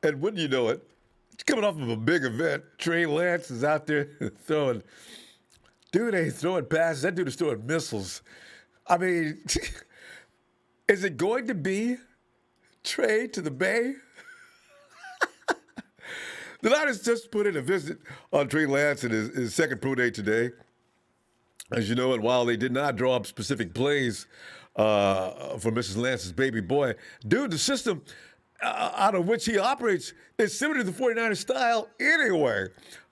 And wouldn't you know it, coming off of a big event, Trey Lance is out there throwing. Dude ain't throwing passes. That dude is throwing missiles. I mean, is it going to be Trey to the Bay? The Niners just put in a visit on Trey Lance in his second pro day today. As you know, and while they did not draw up specific plays for Mrs. Lance's baby boy, dude, the system out of which he operates is similar to the 49ers style anyway.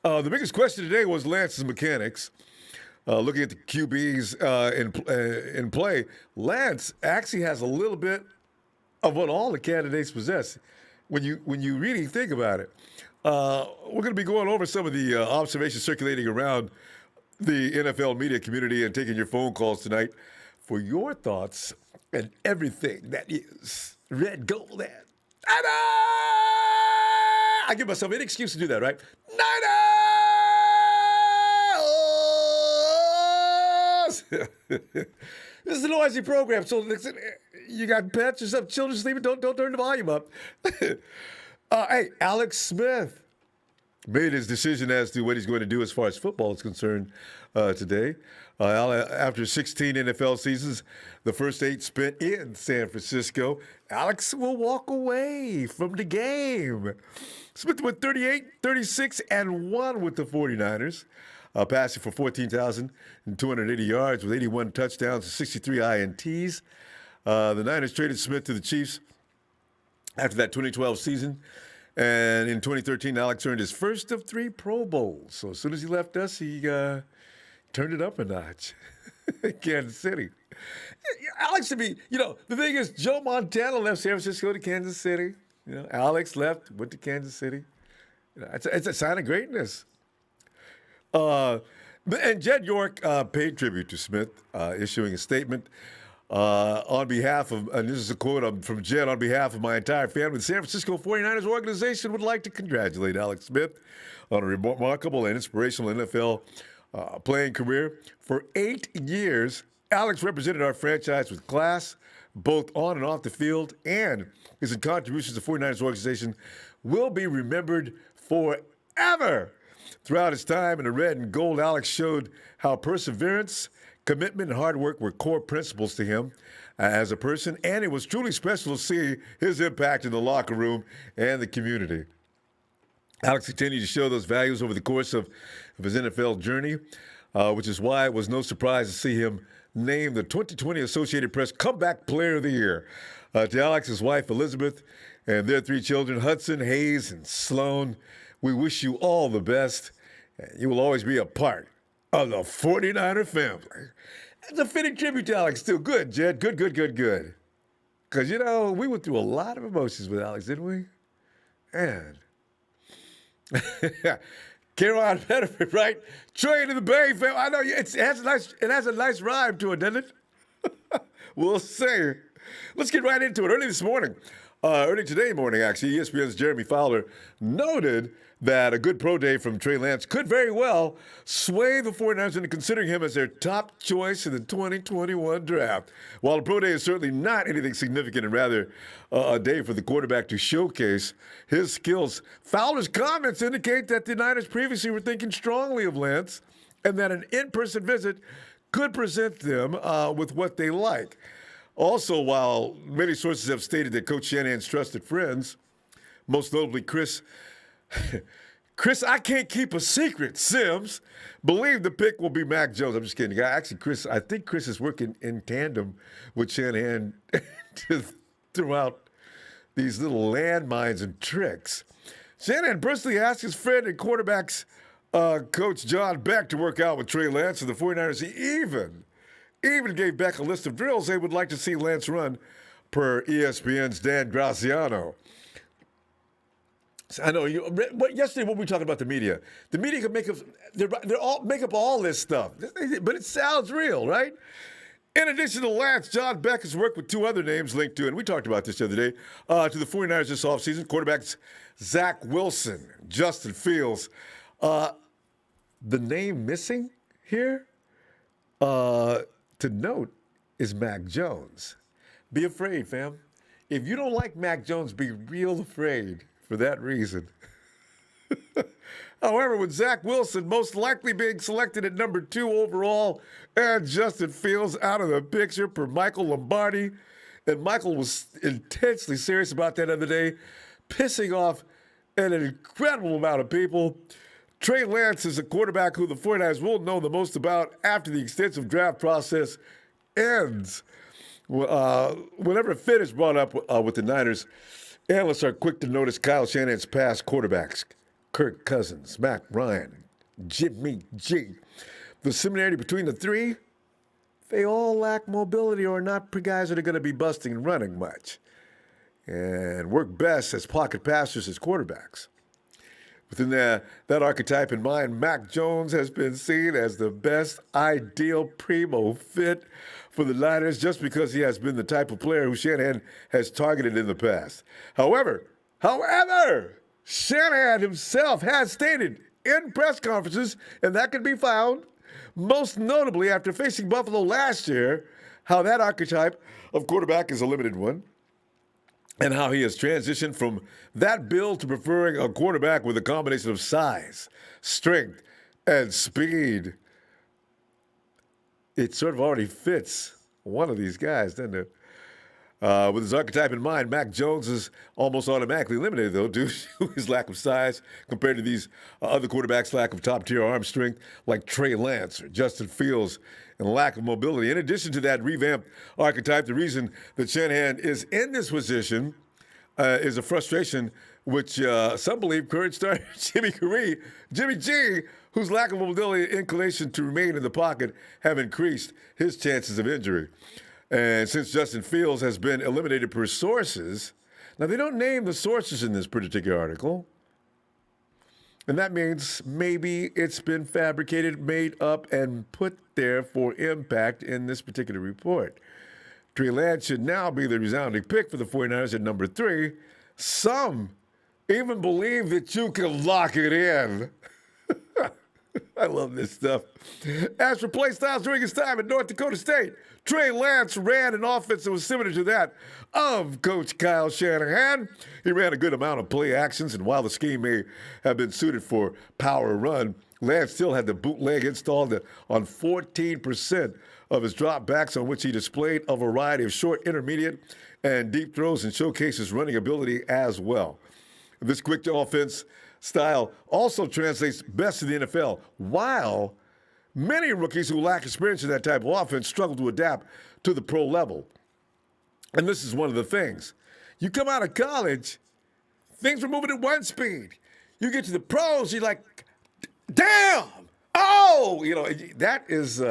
The biggest question today was Lance's mechanics. Looking at the QBs in play, Lance actually has a little bit of what all the candidates possess when you really think about it. We're going to be going over some of the observations circulating around the NFL media community and taking your phone calls tonight for your thoughts and everything that is red, gold, and Niner! I give myself any excuse to do that, right? Niners! This is a noisy program, so listen, you got pets or some children sleeping, don't turn the volume up. Hey, Alex Smith made his decision as to what he's going to do as far as football is concerned today. After 16 NFL seasons, the first 8 spent in San Francisco, Alex will walk away from the game. Smith went 38, 36, and 1 with the 49ers, passing for 14,280 yards with 81 touchdowns and 63 INTs. The Niners traded Smith to the Chiefs after that 2012 season. And in 2013, Alex earned his first of 3 Pro Bowls. So as soon as he left us, he turned it up a notch. Kansas City. Alex, to me, the thing is, Joe Montana left San Francisco to Kansas City. Alex left, went to Kansas City. It's a sign of greatness. And Jed York paid tribute to Smith, issuing a statement. On behalf of, and this is a quote from Jed, on behalf of my entire family, the San Francisco 49ers organization would like to congratulate Alex Smith on a remarkable and inspirational NFL playing career. For 8 years, Alex represented our franchise with class, both on and off the field, and his contributions to the 49ers organization will be remembered forever. Throughout his time in the red and gold, Alex showed how perseverance, commitment, and hard work were core principles to him as a person, and it was truly special to see his impact in the locker room and the community. Alex continued to show those values over the course of his NFL journey, which is why it was no surprise to see him named the 2020 Associated Press Comeback Player of the Year. To Alex, his wife, Elizabeth, and their 3 children, Hudson, Hayes, and Sloan, we wish you all the best. You will always be a part of the 49er family. It's a fitting tribute to Alex, too. Good, Jed. Good. Because, we went through a lot of emotions with Alex, didn't we? And Caroline Pettiford, right? Trey to the Bay family. I know it has a nice rhyme to it, doesn't it? We'll see. Let's get right into it. Early today morning, actually, ESPN's Jeremy Fowler noted that a good pro day from Trey Lance could very well sway the 49ers into considering him as their top choice in the 2021 draft. While a pro day is certainly not anything significant and rather a day for the quarterback to showcase his skills, Fowler's comments indicate that the Niners previously were thinking strongly of Lance and that an in-person visit could present them with what they like. Also, while many sources have stated that Coach Shanahan's trusted friends, most notably Chris, I can't keep a secret, Sims, believe the pick will be Mac Jones. I'm just kidding. Actually, I think Chris is working in tandem with Shanahan throughout these little landmines and tricks. Shanahan personally asked his friend and quarterbacks coach John Beck to work out with Trey Lance and the 49ers. He even gave Beck a list of drills they would like to see Lance run, per ESPN's Dan Graziano. I know but yesterday when we were talking about the media can make up all this stuff, but it sounds real, right? In addition to Lance, John Beck has worked with 2 other names linked to, and we talked about this the other day, to the 49ers this offseason, quarterbacks Zach Wilson, Justin Fields. The name missing here, to note, is Mac Jones. Be afraid, fam. If you don't like Mac Jones, be real afraid for that reason. However, with Zach Wilson most likely being selected at number 2 overall and Justin Fields out of the picture per Michael Lombardi, and Michael was intensely serious about that the other day, pissing off an incredible amount of people. Trey Lance is a quarterback who the 49ers will know the most about after the extensive draft process ends. Whenever a fit is brought up with the Niners, analysts are quick to notice Kyle Shanahan's past quarterbacks, Kirk Cousins, Matt Ryan, Jimmy G. The similarity between the three, they all lack mobility or are not guys that are going to be busting and running much and work best as pocket passers as quarterbacks. Within that archetype in mind, Mac Jones has been seen as the best ideal primo fit for the Niners just because he has been the type of player who Shanahan has targeted in the past. However, Shanahan himself has stated in press conferences, and that can be found most notably after facing Buffalo last year, how that archetype of quarterback is a limited one, and how he has transitioned from that build to preferring a quarterback with a combination of size, strength, and speed. It sort of already fits one of these guys, doesn't it? With his archetype in mind, Mac Jones is almost automatically eliminated, though, due to his lack of size compared to these other quarterbacks' lack of top-tier arm strength, like Trey Lance or Justin Fields, and lack of mobility. In addition to that revamped archetype, the reason that Shanahan is in this position is a frustration which some believe current star Jimmy G, whose lack of mobility and inclination to remain in the pocket have increased his chances of injury. And since Justin Fields has been eliminated per sources, now they don't name the sources in this particular article, and that means maybe it's been fabricated, made up, and put there for impact in this particular report. Trey Lance should now be the resounding pick for the 49ers at number 3. Some even believe that you can lock it in. I love this stuff. As for play styles during his time at North Dakota State, Trey Lance ran an offense that was similar to that of Coach Kyle Shanahan. He ran a good amount of play actions, and while the scheme may have been suited for power run, Lance still had the bootleg installed on 14% of his drop backs, on which he displayed a variety of short, intermediate, and deep throws and showcases running ability as well. This quick offense style also translates best to the NFL, while many rookies who lack experience in that type of offense struggle to adapt to the pro level. And this is one of the things. You come out of college, things are moving at one speed. You get to the pros, you're like, damn! Oh! That is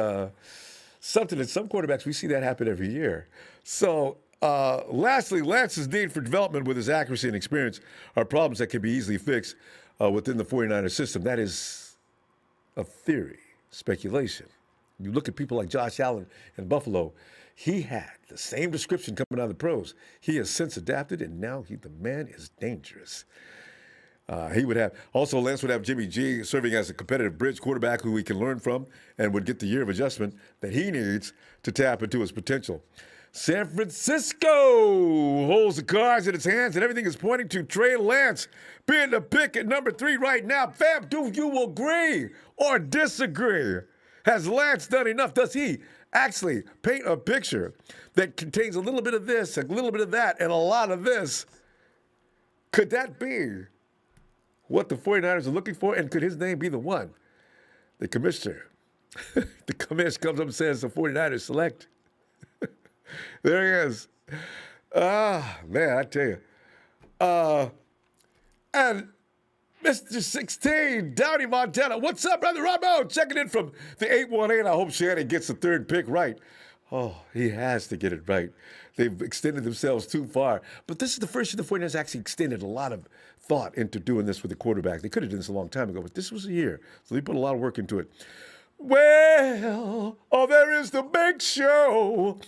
something that some quarterbacks, we see that happen every year. So, lastly, Lance's need for development with his accuracy and experience are problems that can be easily fixed within the 49ers system. That is a theory, speculation. You look at people like Josh Allen in Buffalo, he had the same description coming out of the pros. He has since adapted, and now the man is dangerous. Lance would have Jimmy G serving as a competitive bridge quarterback who he can learn from and would get the year of adjustment that he needs to tap into his potential. San Francisco holds the cards in its hands, and everything is pointing to Trey Lance being the pick at number 3 right now. Fam, do you agree or disagree? Has Lance done enough? Does he actually paint a picture that contains a little bit of this, a little bit of that, and a lot of this? Could that be what the 49ers are looking for, and could his name be the one? The commissioner. The commissioner comes up and says the 49ers select. There he is. Man, I tell you. And Mr. 16, Downey, Montana. What's up, brother Ronbo? Checking in from the 818. I hope Shannon gets the 3rd pick right. Oh, he has to get it right. They've extended themselves too far. But this is the first year the 49ers actually extended a lot of thought into doing this with the quarterback. They could have done this a long time ago, but this was a year. So they put a lot of work into it. Well, there is the big show.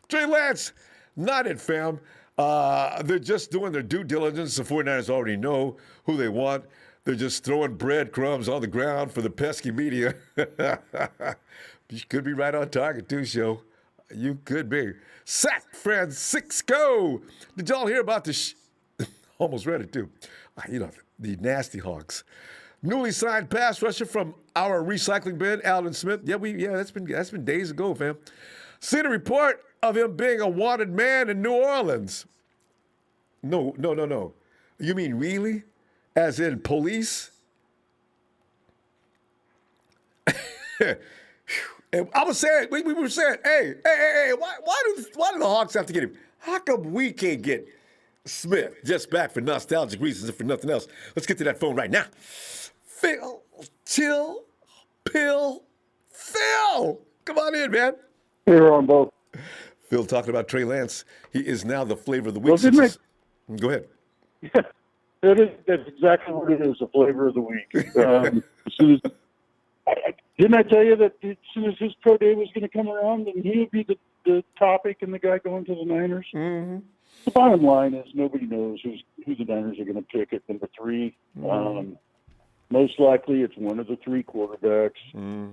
Trey Lance, not it, fam. They're just doing their due diligence. The 49ers already know who they want. They're just throwing breadcrumbs on the ground for the pesky media. You could be right on target, too, show. You could be. San Francisco. Did y'all hear about the Almost read it too. The nasty Hawks. Newly signed pass rusher from our recycling bin, Alden Smith. That's been days ago, fam. Seen a report of him being a wanted man in New Orleans. No. You mean really? As in police? And I was saying, we were saying, hey, why do the Hawks have to get him? How come we can't get Smith just back for nostalgic reasons and for nothing else? Let's get to that phone right now. Phil. Come on in, man. Hey, Ronbo. Phil talking about Trey Lance. He is now the flavor of the week. Go ahead. Yeah, that's exactly what it is, the flavor of the week. Didn't I tell you that as soon as his pro day was going to come around, then he would be the topic and the guy going to the Niners? Mm-hmm. The bottom line is nobody knows who the Niners are going to pick at number 3. Mm-hmm. Most likely it's one of the 3 quarterbacks. Mm-hmm.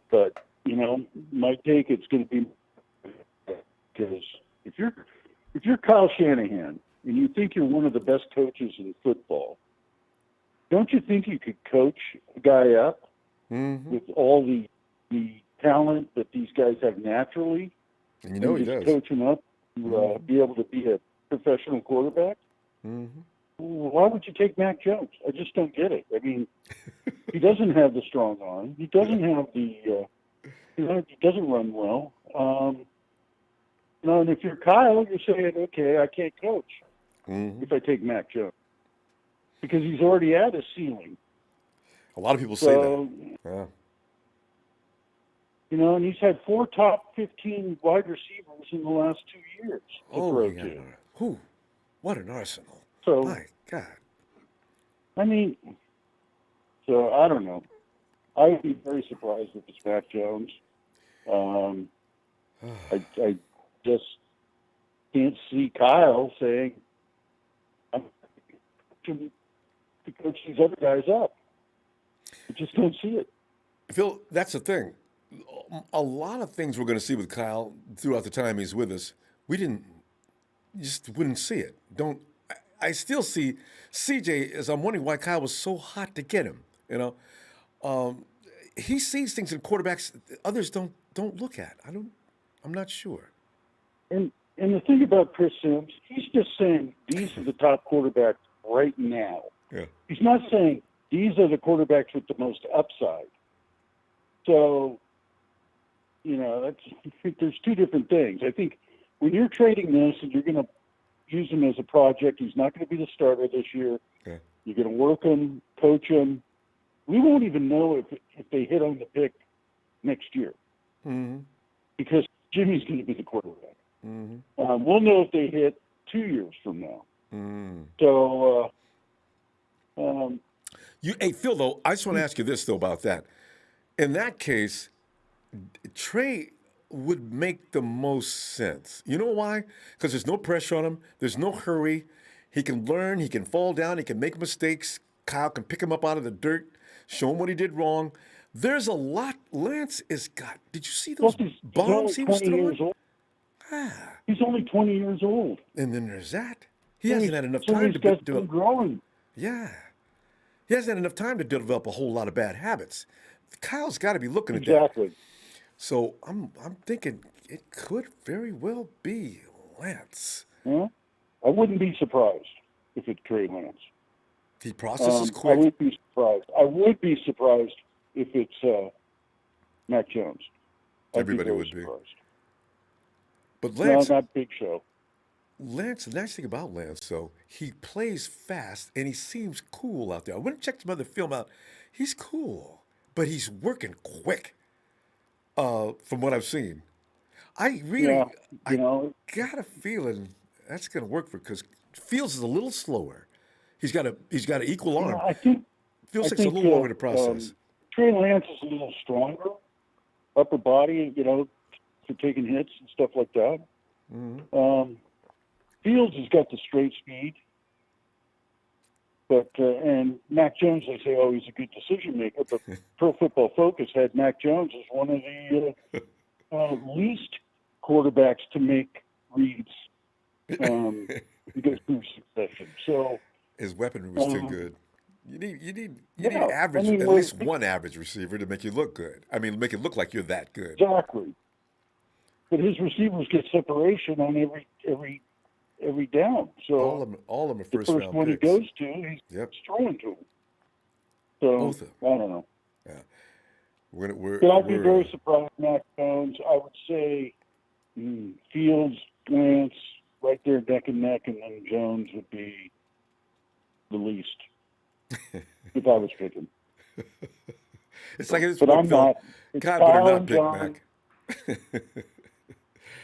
But, my take, it's going to be because if you're Kyle Shanahan and you think you're one of the best coaches in football, don't you think you could coach a guy up with all the talent that these guys have naturally? And he does. Coach him up to be able to be a professional quarterback? Mm-hmm. Why would you take Mac Jones? I just don't get it. I mean, he doesn't have the strong arm. He doesn't have the he doesn't run well. And if you're Kyle, you're saying, okay, I can't coach if I take Mac Jones because he's already at a ceiling. A lot of people say that. Yeah. And he's had 4 top 15 wide receivers in the last 2 years. Who? What an arsenal. So, my God. I mean, so I don't know. I would be very surprised if it's Mac Jones. I just can't see Kyle saying, I'm to coach these other guys up. I just don't see it. Phil, that's the thing. A lot of things we're going to see with Kyle throughout the time he's with us, just wouldn't see it. I still see CJ as I'm wondering why Kyle was so hot to get him. He sees things in quarterbacks that others don't look at. I'm not sure. And the thing about Chris Sims, he's just saying these are the top quarterbacks right now. Yeah. He's not saying these are the quarterbacks with the most upside. So, there's 2 different things. I think when you're trading this and you're going to use him as a project, he's not going to be the starter this year. Yeah. You're going to work him, coach him. We won't even know if they hit on the pick next year because Jimmy's going to be the quarterback. Mm-hmm. We'll know if they hit 2 years from now. So, hey, Phil, though, I just want to ask you this, though, about that. In that case, Trey would make the most sense. You know why? Because there's no pressure on him. There's no hurry. He can learn. He can fall down. He can make mistakes. Kyle can pick him up out of the dirt, show him what he did wrong. There's a lot Lance has got. Did you see those bombs he was throwing? He's only 20 years old. And then there's that. He hasn't had enough time to develop. Growing. Yeah. He hasn't had enough time to develop a whole lot of bad habits. Kyle's got to be looking at that. Exactly. So I'm thinking it could very well be Lance. Yeah. I wouldn't be surprised if it's Trey Lance. He processes quick. I would be surprised. I would be surprised if it's Mac Jones. Everybody would be. Surprised. But Lance, no, not Big Show. Lance, the nice thing about Lance, though, he plays fast and he seems cool out there. I went and checked some other film out. He's cool, but he's working quick. From what I've seen, I got a feeling that's going to work because Fields is a little slower. He's got an equal arm. I think Fields takes a little longer to process. Trey Lance is a little stronger, upper body, for taking hits and stuff like that. Mm-hmm. Fields has got the straight speed, but and Mac Jones, they say, oh, he's a good decision maker. But Pro Football Focus had Mac Jones as one of the least quarterbacks to make reads because through succession. So, His weaponry was too good. You need yeah, I average, mean, at least one average receiver to make you look good. I mean, make it look like you're that good. exactly. But his receivers get separation on every down. So All of them are the first first round one he picks. goes to, he's Yep, throwing to him. So both of them. I don't know. Yeah, But I'd be we're very surprised. Mac Jones, I would say Fields, Lance, right there neck and neck, and then Jones would be the least if I was picking. it's like this But book, I'm Phil. not. It's God better Kyle not and pick John. Mac.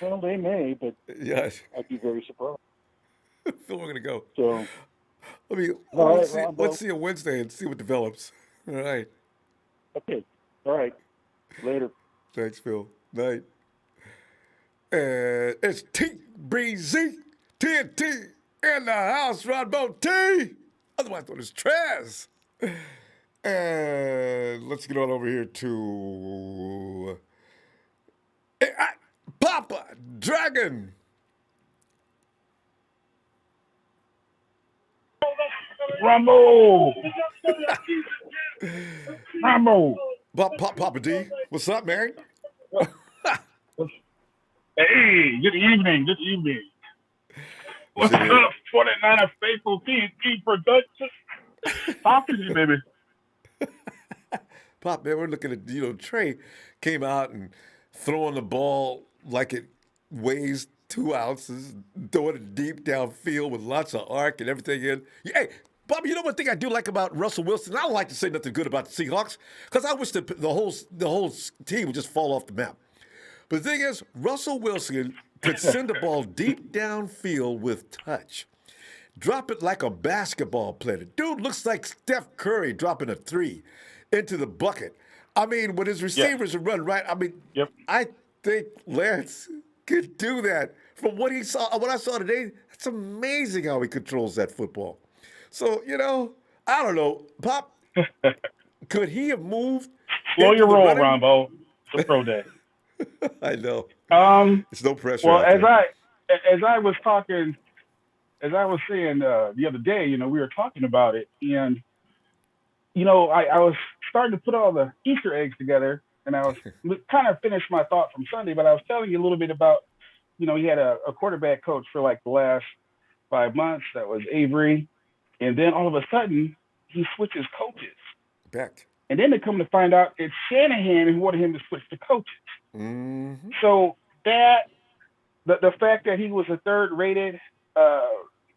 Well, they may, but Yes, I'd be very surprised. Phil, we're gonna go. So, all right, Let's see. Ronbo. Let's see on Wednesday and see what develops. All right. Okay. All right. Later. Thanks, Phil. Night. And it's TBZ TNT in the house, Ronbo T. Otherwise known as Trez. And let's get on over here to Papa Dragon. Ronbo! Ronbo! Papa D. What's up, man? Hey, good evening, good evening. What's Is it up, 49er Faithful TNT Production? Talking to you, baby. Pop, man, we're looking at, Trey came out and throwing the ball like it weighs 2 ounces, throwing it deep downfield with lots of arc and everything in. Hey, Bob, you know one thing I do like about Russell Wilson? I don't like to say nothing good about the Seahawks because I wish the whole team would just fall off the map. But the thing is, Russell Wilson could send the ball deep downfield with touch. Drop it like a basketball player. Dude looks like Steph Curry dropping a 3 into the bucket. I mean, when his receivers are running right, I mean, Yep. I think Lance could do that. From what I saw today, it's amazing how he controls that football. So, I don't know. Pop, could he have moved Slow into your the roll, running? Ronbo. It's a pro day. I know. Um, It's no pressure well, out as there. I was talking, as I was saying the other day, we were talking about it, and I was starting to put all the Easter eggs together, and I was kind of finished my thought from Sunday, but I was telling you a little bit about, he had a quarterback coach for like the last 5 months. That was Avery, and then all of a sudden he switches coaches, Beck. and then they come to find out it's Shanahan who wanted him to switch the coaches. Mm-hmm. So that the fact that he was a third-rated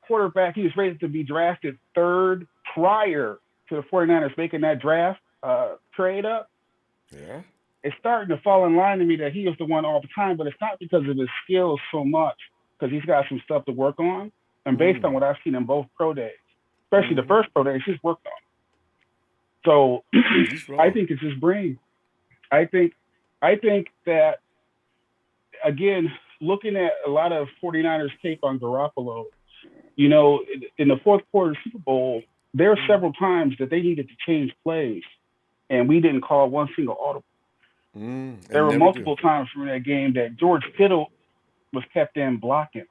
quarterback, he was rated to be drafted third prior to the 49ers making that draft trade up. Yeah. It's starting to fall in line to me that he was the one all the time, but it's not because of his skills so much, because he's got some stuff to work on. And based on what I've seen in both pro days, especially the first pro days, he's worked on. So I think it's his brain. I think that, again, looking at a lot of 49ers tape on Garoppolo, in the fourth quarter Super Bowl, there were several times that they needed to change plays, and we didn't call one single audible. There were multiple times in that game that George Kittle was kept in blocking.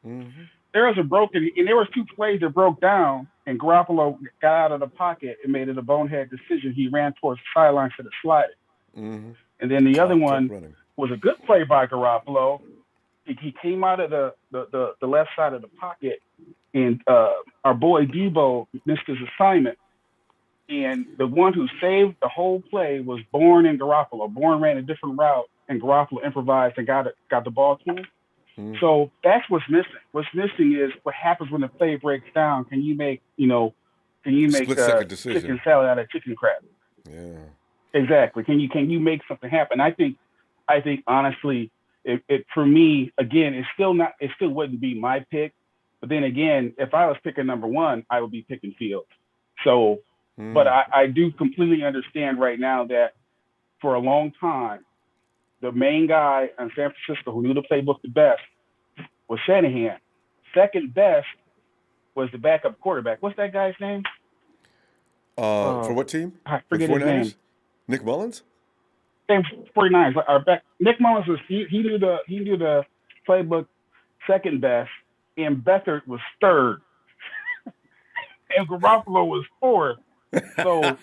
There was there were 2 plays that broke down, and Garoppolo got out of the pocket and made it a bonehead decision. He ran towards the sideline instead of sliding. And then the other one was a good play by Garoppolo. He came out of the left side of the pocket, and our boy Debo missed his assignment. And the one who saved the whole play was Bourne and Garoppolo. Bourne ran a different route, and Garoppolo improvised and got the ball to him. So that's what's missing. What's missing is what happens when the play breaks down. Can you make split-second decision. Chicken salad out of chicken crab? Yeah. Exactly. Can you make something happen? I think honestly, it for me, again, it still wouldn't be my pick. But then again, if I was picking number 1, I would be picking Fields. So, but I do completely understand right now that for a long time, the main guy in San Francisco who knew the playbook the best was Shanahan. Second best was the backup quarterback. What's that guy's name? For what team? I forget the his name. Nick Mullins? Same 49ers. Nick Mullins was he knew the playbook second best, and Beathard was third, and Garoppolo was fourth. So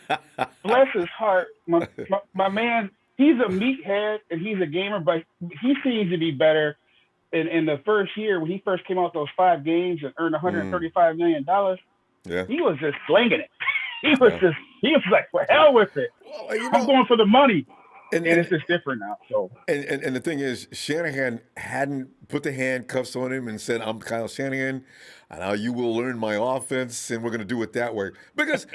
bless his heart, my man. He's a meathead and he's a gamer, but he seems to be better. In the first year when he first came out those 5 games and earned $135 million, Yeah. he was just slinging it. He was like, for hell with it. Well, you I'm know, going for the money. and, And it's just different now. So and the thing is, Shanahan hadn't put the handcuffs on him and said, "I'm Kyle Shanahan, and now you will learn my offense, and we're going to do it that way." Because,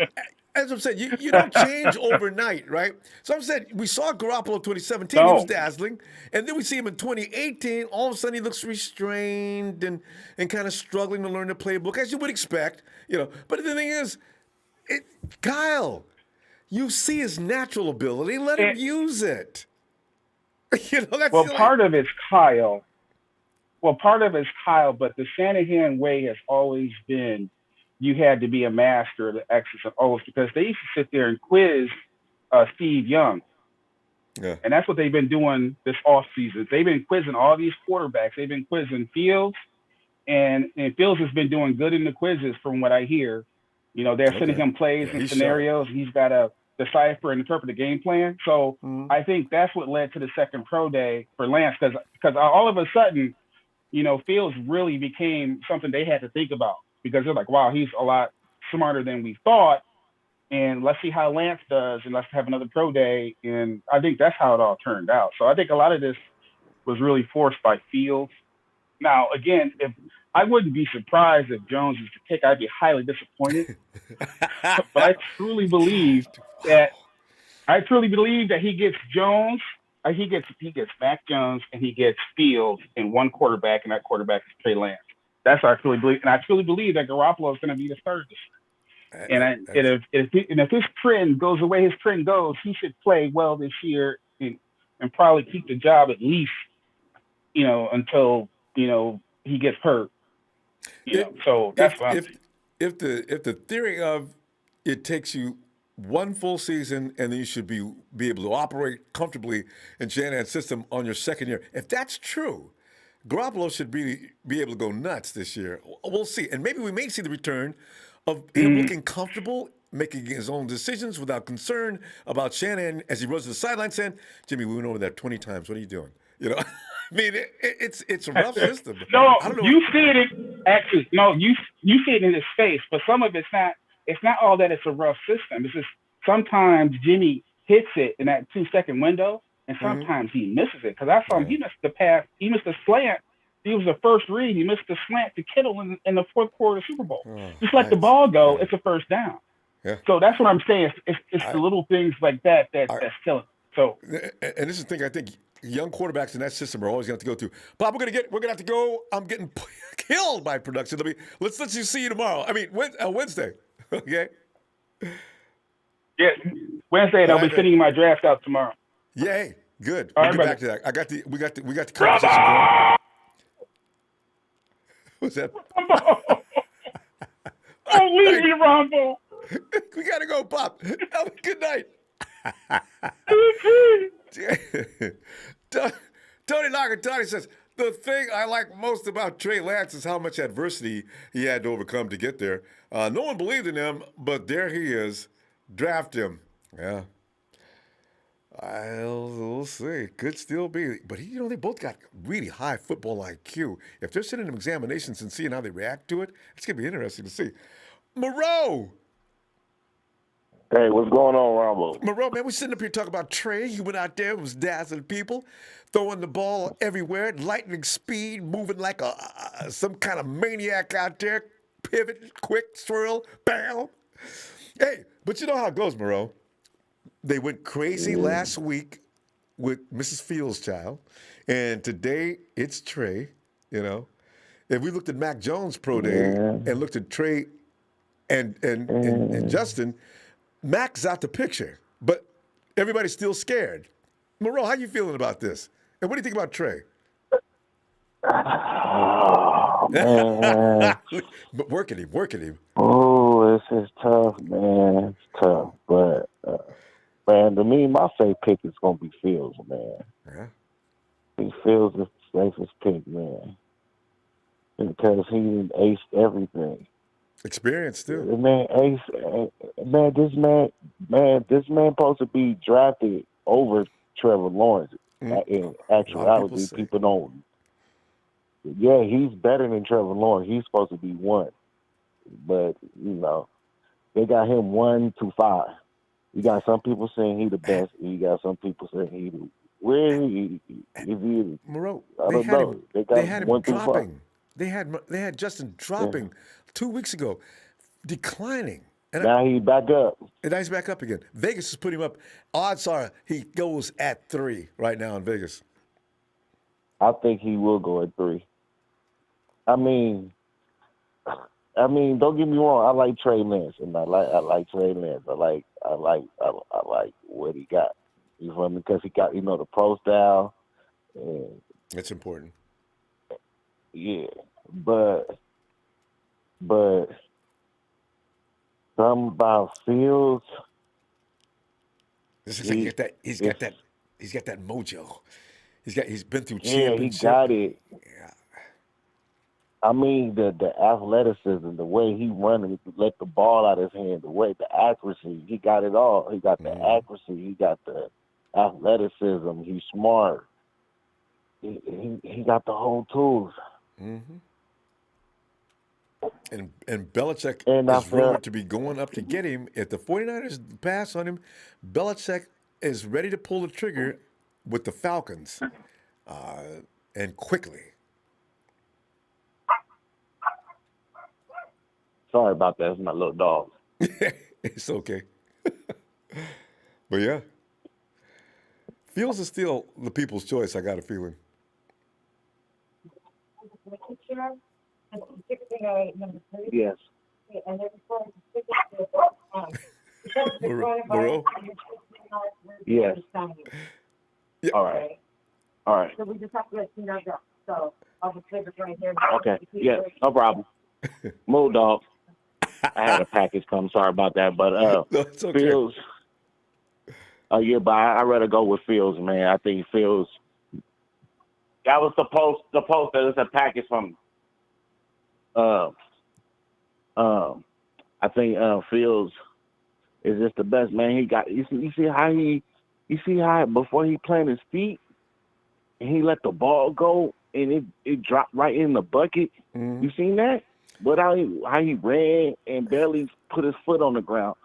as I'm saying, you don't change overnight, right? So I'm saying we saw Garoppolo in 2017; he was No. dazzling, and then we see him in 2018. All of a sudden, he looks restrained and kind of struggling to learn the playbook, as you would expect, you know. But the thing is, Kyle. You see his natural ability. Let him use it. You know, that's well, part of it's Kyle. Well, part of it's Kyle, but the Shanahan way has always been you had to be a master of the X's and O's because they used to sit there and quiz Steve Young. Yeah. And that's what they've been doing this offseason. They've been quizzing all these quarterbacks. They've been quizzing Fields, and Fields has been doing good in the quizzes from what I hear. You know, they're sending him plays and scenarios. He's got to decipher and interpret the game plan. So I think that's what led to the second pro day for Lance because all of a sudden, you know, Fields really became something they had to think about because they're like, wow, he's a lot smarter than we thought. And let's see how Lance does, and let's have another pro day. And I think that's how it all turned out. So I think a lot of this was really forced by Fields. Now, again, if I wouldn't be surprised if Jones is the pick. I'd be highly disappointed. But I truly believe that he gets Jones. He gets Mac Jones and he gets Fields in one quarterback, and that quarterback is Trey Lance. That's what I truly believe, and I truly believe that Garoppolo is going to be the starter this year. And if his trend goes the way his trend goes, he should play well this year and probably keep the job at least, you know, until you know he gets hurt. So that's what I'm if the theory of it takes you one full season and then you should be able to operate comfortably in Shanahan's system on your second year, if that's true, Garoppolo should be able to go nuts this year. We'll see, and maybe we may see the return of him looking comfortable, making his own decisions without concern about Shanahan as he runs to the sideline saying, "Jimmy, we went over that 20 times. What are you doing?" You know. I mean, it's a rough system. No, you see it. Actually, no, you see it in his face. But some of it's not. It's not all that it's a rough system. It's just sometimes Jimmy hits it in that 2-second window, and sometimes he misses it. Because I saw him. He missed the pass. He missed the slant. He was the first read. He missed the slant to Kittle in the fourth quarter of the Super Bowl. Just let the ball go. It's a first down. Yeah. So that's what I'm saying. It's the little things like that's killing. So, and this is the thing I think young quarterbacks in that system are always going to have to go through. Bob, we're going to have to go. I'm getting killed by production. Let's let you see you tomorrow. I mean, Wednesday. Okay. Yeah, Wednesday. And I'll be sending my draft out tomorrow. Yay! Good. All we'll right, get back to that. We got the conversation going. What's that? Don't leave me, Ronbo. We gotta go, Pop. Have a good night. Tony Lagartani says, the thing I like most about Trey Lance is how much adversity he had to overcome to get there. No one believed in him, but there he is. Draft him. Yeah. We'll see. Could still be. But, they both got really high football IQ. If they're sending them examinations and seeing how they react to it, it's going to be interesting to see. Moreau. Hey, what's going on, Ronbo? Moreau, man, we're sitting up here talking about Trey. He went out there, was dazzling people, throwing the ball everywhere, lightning speed, moving like some kind of maniac out there, pivot, quick, swirl, bam. Hey, but you know how it goes, Moreau. They went crazy last week with Mrs. Fields' child, and today it's Trey, If we looked at Mac Jones' pro day and looked at Trey and Justin, Mac's out the picture, but everybody's still scared. Moreau, how you feeling about this? And what do you think about Trey? Oh, man. But working him. Oh, this is tough, man. It's tough. But, man, to me, my safe pick is going to be Fields, man. Yeah. Fields is the safest pick, man. because he aced everything. Experience too. The man this man supposed to be drafted over Trevor Lawrence. In A lot of people actuality, say. people don't. Yeah, he's better than Trevor Lawrence. He's supposed to be one, but they got him 1 to 5. You got some people saying he the best, and you got some people saying he the where he if he Moreau, I don't know. They got they him had him 1 through 5. dropping. They had Justin dropping 2 weeks ago, declining. Now he back up. And now he's back up again. Vegas is putting him up. Odds are he goes at 3 right now in Vegas. I think he will go at 3. I mean, don't get me wrong. I like Trey Lance, and I like Trey Lance. I like what he got. You feel me? Because he got the pro style, and It's important. yeah, but something about Fields. This is like he's got that mojo. He's been through Yeah, championship. he got it. Yeah. I mean, the athleticism, the way he run and let the ball out of his hand, the accuracy, he got it all. He got the accuracy, he got the athleticism, he's smart. He got the whole tools. Mm-hmm. And Belichick And is rumored to be going up to get him. If the 49ers pass on him, Belichick is ready to pull the trigger with the Falcons, and quickly. Sorry about that. It's my little dog. It's okay. But yeah. Fields is still the people's choice, I got a feeling. Yes. Moreau? Yes. Yeah. All right. All right. So we just have to let you know that. So I'll just leave it right here. Okay. Yeah, no problem. Move, dog. I had a package come. Sorry about that. But No, it's okay. Fields. Yeah, but I'd rather go with Fields, man. I think Fields. That was the post that it's a package from. I think Fields is just the best, man. He got you see how before he planted his feet and he let the ball go and it dropped right in the bucket. Mm-hmm. You seen that? But how he ran and barely put his foot on the ground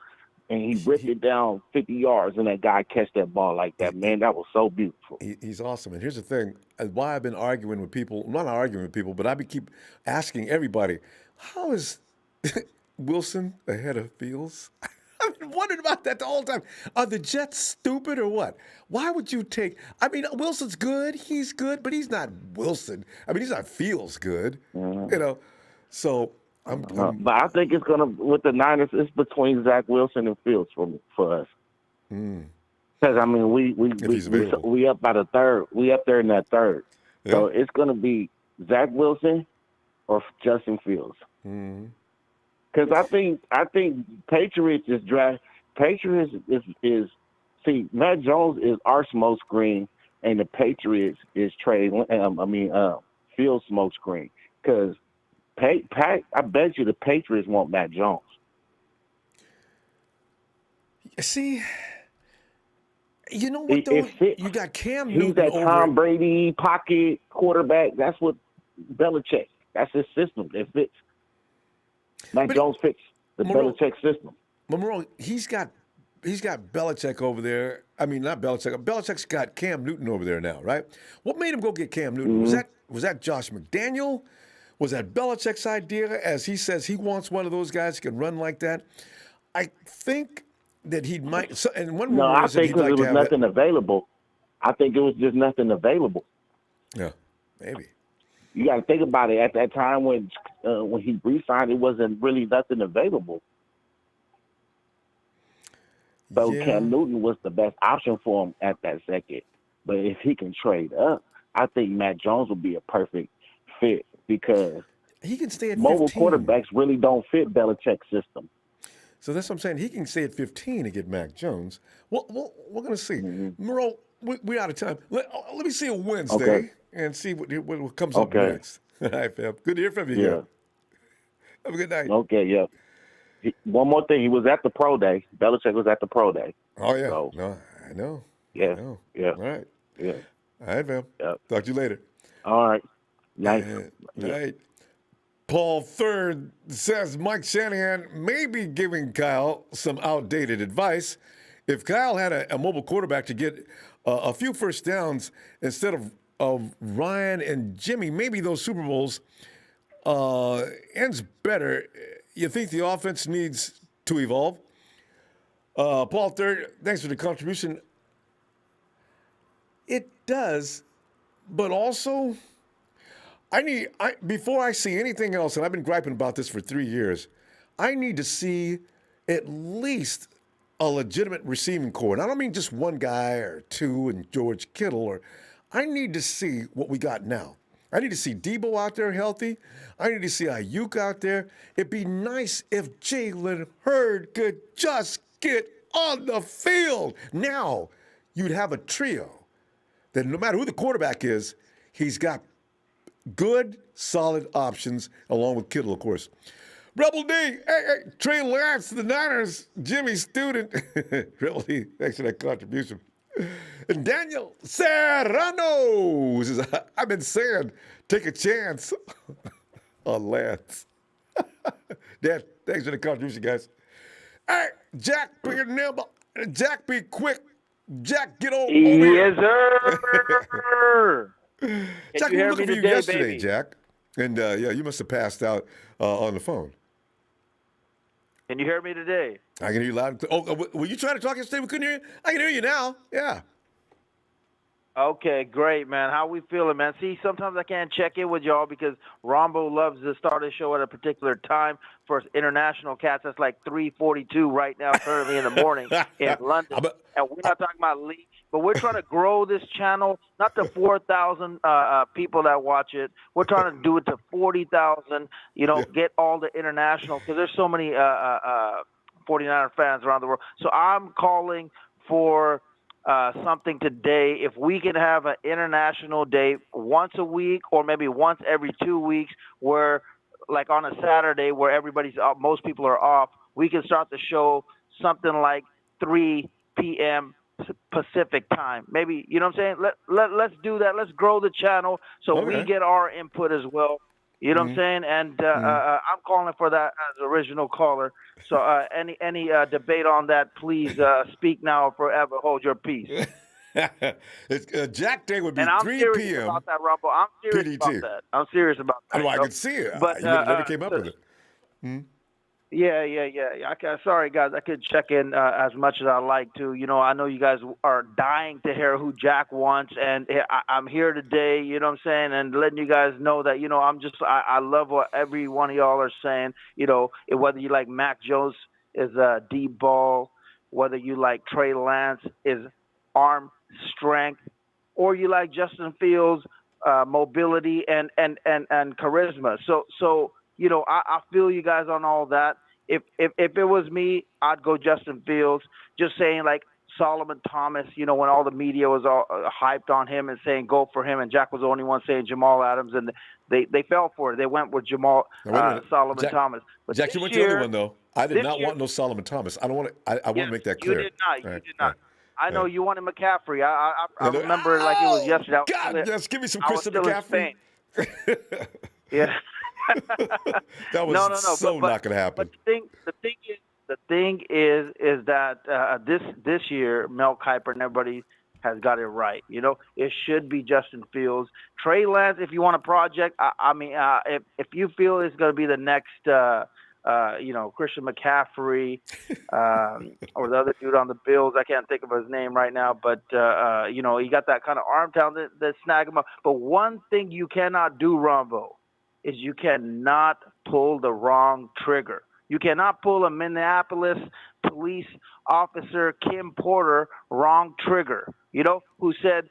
and he ripped it down 50 yards and that guy catch that ball like that, man. That was so beautiful. He's awesome. And here's the thing, why I've been arguing with people, not arguing with people, but I keep asking everybody, how is Wilson ahead of Fields? I've been wondering about that the whole time. Are the Jets stupid or what? Why would you take, Wilson's good, he's good, but he's not Wilson. He's not Fields good, So but I think it's gonna with the Niners. It's between Zach Wilson and Fields for us. Because we up by the third. We up there in that third. Yeah. So it's gonna be Zach Wilson or Justin Fields. Because I think Patriots is see Matt Jones is our smoke screen and the Patriots is Fields smoke screen because. I bet you the Patriots want Matt Jones. See, you know what though? You got Cam Newton. He's that Tom Brady pocket quarterback. That's what Belichick. That's his system. It fits. Matt Jones fits the Belichick system. Monroe, he's got Belichick over there. Not Belichick. Belichick's got Cam Newton over there now, right? What made him go get Cam Newton? Was that Josh McDaniel? Was that Belichick's idea? As he says, he wants one of those guys who can run like that. I think that he might. And one I is that think because it was nothing available. I think it was just nothing available. Yeah, maybe. You got to think about it. At that time when he re-signed, it wasn't really nothing available. So Cam Newton was the best option for him at that second. But if he can trade up, I think Matt Jones would be a perfect fit. Because he can stay at mobile 15. quarterbacks really don't fit Belichick's system. So that's what I'm saying. He can stay at 15 to get Mac Jones. Well, we're going to see. Moreau, we're out of time. Let me see a Wednesday and see what comes up next. All right, fam. Good to hear from you Yeah. again. Have a good night. Okay, yeah. One more thing. He was at the pro day. Belichick was at the pro day. Oh, yeah. So, No, I know. yeah. I know. Yeah. All right. Yeah. All right, fam. Yeah. Talk to you later. All right. Nice. All right. Paul Third says Mike Shanahan may be giving Kyle some outdated advice. If Kyle had a mobile quarterback to get a few first downs instead of Ryan and Jimmy, maybe those Super Bowls ends better. You think the offense needs to evolve? Paul Third, thanks for the contribution. It does, but also before I see anything else, and I've been griping about this for 3 years, I need to see at least a legitimate receiving core. And I don't mean just one guy or two and George Kittle. I need to see what we got now. I need to see Debo out there healthy. I need to see Ayuk out there. It'd be nice if Jalen Hurd could just get on the field. Now you'd have a trio that no matter who the quarterback is, he's got good, solid options, along with Kittle, of course. Rebel D, hey, Trey Lance, the Niners, Jimmy's student. Rebel D, thanks for that contribution. And Daniel Serrano says, I've been saying, take a chance on Lance. Dan, thanks for the contribution, guys. Hey, Jack, be nimble. Jack, be quick. Jack, get over here. Yes, sir. Jack, we were looking for you yesterday, Jack. And, yeah, you must have passed out on the phone. Can you hear me today? I can hear you loud and clear. Oh, were you trying to talk yesterday? We couldn't hear you? I can hear you now. Yeah. Okay, great, man. How we feeling, man? See, sometimes I can't check in with y'all because Ronbo loves to start his show at a particular time. For international cats, that's like 3:42 right now, currently in the morning in London. And we're not talking about league, but we're trying to grow this channel, not to 4,000 people that watch it. We're trying to do it to 40,000, get all the international, because there's so many 49er fans around the world. So I'm calling for something today. If we can have an international day once a week or maybe once every 2 weeks, where like on a Saturday where most people are off, we can start the show something like 3 p.m. Pacific time. Maybe, you know what I'm saying? Let's do that. Let's grow the channel so we get our input as well. You know what I'm saying? And I'm calling for that as original caller. So any debate on that, please speak now or forever hold your peace. Jack Day would be and I'm 3 serious p.m. about that, Rumble. I'm serious PDT. about that. I'm serious about that. I could see it. But, you never came up with it. Yeah. Sorry, guys. I could check in as much as I like to. I know you guys are dying to hear who Jack wants, and I'm here today, you know what I'm saying, and letting you guys know that, I love what every one of y'all are saying, whether you like Mac Jones is deep ball, whether you like Trey Lance is arm strength, or you like Justin Fields mobility and charisma. So I feel you guys on all that. If it was me, I'd go Justin Fields. Just saying, like Solomon Thomas, when all the media was all hyped on him and saying go for him, and Jack was the only one saying Jamal Adams, and they fell for it. They went with Solomon Thomas. But Jack, you weren't the only one though. I did not want no Solomon Thomas. I don't want to. I want to make that clear. You did not. You did not. I know you wanted McCaffrey. I remember it like it was yesterday. God, yes, give me some Christian McCaffrey. Yeah. That was no, not going to happen. But the thing is that this year, Mel Kiper and everybody has got it right. It should be Justin Fields, Trey Lance. If you want a project, if you feel it's going to be the next. Christian McCaffrey, or the other dude on the Bills. I can't think of his name right now, but, he got that kind of arm talent that snag him up. But one thing you cannot do, Ronbo, is you cannot pull the wrong trigger. You cannot pull a Minneapolis police officer, Kim Porter, wrong trigger, who said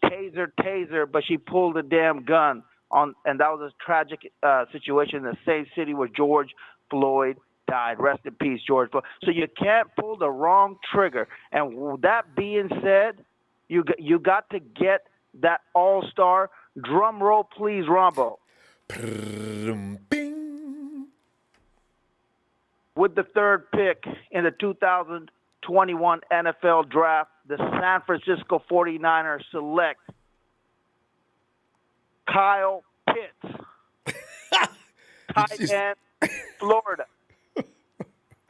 taser, but she pulled a damn gun and that was a tragic situation in the same city where George Floyd died. Rest in peace, George Floyd. So you can't pull the wrong trigger. And that being said, you got to get that all-star drum roll, please, Ronbo. Bing. With the third pick in the 2021 NFL Draft, the San Francisco 49ers select Kyle Pitts, tight end, Florida.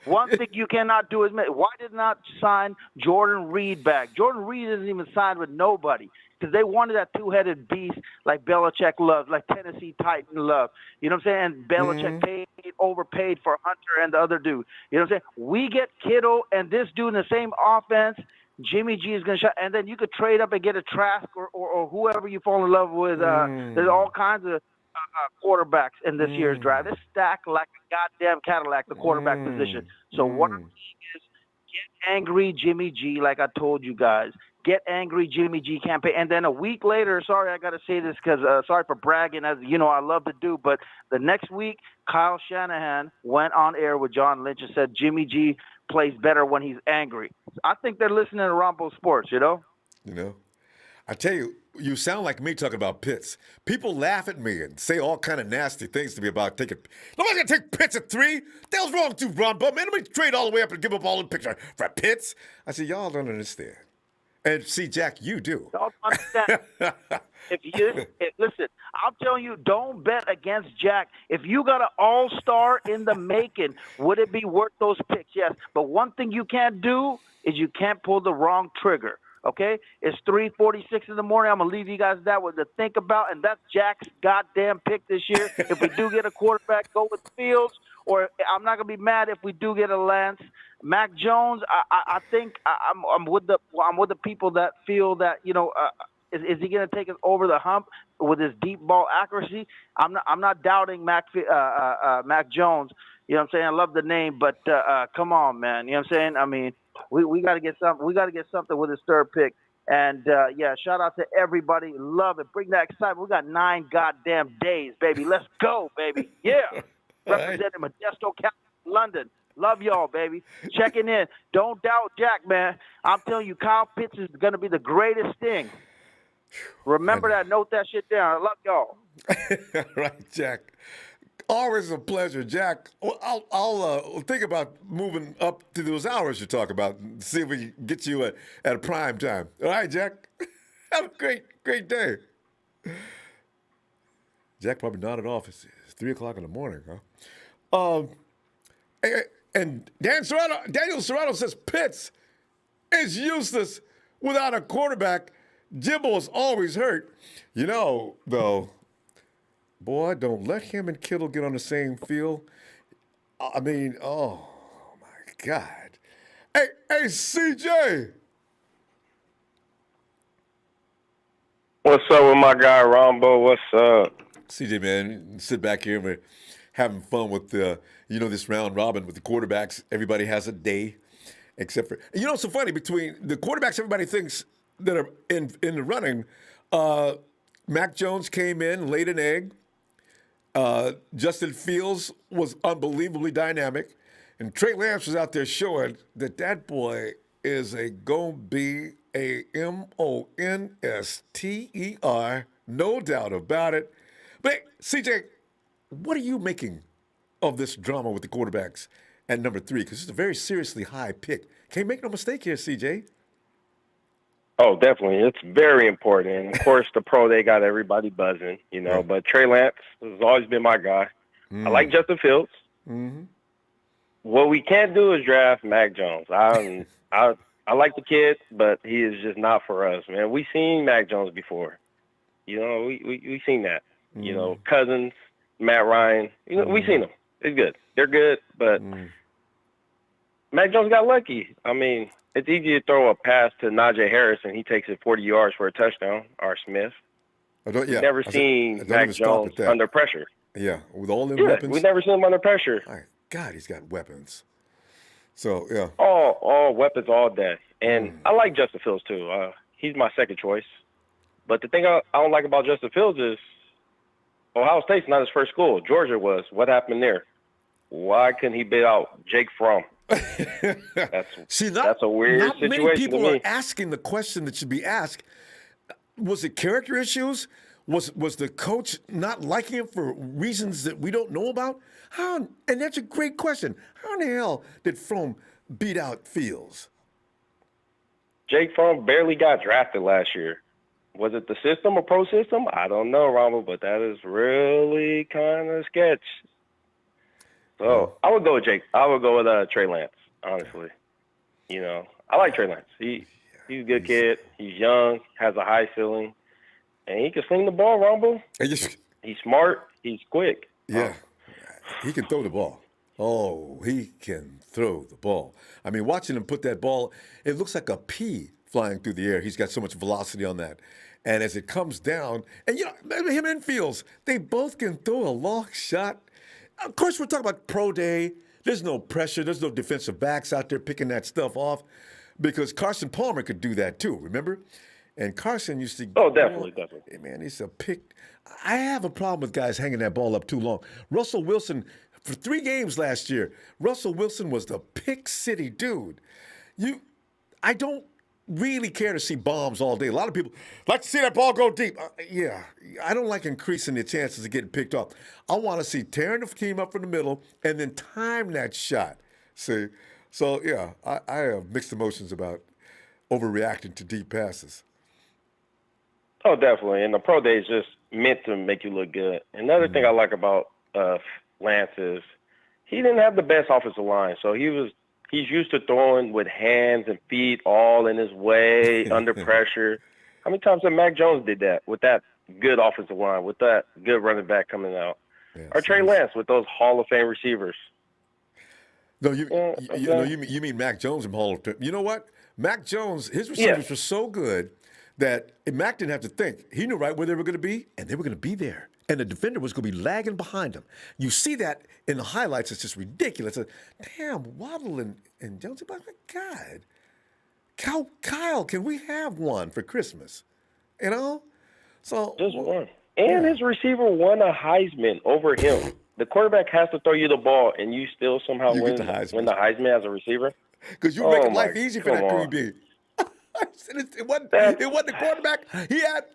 One thing you cannot do is why did not sign Jordan Reed back? Jordan Reed isn't even signed with nobody because they wanted that two-headed beast like Belichick loves, like Tennessee Titan love. You know what I'm saying? And Belichick overpaid for Hunter and the other dude. You know what I'm saying? We get Kittle and this dude in the same offense. Jimmy G is going to shot, and then you could trade up and get a Trask or whoever you fall in love with. There's all kinds of quarterbacks in this year's draft. It's stacked like a goddamn Cadillac, the quarterback position. So what I'm saying is get angry Jimmy G, like I told you guys. Get angry Jimmy G campaign. And then a week later, sorry, I got to say this because sorry for bragging, as you know, I love to do. But the next week, Kyle Shanahan went on air with John Lynch and said Jimmy G plays better when he's angry. I think they're listening to Ronbo Sports, you know? You know, I tell you, you sound like me talking about Pitts. People laugh at me and say all kind of nasty things to me about taking. Nobody's gonna take Pitts at 3. What the hell's wrong with you, Ronbo? Man, let me trade all the way up and give up all the picture for Pitts. I said, y'all don't understand. And see, Jack, you do. Don't understand. Listen, I'm telling you, don't bet against Jack. If you got an all-star in the making, would it be worth those picks? Yes. But one thing you can't do is you can't pull the wrong trigger. Okay? It's 3:46 in the morning. I'm going to leave you guys that one to think about, and that's Jack's goddamn pick this year. If we do get a quarterback, go with Fields, or I'm not going to be mad if we do get a Lance. Mac Jones, I think I'm with the people that feel that, you know, is he going to take us over the hump with his deep ball accuracy? I'm not doubting Mac Jones. You know what I'm saying? I love the name, but come on, man. You know what I'm saying? I mean, we got to get something. We got to get something with his third pick. And yeah, shout out to everybody. Love it. Bring that excitement. We got 9 goddamn days, baby. Let's go, baby. Yeah. Representing Modesto County, London. Love y'all, baby. Checking in. Don't doubt Jack, man. I'm telling you, Kyle Pitts is going to be the greatest thing. Remember that. Note that shit down. I love y'all. Right, Jack. Always a pleasure, Jack. Well, I'll think about moving up to those hours you talk about and see if we can get you at a prime time. All right, Jack? Have a great day. Jack probably nodded off. It's 3 o'clock in the morning, huh? And Daniel Serrato says Pitts is useless without a quarterback. Jimbo is always hurt. You know, though, boy, don't let him and Kittle get on the same field. I mean, oh, my God. Hey, CJ. What's up with my guy, Ronbo? What's up? CJ, man, sit back here and we're having fun with this round robin with the quarterbacks. Everybody has a day, except for it's so funny between the quarterbacks. Everybody thinks that are in the running. Mac Jones came in, laid an egg. Justin Fields was unbelievably dynamic, and Trey Lance was out there showing that boy is gonna be a monster, no doubt about it. But CJ, what are you making of this drama with the quarterbacks at number 3? Because it's a very seriously high pick. Can't make no mistake here, CJ. Oh, definitely. It's very important. And, of course, the pro, they got everybody buzzing, Right. But Trey Lance has always been my guy. I like Justin Fields. Mm-hmm. What we can't do is draft Mac Jones. I like the kid, but he is just not for us, man. We seen Mac Jones before. We seen that. Cousins, Matt Ryan. We seen them. It's good. They're good, but Mac Jones got lucky. I mean, it's easy to throw a pass to Najee Harris and he takes it 40 yards for a touchdown, or Smith. We've never seen Mac Jones under pressure. Yeah, with all them weapons. We've never seen him under pressure. My God, he's got weapons. So, yeah. All weapons all day. And I like Justin Fields, too. He's my second choice. But the thing I don't like about Justin Fields is Ohio State's not his first school. Georgia was. What happened there? Why couldn't he beat out Jake Fromm? That's a weird not situation. Many people to me. are asking the question that should be asked. Was it character issues? Was the coach not liking him for reasons that we don't know about? How? And that's a great question. How in the hell did Fromm beat out Fields? Jake Fromm barely got drafted last year. Was it the system or pro system? I don't know, Ronbo, but that is really kind of sketch. So I would go with Jake. I would go with Trey Lance, honestly. You know, I like Trey Lance. He's a good kid. He's young, has a high ceiling, and he can sling the ball, Ronbo. He's smart. He's quick. Yeah, he can throw the ball. Oh, he can throw the ball. I mean, watching him put that ball, it looks like a pea flying through the air. He's got so much velocity on that. And as it comes down, and you know, him and Fields, they both can throw a long shot. Of course, we're talking about pro day. There's no pressure. There's no defensive backs out there picking that stuff off because Carson Palmer could do that too, remember? And Carson used to... Oh, definitely. Hey, man, he's a pick. I have a problem with guys hanging that ball up too long. Russell Wilson, for 3 games last year, Russell Wilson was the pick city dude. I don't really care to see bombs all day. A lot of people like to see that ball go deep. Yeah, I don't like increasing the chances of getting picked off. I want to see tearing the team up from the middle and then time that shot. See? So, yeah, I have mixed emotions about overreacting to deep passes. Oh, definitely. And the pro day is just meant to make you look good. Another thing I like about Lance is he didn't have the best offensive line, so he's used to throwing with hands and feet all in his way, under pressure. How many times have Mac Jones did that with that good offensive line, with that good running back coming out? Yeah, or Trey Lance with those Hall of Fame receivers. No, you mean Mac Jones from Hall of Fame. You know what? Mac Jones, his receivers were so good that Mac didn't have to think. He knew right where they were going to be, and they were going to be there. And the defender was going to be lagging behind him. You see that in the highlights. It's just ridiculous. Damn, Waddle and Jones. My God. Kyle, can we have one for Christmas? You know? So just one. And his receiver won a Heisman over him. The quarterback has to throw you the ball, and you still somehow win the Heisman as a receiver? Because you're making life easy for that QB. It wasn't the quarterback.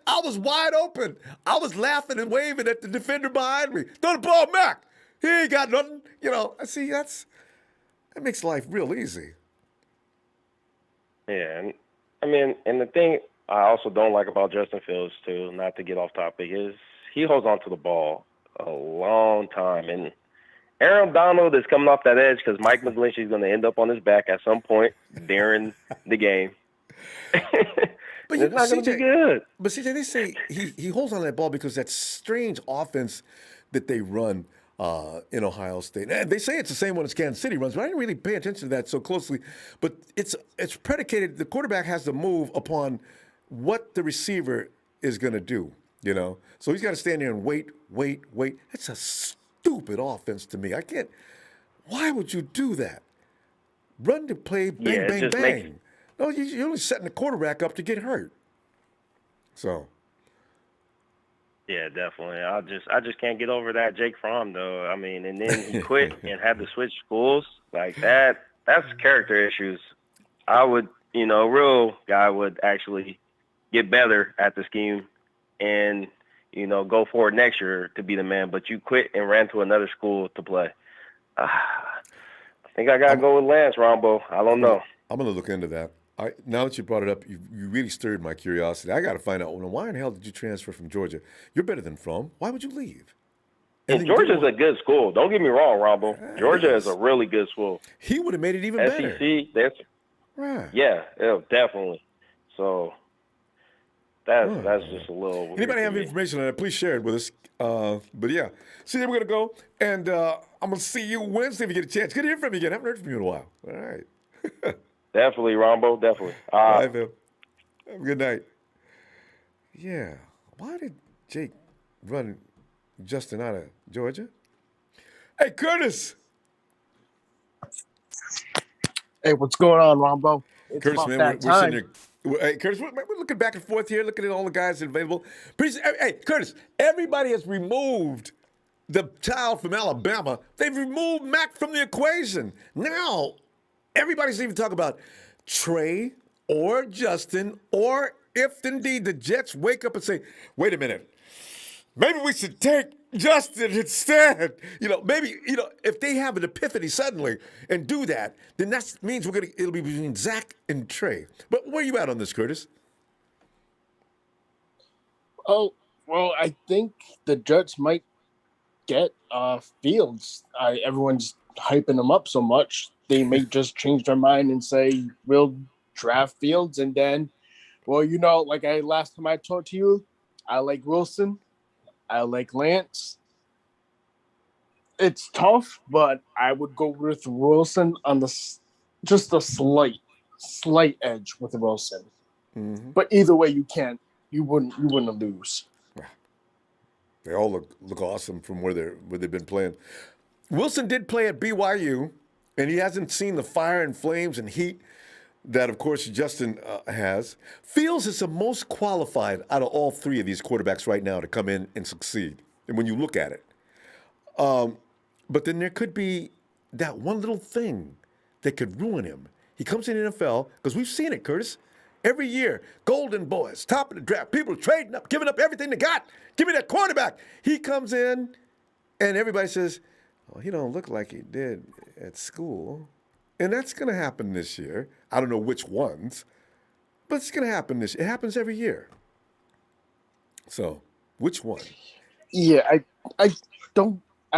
I was wide open. I was laughing and waving at the defender behind me. Throw the ball, Mac. He ain't got nothing. You know, see, that makes life real easy. Yeah, and I mean, and the thing I also don't like about Justin Fields, too, not to get off topic, is he holds on to the ball a long time. And Aaron Donald is coming off that edge because Mike McGlinchey is going to end up on his back at some point during the game. But it's not going to be good. But CJ, they say he holds on to that ball because that strange offense that they run in Ohio State. And they say it's the same one as Kansas City runs, but I didn't really pay attention to that so closely. But it's predicated. The quarterback has to move upon what the receiver is going to do. You know, so he's got to stand there and wait. It's a stupid offense to me. I can't. Why would you do that? Run to play, bang, bang. No, you're only setting the quarterback up to get hurt. So. Yeah, definitely. I just can't get over that Jake Fromm though. I mean, and then he quit and had to switch schools like that. That's character issues. I would, a real guy would actually get better at the scheme and, go forward next year to be the man. But you quit and ran to another school to play. I think I got to go with Lance, Ronbo. I don't know. I'm going to look into that. Now that you brought it up, you really stirred my curiosity. I got to find out, why in the hell did you transfer from Georgia? You're better than Fromm. Why would you leave? And Georgia's a good school. Don't get me wrong, Ronbo. Georgia is a really good school. He would have made it even better. SEC, right. Yeah, definitely. So that's just a little weird. Anybody have information on that, please share it with us. But yeah. See, we're going to go, and I'm going to see you Wednesday if you get a chance. Good to hear from you again. I haven't heard from you in a while. All right. Definitely, Ronbo, definitely. All right, Phil. Have a good night. Yeah. Why did Jake run Justin out of Georgia? Hey, Curtis. Hey, what's going on, Ronbo? It's Curtis, man, we're sitting here. Hey, Curtis, we're looking back and forth here, looking at all the guys available. Hey, Curtis, everybody has removed the child from Alabama. They've removed Mac from the equation. Now, everybody's even talking about Trey or Justin, or if indeed the Jets wake up and say, wait a minute, maybe we should take Justin instead. Maybe if they have an epiphany suddenly and do that, then that means it'll be between Zach and Trey. But where are you at on this, Curtis? Oh, well, I think the Jets might get Fields. Everyone's hyping them up so much. They may just change their mind and say, we'll draft Fields. And then, well, like last time I talked to you, I like Wilson. I like Lance. It's tough, but I would go with Wilson on just a slight edge with Wilson. Mm-hmm. But either way, you wouldn't lose. They all look awesome from where they've been playing. Wilson did play at BYU, and he hasn't seen the fire and flames and heat that, of course, Justin has. Fields is the most qualified out of all three of these quarterbacks right now to come in and succeed. And when you look at it, but then there could be that one little thing that could ruin him. He comes in the NFL, because we've seen it, Curtis. Every year, Golden Boys, top of the draft, people are trading up, giving up everything they got. Give me that quarterback. He comes in, and everybody says, well, he don't look like he did at school. And that's going to happen this year. I don't know which ones, but it's going to happen this year. It happens every year. So, which one? Yeah, I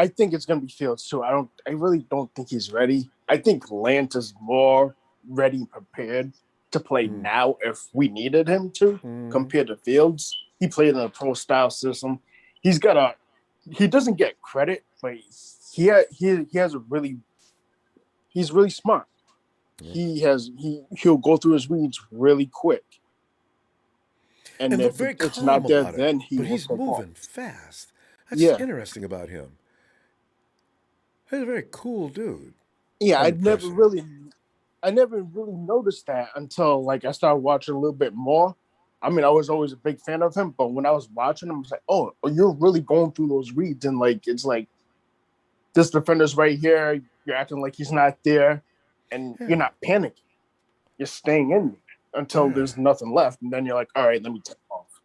think it's gonna be Fields too. I really don't think he's ready. I think Lance is more ready and prepared to play now if we needed him to, compared to Fields. He played in a pro style system. He doesn't get credit, but he's really smart. He'll go through his reads really quick. And if it's not there, then he's moving fast. That's interesting about him. He's a very cool dude. Yeah, I never really noticed that until I started watching a little bit more. I mean, I was always a big fan of him, but when I was watching him, I was like, oh, you're really going through those reads, and it's like this defender's right here. You're acting like he's not there, and you're not panicking. You're staying in until there's nothing left, and then you're like, all right, let me take off.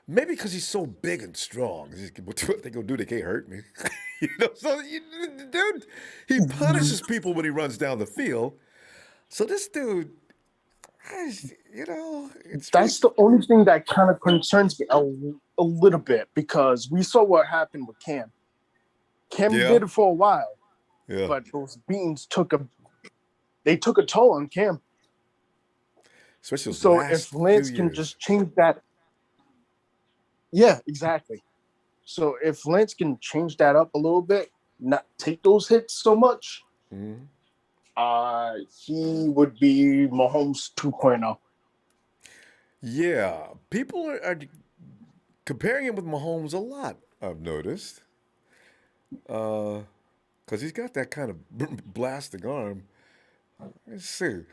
Maybe because he's so big and strong. What they gonna do? They can't hurt me. Dude, he punishes people when he runs down the field. So this dude, that's the only thing that kind of concerns me a little bit, because we saw what happened with Cam. Cam did it for a while, but those beans took a toll on Cam. Especially so if Lance can just change that. Yeah, exactly. So if Lance can change that up a little bit, not take those hits so much, he would be Mahomes 2.0. Yeah, people are comparing him with Mahomes a lot, I've noticed. Because he's got that kind of blasting arm. Let's see.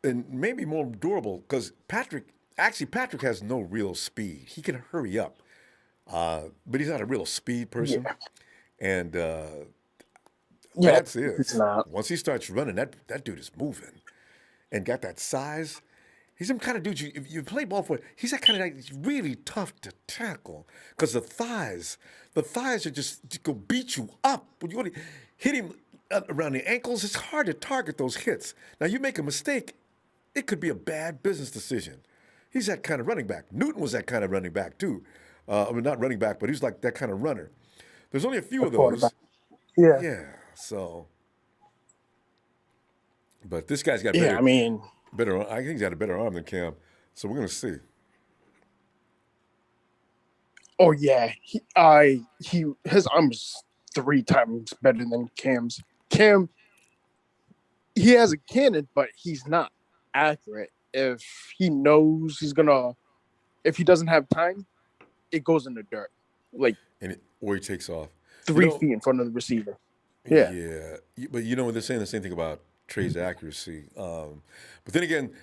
And maybe more durable, because Patrick has no real speed. He can hurry up, but he's not a real speed person. Yeah. And that's it. Once he starts running, that dude is moving and got that size. He's some kind of dude, if you play ball for, he's that kind of guy that's really tough to tackle, because the thighs are just go beat you up. When you want to hit him around the ankles, it's hard to target those hits. Now, you make a mistake, it could be a bad business decision. He's that kind of running back. Newton was that kind of running back, too. I mean, not running back, but he's like that kind of runner. There's only a few of those. Yeah. Yeah, so. But this guy's got better. I think he's got a better arm than Cam. So we're going to see. Oh, yeah. His arm's 3 times better than Cam's. Cam, he has a cannon, but he's not accurate. If he knows if he doesn't have time, it goes in the dirt. Or he takes off. 3 feet in front of the receiver. Yeah. Yeah. But they're saying the same thing about Trey's accuracy. But then again,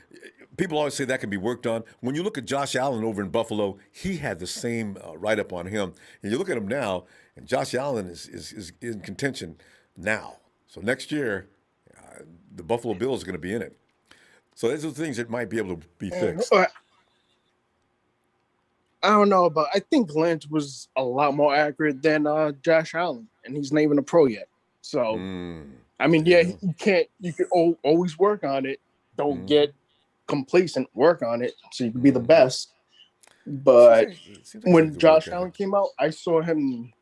people always say that can be worked on. When you look at Josh Allen over in Buffalo, he had the same write-up on him. And you look at him now, and Josh Allen is in contention now. So next year, the Buffalo Bills are going to be in it. So those are the things that might be able to be fixed. I don't know, but I think Lance was a lot more accurate than Josh Allen, and he's not even a pro yet. So, I mean, yeah, you can always work on it. Don't get complacent. Work on it so you can be the best. But seems like when he's a good Josh worker. Allen came out, I saw him.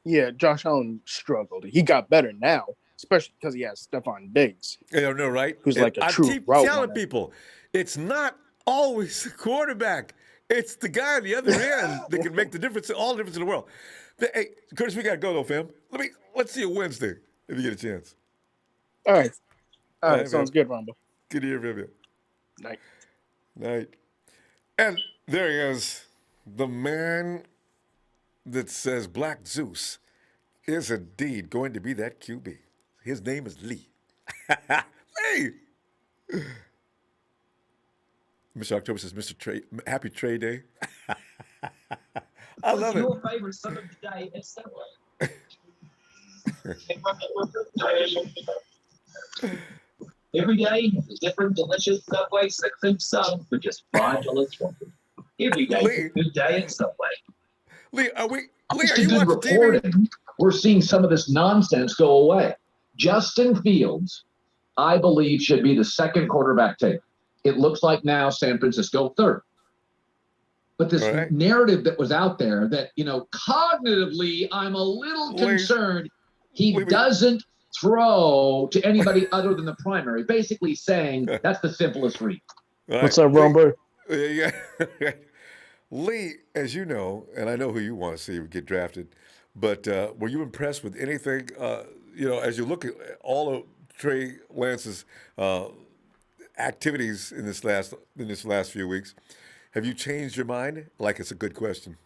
Yeah, Josh Allen struggled. He got better now, especially because he has Stephon Diggs. I don't know, right? Who's like a I true keep route telling runner. people, it's not always the quarterback. It's the guy on the other end that can make the difference, all the difference in the world. Hey, Curtis, we gotta go though, fam. Let's see you Wednesday if you get a chance. All right, Man. sounds good, Ronbo. Good to hear from you. Night. And there he is, the man that says Black Zeus is indeed going to be that QB. His name is Lee. Hey! Mr. October says, Mr. Trey, happy Trey Day. I love it. What's your favorite song of the day at Subway? Every day, a different delicious Subway six-inch sub for just $5.20. Every day, Lee. a good day at Subway. Lee, are you Good watching reporting. TV? We're seeing some of this nonsense go away. Justin Fields, I believe, should be the second quarterback taken. It looks like now San Francisco third. But this narrative that was out there that, cognitively, I'm a little concerned he doesn't throw to anybody other than the primary, basically saying that's the simplest read. Right. What's up, Ronbo? Yeah. Lee, as you know, and I know who you want to see get drafted, but were you impressed with anything, as you look at all of Trey Lance's activities in this last few weeks? Have you changed your mind? Like it's a good question.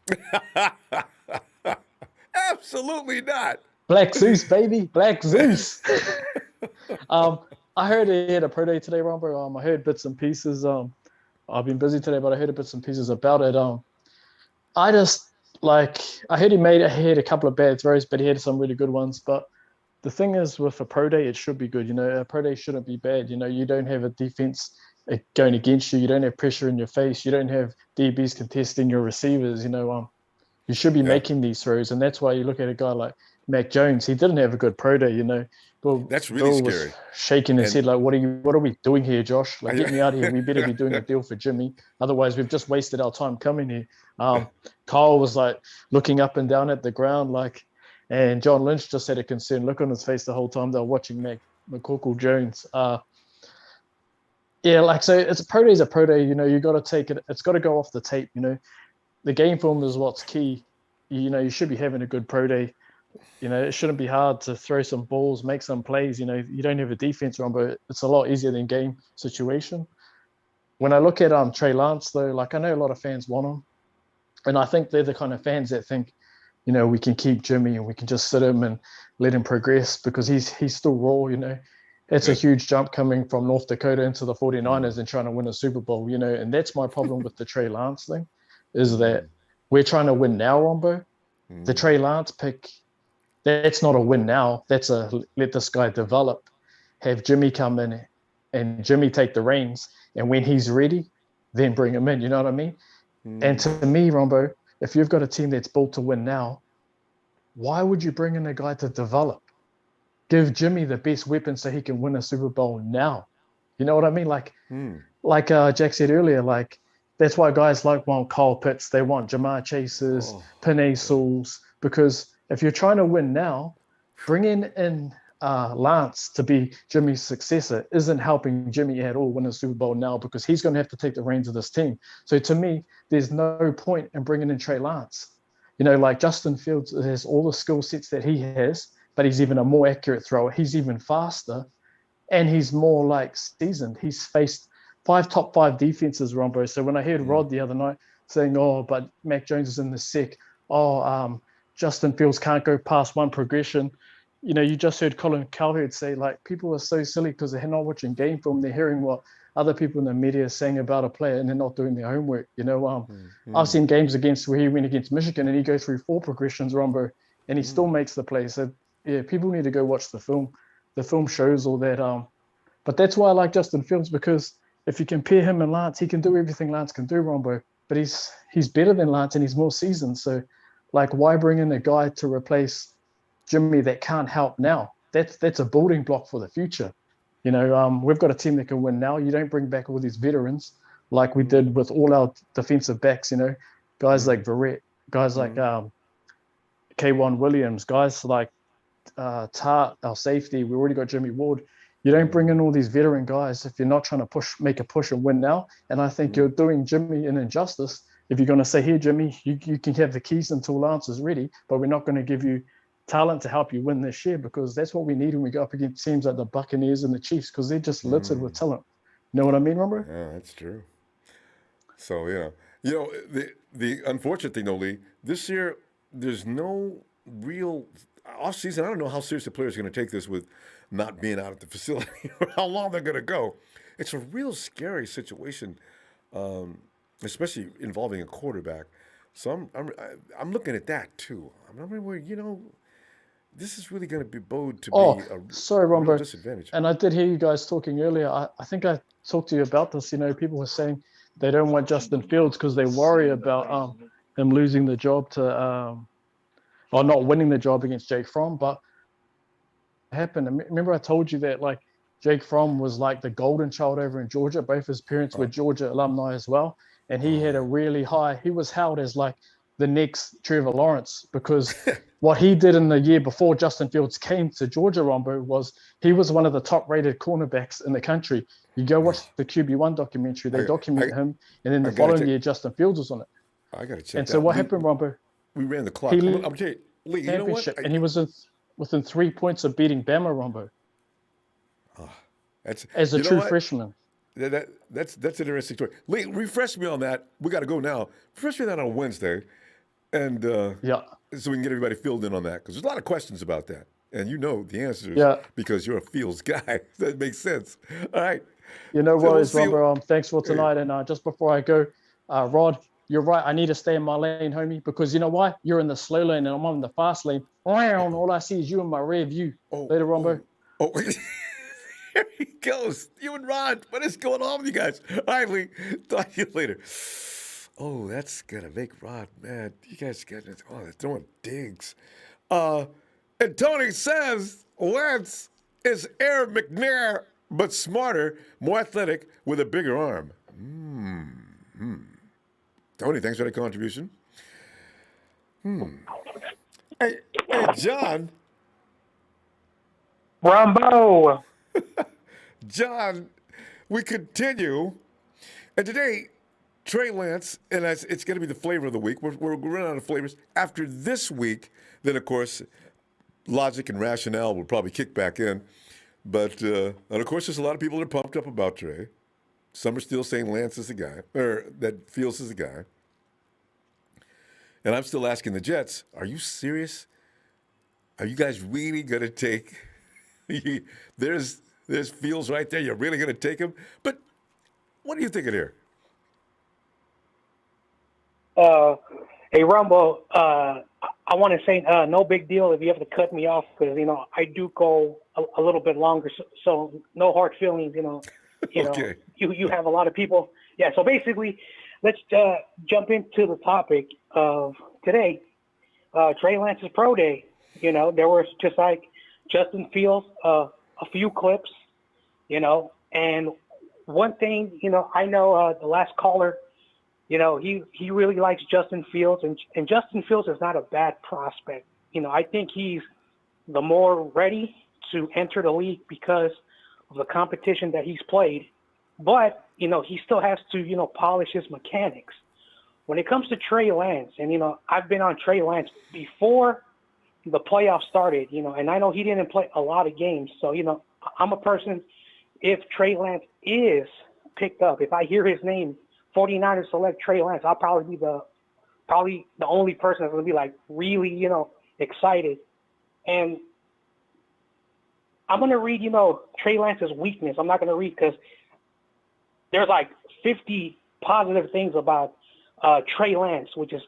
Absolutely not. Black Zeus, baby. Black Zeus. I heard he had a pro day today, Ronbo. I heard bits and pieces. I've been busy today, but I heard bits and pieces about it. I heard he had a couple of bad throws, but he had some really good ones. But the thing is, with a pro day, it should be good. A pro day shouldn't be bad. You don't have a defense going against you. You don't have pressure in your face. You don't have DBs contesting your receivers. You should be making these throws, and that's why you look at a guy like Mac Jones. He didn't have a good pro day. That's really Bill scary. Was shaking his head like, "What are we doing here, Josh? Like, get me out of here. We better be doing a deal for Jimmy. Otherwise, we've just wasted our time coming here." Kyle was like looking up and down at the ground, and John Lynch just had a concerned look on his face the whole time they were watching McCorkle Jones. So it's a pro day is a pro day. You got to take it. It's got to go off the tape. The game film is what's key. You should be having a good pro day. It shouldn't be hard to throw some balls, make some plays. You don't have a defense run, but it's a lot easier than game situation. When I look at Trey Lance, though, I know a lot of fans want him, and I think they're the kind of fans that think, we can keep Jimmy and we can just sit him and let him progress because he's still raw. It's a huge jump coming from North Dakota into the 49ers and trying to win a Super Bowl, and that's my problem with the Trey Lance thing, is that we're trying to win now, Ronbo. The Trey Lance pick, that's not a win now. That's a let this guy develop, have Jimmy come in and Jimmy take the reins. And when he's ready, then bring him in. You know what I mean? And to me, Ronbo, if you've got a team that's built to win now, why would you bring in a guy to develop? Give Jimmy the best weapon so he can win a Super Bowl now. You know what I mean? Like Jack said earlier, that's why guys want Kyle Pitts, they want Jamar Chases, Penei Sewells, because if you're trying to win now, bringing in Lance to be Jimmy's successor isn't helping Jimmy at all win a Super Bowl now because he's going to have to take the reins of this team. So to me, there's no point in bringing in Trey Lance. Justin Fields has all the skill sets that he has, but he's even a more accurate thrower. He's even faster, and he's more seasoned. He's faced top five defenses, Ronbo. So when I heard Rod the other night saying, but Mac Jones is in the sick. Justin Fields can't go past one progression. You just heard Colin Cowherd say, people are so silly because they're not watching game film. They're hearing what other people in the media are saying about a player and they're not doing their homework. I've seen games where he went against Michigan and he goes through 4 progressions, Ronbo, and he still makes the play. So, yeah, people need to go watch the film. The film shows all that. But that's why I like Justin Fields, because if you compare him and Lance, he can do everything Lance can do, Ronbo. but he's better than Lance and he's more seasoned. So, like, why bring in a guy to replace Jimmy that can't help now? That's a building block for the future. You know, we've got a team that can win now. You don't bring back all these veterans like we did with all our defensive backs. You know, guys like Verrett, guys like K1 Williams, guys like Tart, our safety. We already got Jimmy Ward. You don't bring in all these veteran guys if you're not trying to make a push and win now. And I think you're doing Jimmy an injustice if you're going to say, here, Jimmy, you can have the keys until Lance is ready, but we're not going to give you talent to help you win this year, because that's what we need when we go up against teams like the Buccaneers and the Chiefs, because they're just littered with talent. You know what I mean, Ronbo? Yeah, that's true. So, yeah. You know, the unfortunate thing, though, Lee, this year there's no real off-season. I don't know how serious the players are going to take this with not being out at the facility or how long they're going to go. It's a real scary situation, especially involving a quarterback. So I'm looking at that, too. I'm wondering, you know, this is really going to be bode to be a real disadvantage. And I did hear you guys talking earlier. I think I talked to you about this. You know, people were saying they don't want Justin Fields because they worry about him losing the job to or not winning the job against Jake Fromm. But what happened? Remember I told you that, like, Jake Fromm was like the golden child over in Georgia. Both his parents were Georgia alumni as well. And he had a really high, he was held as like the next Trevor Lawrence, because what he did in the year before Justin Fields came to Georgia, Ronbo, was he was one of the top rated cornerbacks in the country. You go watch the QB1 documentary, they document him, and then the following year Justin Fields was on it. I got to check. And so what happened, Ronbo? We ran the clock. He I'm gonna tell you, Lee, you know what? And he was within 3 points of beating Bama, Ronbo. As a true freshman. That's an interesting story. Lee, refresh me on that. We got to go now. Refresh me on that on Wednesday, and so we can get everybody filled in on that, because there's a lot of questions about that, and you know the answers because you're a Fields guy. That makes sense. All right. You know what, Ronbo? Thanks for tonight. And just before I go, Rod, you're right. I need to stay in my lane, homie, because you know why? You're in the slow lane and I'm on the fast lane. All I see is you in my rear view. Later, Ronbo. There he goes. You and Rod. What is going on with you guys? All right, Lee. Talk to you later. Oh, that's going to make Rod mad. You guys getting it. Oh, they're throwing digs. And Tony says Lance is Aaron McNair, but smarter, more athletic, with a bigger arm. Tony, thanks for the contribution. Hey, John. Ronbo. John, we continue. And today, Trey Lance, and it's going to be the flavor of the week. We're running out of flavors. After this week, then, of course, logic and rationale will probably kick back in. But, and of course, there's a lot of people that are pumped up about Trey. Some are still saying Lance is the guy, or that Fields is the guy. And I'm still asking the Jets, are you serious? Are you guys really going to take... There's Fields right there. You're really going to take him? But what are you thinking here? Hey, Ronbo, I want to say no big deal if you have to cut me off, because, you know, I do go a little bit longer, so no hard feelings, you know. Okay. You have a lot of people. Yeah, so basically, let's jump into the topic of today. Trey Lance's pro day. You know, there was just like Justin Fields, a few clips, you know, and one thing, you know, I know the last caller, you know, he really likes Justin Fields, and Justin Fields is not a bad prospect. You know, I think he's the more ready to enter the league because of the competition that he's played. But, you know, he still has to, you know, polish his mechanics. When it comes to Trey Lance, and, you know, I've been on Trey Lance before the playoffs started, you know, and I know he didn't play a lot of games. So, you know, I'm a person, if Trey Lance is picked up, if I hear his name, 49ers select Trey Lance, I'll probably be the only person that's going to be, like, really, you know, excited. And I'm going to read, you know, Trey Lance's weakness. I'm not going to read because there's like 50 positive things about Trey Lance, which is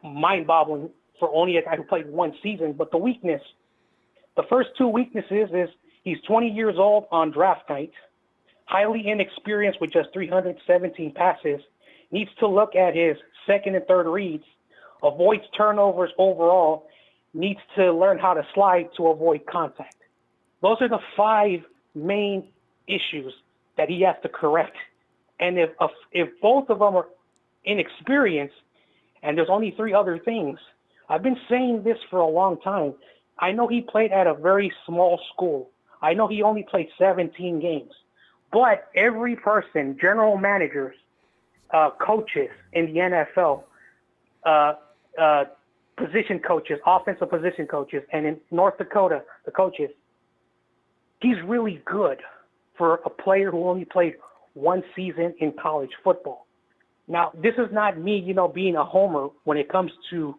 mind-boggling for only a guy who played one season. But the weakness, the first two weaknesses is he's 20 years old on draft night, highly inexperienced with just 317 passes, needs to look at his second and third reads, avoids turnovers overall, needs to learn how to slide to avoid contact. Those are the 5 main issues that he has to correct. And if both of them are inexperienced, and there's only 3 other things, I've been saying this for a long time. I know he played at a very small school. I know he only played 17 games. But every person, general managers, coaches in the NFL, position coaches, offensive position coaches, and in North Dakota, the coaches, he's really good for a player who only played 1 season in college football. Now, this is not me, being a homer when it comes to,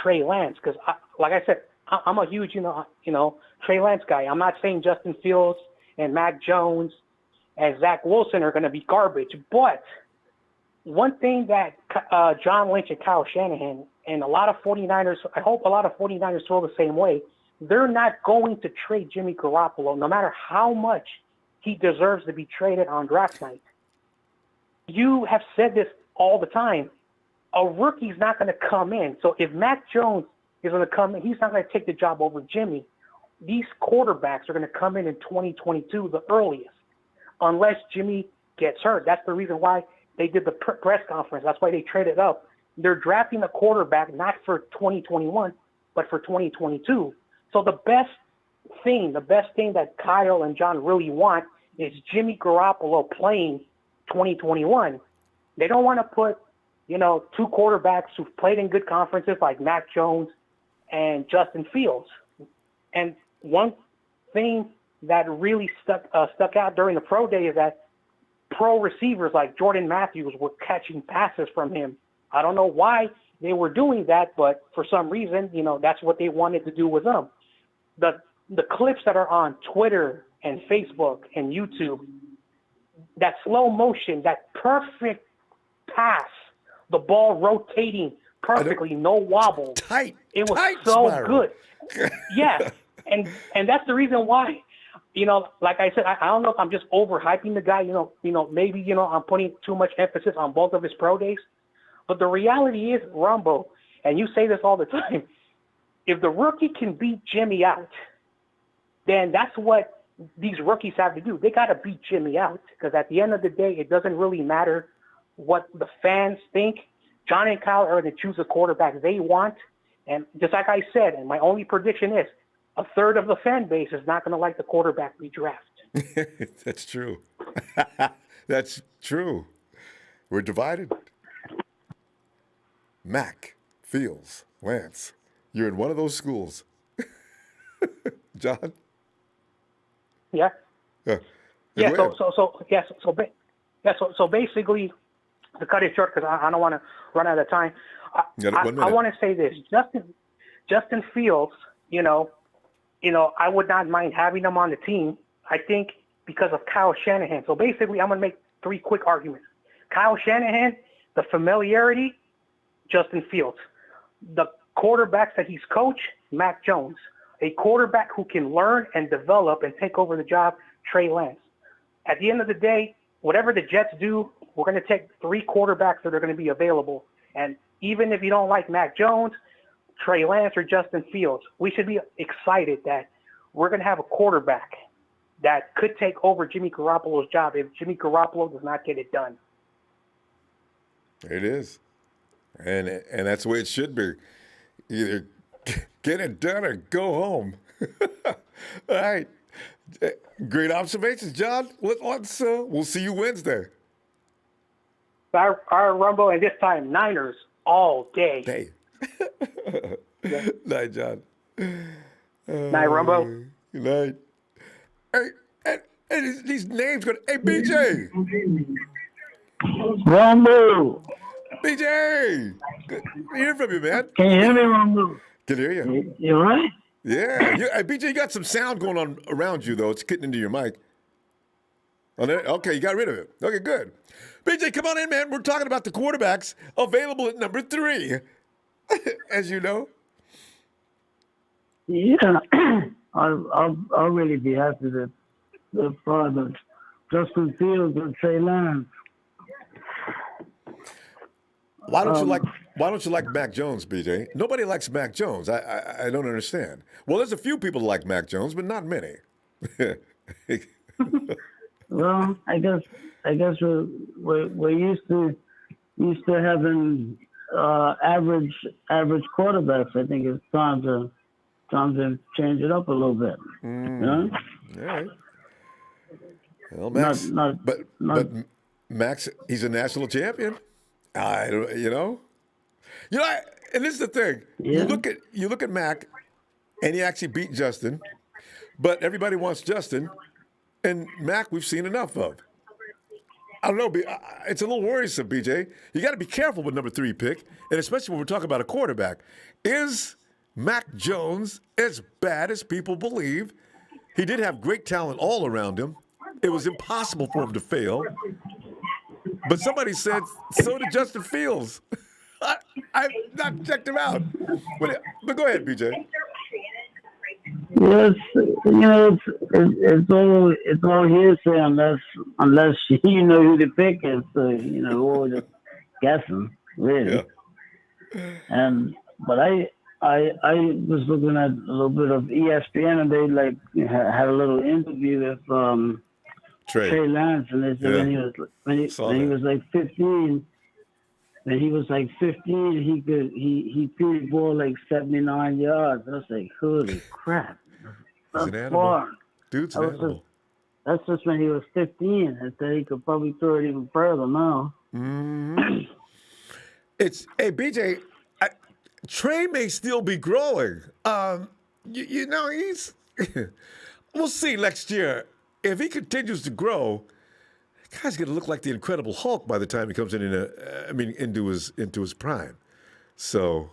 Trey Lance, because like I said, I'm a huge, Trey Lance guy. I'm not saying Justin Fields and Mac Jones and Zach Wilson are going to be garbage, but one thing that John Lynch and Kyle Shanahan and a lot of 49ers, I hope a lot of 49ers feel the same way, they're not going to trade Jimmy Garoppolo, no matter how much he deserves to be traded on draft night. You have said this all the time. A rookie's not going to come in. So if Mac Jones is going to come in, he's not going to take the job over Jimmy. These quarterbacks are going to come in 2022, the earliest, unless Jimmy gets hurt. That's the reason why they did the press conference. That's why they traded up. They're drafting a quarterback not for 2021, but for 2022. So the best thing that Kyle and John really want is Jimmy Garoppolo playing 2021. They don't want to put, 2 quarterbacks who've played in good conferences like Mac Jones and Justin Fields. And one thing that really stuck out during the pro day is that pro receivers like Jordan Matthews were catching passes from him. I don't know why they were doing that, but for some reason, that's what they wanted to do with them. The clips that are on Twitter and Facebook and YouTube, that slow motion, that perfect pass, the ball rotating perfectly, no wobble. It was so spiral. good. Yeah, and that's the reason why. Like I said, I don't know if I'm just overhyping the guy. Maybe I'm putting too much emphasis on both of his pro days. But the reality is, Ronbo, and you say this all the time, if the rookie can beat Jimmy out, then that's what these rookies have to do. They got to beat Jimmy out, because at the end of the day, it doesn't really matter what the fans think. John and Kyle are going to choose a quarterback they want. And just like I said, and my only prediction is, a third of the fan base is not going to like the quarterback we draft. That's true. That's true. We're divided. Mac, Fields, Lance, you're in one of those schools. John? Yeah. Yeah. So basically, to cut it short, because I don't want to run out of time, I want to say this. Justin Fields, I would not mind having him on the team, I think, because of Kyle Shanahan. So basically, I'm going to make 3 quick arguments. Kyle Shanahan, the familiarity, Justin Fields. The quarterbacks that he's coached, Mac Jones. A quarterback who can learn and develop and take over the job, Trey Lance. At the end of the day, whatever the Jets do, we're going to take 3 quarterbacks that are going to be available. And even if you don't like Mac Jones, Trey Lance, or Justin Fields, we should be excited that we're going to have a quarterback that could take over Jimmy Garoppolo's job if Jimmy Garoppolo does not get it done. It is. And that's the way it should be. Either get it done or go home. All right. Great observations, John. We'll see you Wednesday. Our Ronbo, and this time Niners all day. Yeah. Night, John. Night, Ronbo. Good night. Hey, these names go. Hey, BJ. Ronbo. BJ. Good to hear from you, man. Can you hear me, Ronbo? Can hear you. You all right? Yeah. Hey, BJ, you got some sound going on around you, though. It's getting into your mic. Okay, you got rid of it. Okay, good. BJ, come on in, man. We're talking about the quarterbacks available at number 3, as you know. Yeah, I'll really be happy that the father, Justin Fields and Trey Lance. Why don't you like Mac Jones, BJ? Nobody likes Mac Jones. I don't understand. Well, there's a few people who like Mac Jones, but not many. Well, I guess we're used to having average quarterbacks. I think it's time to change it up a little bit. You know? All right. Well, Max, but Max, he's a national champion. And this is the thing. Yeah. You look at Mac, and he actually beat Justin, but everybody wants Justin, and Mac we've seen enough of. I don't know. It's a little worrisome, BJ. You got to be careful with number 3 pick, and especially when we're talking about a quarterback. Is Mac Jones as bad as people believe? He did have great talent all around him. It was impossible for him to fail. But somebody said, so did Justin Fields. I've not checked him out. But go ahead, BJ. Yes, it's all hearsay unless you know who the pick is. So we're just guessing, really. Yeah. But I was looking at a little bit of ESPN, and they had a little interview with Trey Lance, and they said when he was like 15. When he was like 15, he threw the ball like 79 yards. I was like, holy crap. He's an animal. Dude's an animal. That's just when he was 15. I said he could probably throw it even further now. Mm-hmm. Hey, BJ, Trey may still be growing. He's we'll see next year. If he continues to grow, the guy's going to look like the Incredible Hulk by the time he comes into his prime. So.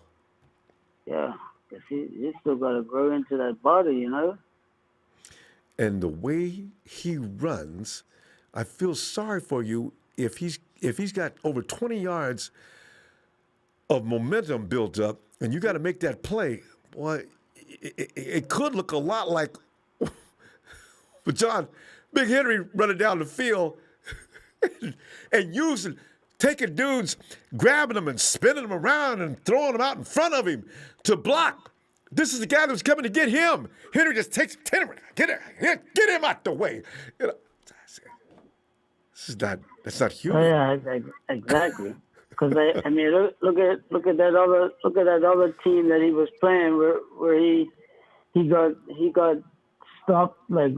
Yeah, because he's still got to grow into that body, And the way he runs, I feel sorry for you if he's got over 20 yards of momentum built up, and you got to make that play. Boy, it could look a lot like. But John, Big Henry running down the field and taking dudes, grabbing them and spinning them around and throwing them out in front of him to block. This is the guy that was coming to get him. Henry just takes get him out the way. That's not human. Oh, yeah, exactly. Because look at that other team that he was playing where he got stopped like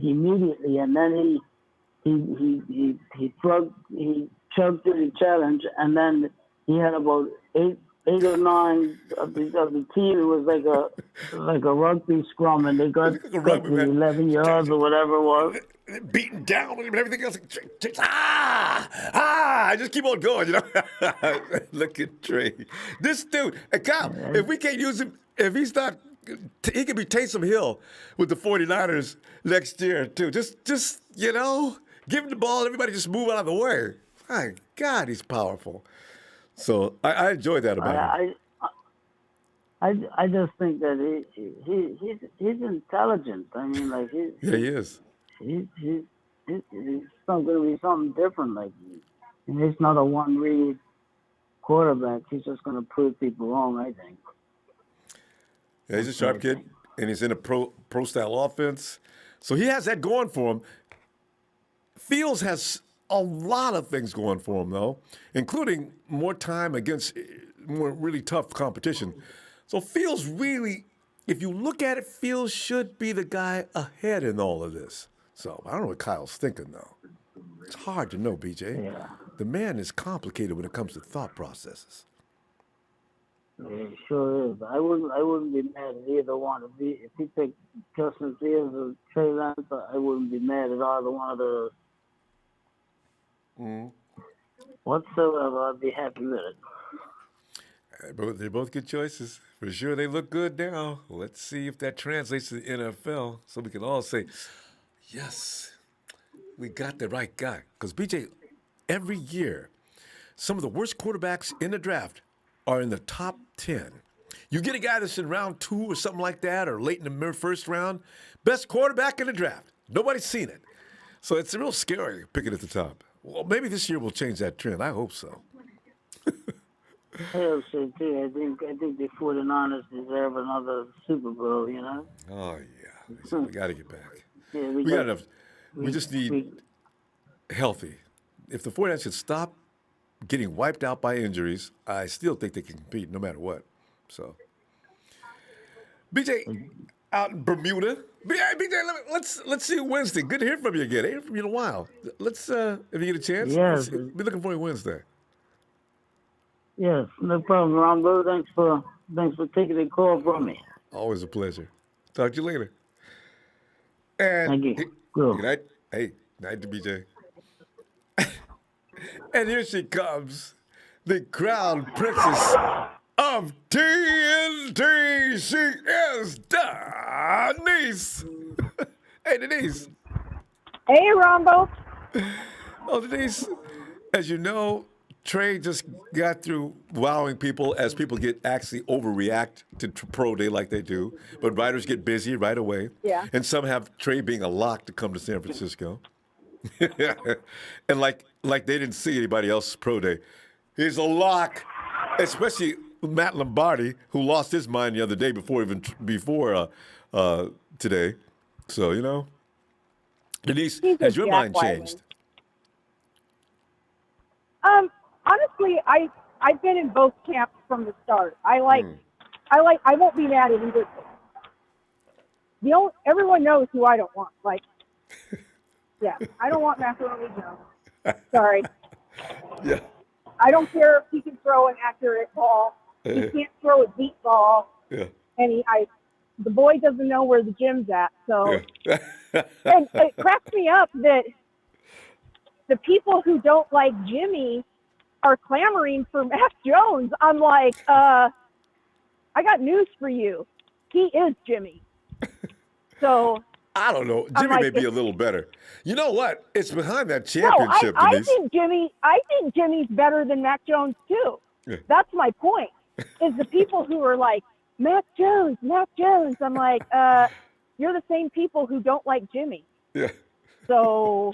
immediately, and then he chugged through the challenge, and then he had about eight or nine of the team. It was like a rugby scrum, and they got to 11 yards or whatever it was. Beaten down and everything else. I just keep on going, Look at Trey. This dude, Kyle, if we can't use him, if he's not, he could be Taysom Hill with the 49ers next year, too. Just give him the ball, everybody just move out of the way. My God, he's powerful. So I enjoy that about him. I just think that he's intelligent. He is. He's going to be something different. And he's not a one-read quarterback. He's just going to prove people wrong, I think. Yeah, he's a sharp kid, and he's in a pro-style offense. So he has that going for him. Fields has a lot of things going for him, though, including more time against more really tough competition. So Fields really, if you look at it, Fields should be the guy ahead in all of this. So I don't know what Kyle's thinking, though. It's hard to know, BJ. Yeah. The man is complicated when it comes to thought processes. Yeah, it sure is. I wouldn't be mad at either one. If he picked Justin Fields or Trey Lance, I wouldn't be mad at either one of those. Whatsoever, I'd be happy with it. They're both good choices. For sure, they look good now. Let's see if that translates to the NFL so we can all say, yes, we got the right guy. Because, BJ, every year, some of the worst quarterbacks in the draft are in the top 10. You get a guy that's in round 2 or something like that, or late in the first round, best quarterback in the draft. Nobody's seen it. So it's real scary picking at the top. Well, maybe this year we'll change that trend. I hope so. Hell shit too. I think the 49ers deserve another Super Bowl. You know. Oh yeah, we got to get back. Yeah, We got enough. We we just need we healthy. If the 49ers should stop getting wiped out by injuries, I still think they can compete no matter what. So, BJ, out in Bermuda. BJ, let's see you Wednesday. Good to hear from you again. I ain't heard from you in a while. Let's if you get a chance, yes be looking for you Wednesday. yes no problem, Ronbo. Thanks for taking the call from me. Always a pleasure. Talk to you later. And Thank you. Cool. good night. Hey, night to BJ. And here she comes, the crown princess of TNT. She is Denise. Hey, Denise. Hey, Rombo. Oh, Denise, as you know, Trey just got through wowing people as people actually overreact to pro day like they do. But writers get busy right away. Yeah. And some have Trey being a lock to come to San Francisco. And like they didn't see anybody else's pro day. He's a lock, especially Matt Lombardi, who lost his mind the other day before today. So, you know, Denise, has your mind changed? Honestly, I've been in both camps from the start. I won't be mad at either. Everyone knows who I don't want. Like, yeah, I don't want Macaroni Jones. Sorry. Yeah. I don't care if he can throw an accurate ball. He can't throw a deep ball. Yeah. And the boy doesn't know where the gym's at. So, Yeah. and it cracks me up that the people who don't like Jimmy are clamoring for Mac Jones. I'm like, I got news for you. He is Jimmy. So I don't know. Jimmy like, may be a little better. You know what? It's behind that championship, I Denise. I think Jimmy's better than Mac Jones too. Yeah. That's my point. Is the people who are like Mac Jones. I'm like, you're the same people who don't like Jimmy. Yeah. So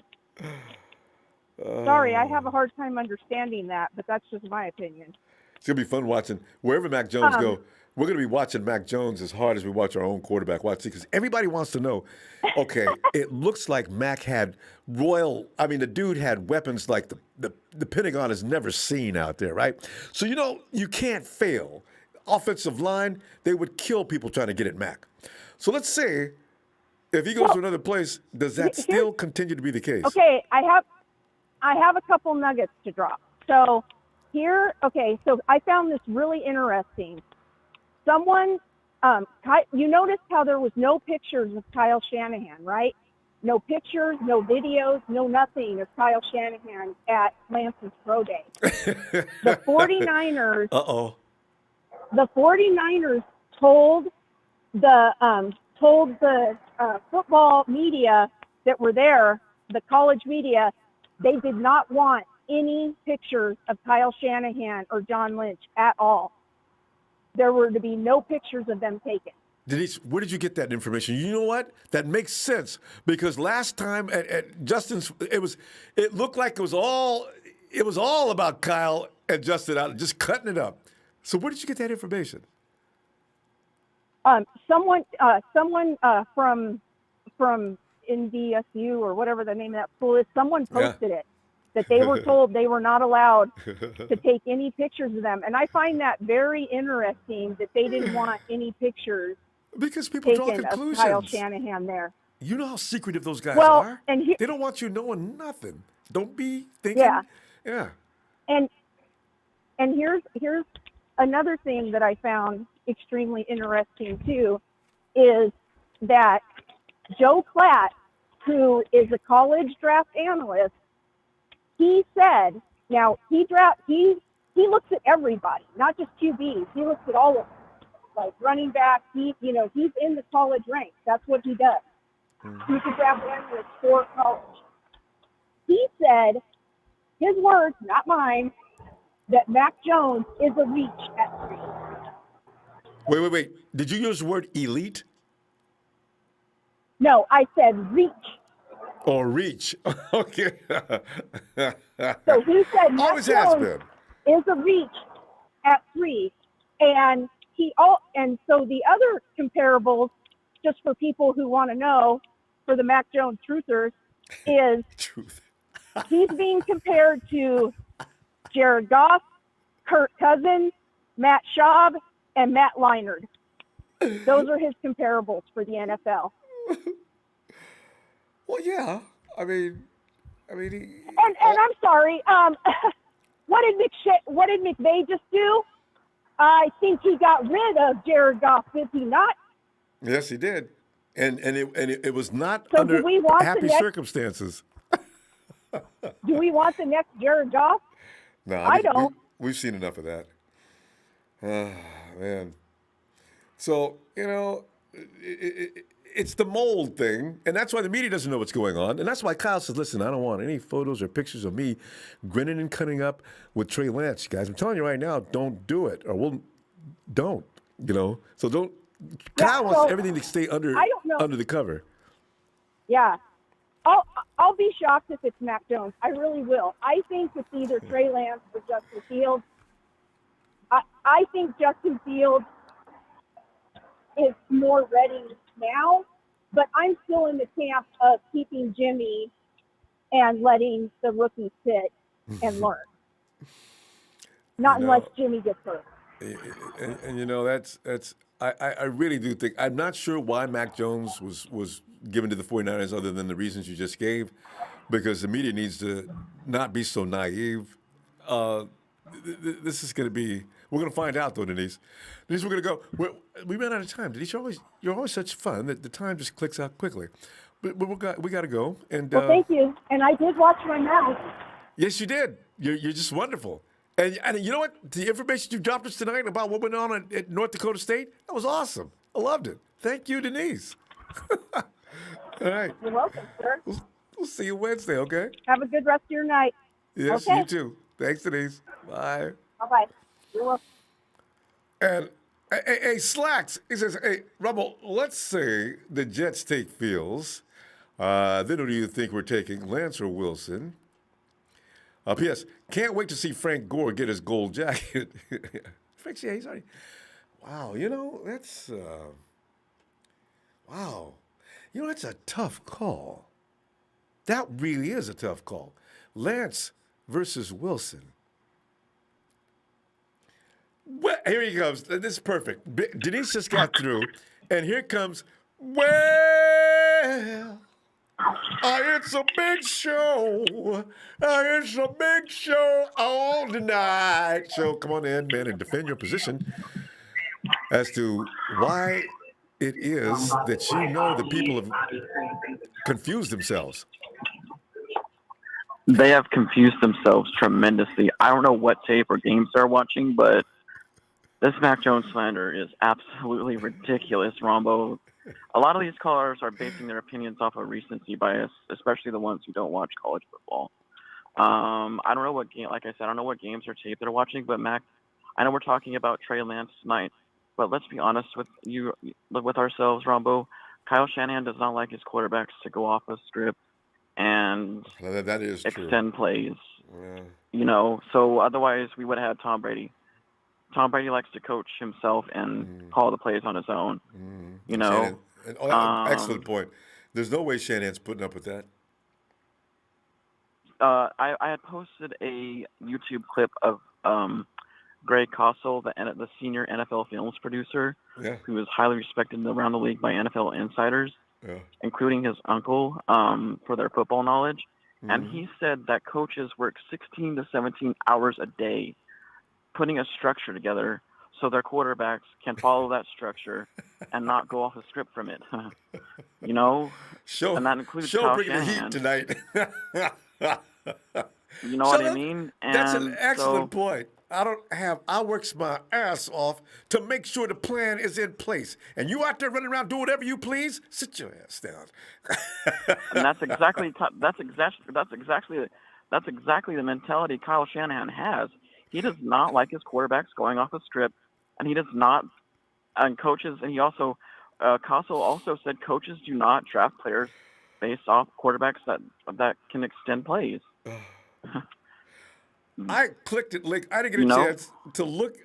sorry, I have a hard time understanding that, but that's just my opinion. It's gonna be fun watching wherever Mac Jones go. We're gonna be watching Mac Jones as hard as we watch our own quarterback. Watch because everybody wants to know. Okay, it looks like Mac had the dude had weapons like the Pentagon has never seen out there, right? So you know you can't fail. Offensive line, they would kill people trying to get at Mac. So let's say if he goes to another place, does that still continue to be the case? Okay, I have a couple nuggets to drop. So so I found this really interesting. Someone, you noticed how there was no pictures of Kyle Shanahan, right? No pictures, no videos, no nothing of Kyle Shanahan at Lance's pro day. The 49ers. The 49ers told the football media that were there, the college media, they did not want any pictures of Kyle Shanahan or John Lynch at all. There were to be no pictures of them taken. Denise, where did you get that information? You know what? That makes sense because last time at Justin's, it looked like it was all about Kyle and Justin out, just cutting it up. So where did you get that information? Someone from NDSU or whatever the name of that school is, someone posted it, that they were told they were not allowed to take any pictures of them. And I find that very interesting that they didn't want any pictures because people draw taken conclusions. of Kyle Shanahan there. You know how secretive those guys are? And they don't want you knowing nothing. Don't be thinking. Yeah. And here's another thing that I found extremely interesting too, is that Joe Klatt, who is a college draft analyst, he said, now he looks at everybody, not just QBs. He looks at all of them, like running back. He's in the college ranks. That's what he does. He's a draft analyst for college. He said, his words, not mine, that Mac Jones is a reach at 3. Wait. Did you use the word elite? No, I said reach. Or reach. Okay. So he said Mac Jones is a reach at 3. And so the other comparables, just for people who want to know, for the Mac Jones truthers, is Truth. he's being compared to Jared Goff, Kirk Cousins, Matt Schaub, and Matt Leinart. Those are his comparables for the NFL. Well, yeah. I mean, And I'm sorry. What did McVay just do? I think he got rid of Jared Goff. Did he not? yes, he did, and it was not So under do we want happy the next? circumstances. Do we want the next Jared Goff? No, I don't. We've seen enough of that. Ah, man. So, it's the mold thing, and that's why the media doesn't know what's going on. And that's why Kyle says, listen, I don't want any photos or pictures of me grinning and cutting up with Trey Lance, guys. I'm telling you right now, don't do it, or don't. So don't. Kyle wants everything to stay under the cover. Yeah. I'll be shocked if it's Mac Jones. I really will. I think it's either Trey Lance or Justin Fields. I think Justin Fields is more ready now, but I'm still in the camp of keeping Jimmy and letting the rookie sit and learn. Not unless Jimmy gets hurt. And that's I really do think, I'm not sure why Mac Jones was given to the 49ers other than the reasons you just gave, because the media needs to not be so naive. This is going to be, we're going to find out though, Denise. Denise, we're going to go, we ran out of time. Denise, you're always such fun that the time just clicks out quickly. But we got to go. And well, thank you. And I did watch my mouth. Yes, you did. You're just wonderful. And you know what? The information you dropped us tonight about what went on at North Dakota State, that was awesome. I loved it. Thank you, Denise. All right. You're welcome, sir. We'll see you Wednesday, okay? Have a good rest of your night. Yes, okay. You too. Thanks, Denise. Bye. Bye-bye. You're welcome. And hey, Slacks, he says, hey, Ronbo, let's say the Jets take Fields. Then who do you think we're taking, Lance or Wilson? P.S. Can't wait to see Frank Gore get his gold jacket. Frank's, yeah, he's already. Wow, that's. Wow. That's a tough call. That really is a tough call. Lance versus Wilson. Well, here he comes. This is perfect. Denise just got through, and here comes, well. It's a big show. It's a big show all tonight. So come on in, man, and defend your position as to why it is that the people have confused themselves. They have confused themselves tremendously. I don't know what tape or games they're watching, but this Mac Jones slander is absolutely ridiculous, Ronbo. A lot of these callers are basing their opinions off of recency bias, especially the ones who don't watch college football. I don't know what game, like I said, I don't know what games or tape they're watching, but Mac, I know we're talking about Trey Lance tonight, but let's be honest with ourselves, Ronbo. Kyle Shanahan does not like his quarterbacks to go off a script and that is extend true. Plays. Yeah. So otherwise we would have had Tom Brady. Tom Brady likes to coach himself and call the plays on his own. Excellent point. There's no way Shanahan's putting up with that. I had posted a YouTube clip of Greg Cosell, the senior NFL films producer, who is highly respected around the league by NFL insiders, including his uncle, for their football knowledge. And he said that coaches work 16 to 17 hours a day putting a structure together so their quarterbacks can follow that structure and not go off a script from it. And that includes Kyle bringing Shanahan. the heat tonight. You know what I mean? And that's an excellent point. I work my ass off to make sure the plan is in place. And you out there running around doing whatever you please, sit your ass down. And that's exactly the mentality Kyle Shanahan has. He does not like his quarterbacks going off a script, and he does not. And coaches, and he also, Cosell also said coaches do not draft players based off quarterbacks that can extend plays. I clicked it link. I didn't get You a know? chance to look.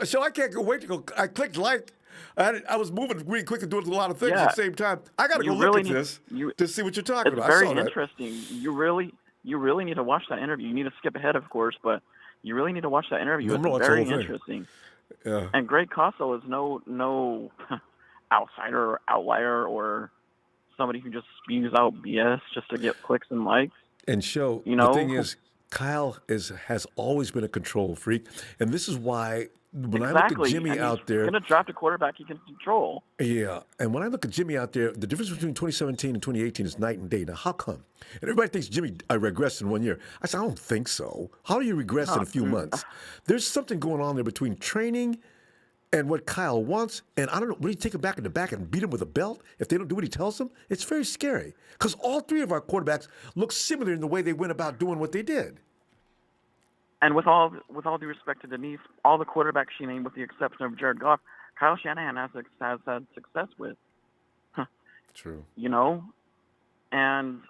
So I can't go wait to go. I clicked like. I was moving really quick and doing a lot of things Yeah. at the same time. I got to go You look really at need this you. to see what you're talking It's about. very I saw that. interesting. You really need to watch that interview. You need to skip ahead, of course, but you really need to watch that interview. I'm gonna It's watch the very whole thing. interesting. Yeah. And Greg Costco is no outsider or outlier or somebody who just spews out BS just to get clicks and likes. And show You the know? thing is, Kyle has always been a control freak, and this is why when I look at Exactly. Jimmy And out he's there, going to draft a quarterback he can control. yeah, and when I look at Jimmy out there, the difference between 2017 and 2018 is night and day. Now, how come? And everybody thinks Jimmy regressed in 1 year. I said, I don't think so. How do you regress in a few months? There's something going on there between training and what Kyle wants, and I don't know, will he take him back in the back and beat him with a belt if they don't do what he tells them? It's very scary, because all three of our quarterbacks look similar in the way they went about doing what they did. And with all due respect to Denise, all the quarterbacks she named, with the exception of Jared Goff, Kyle Shanahan has had success with. True. You know? And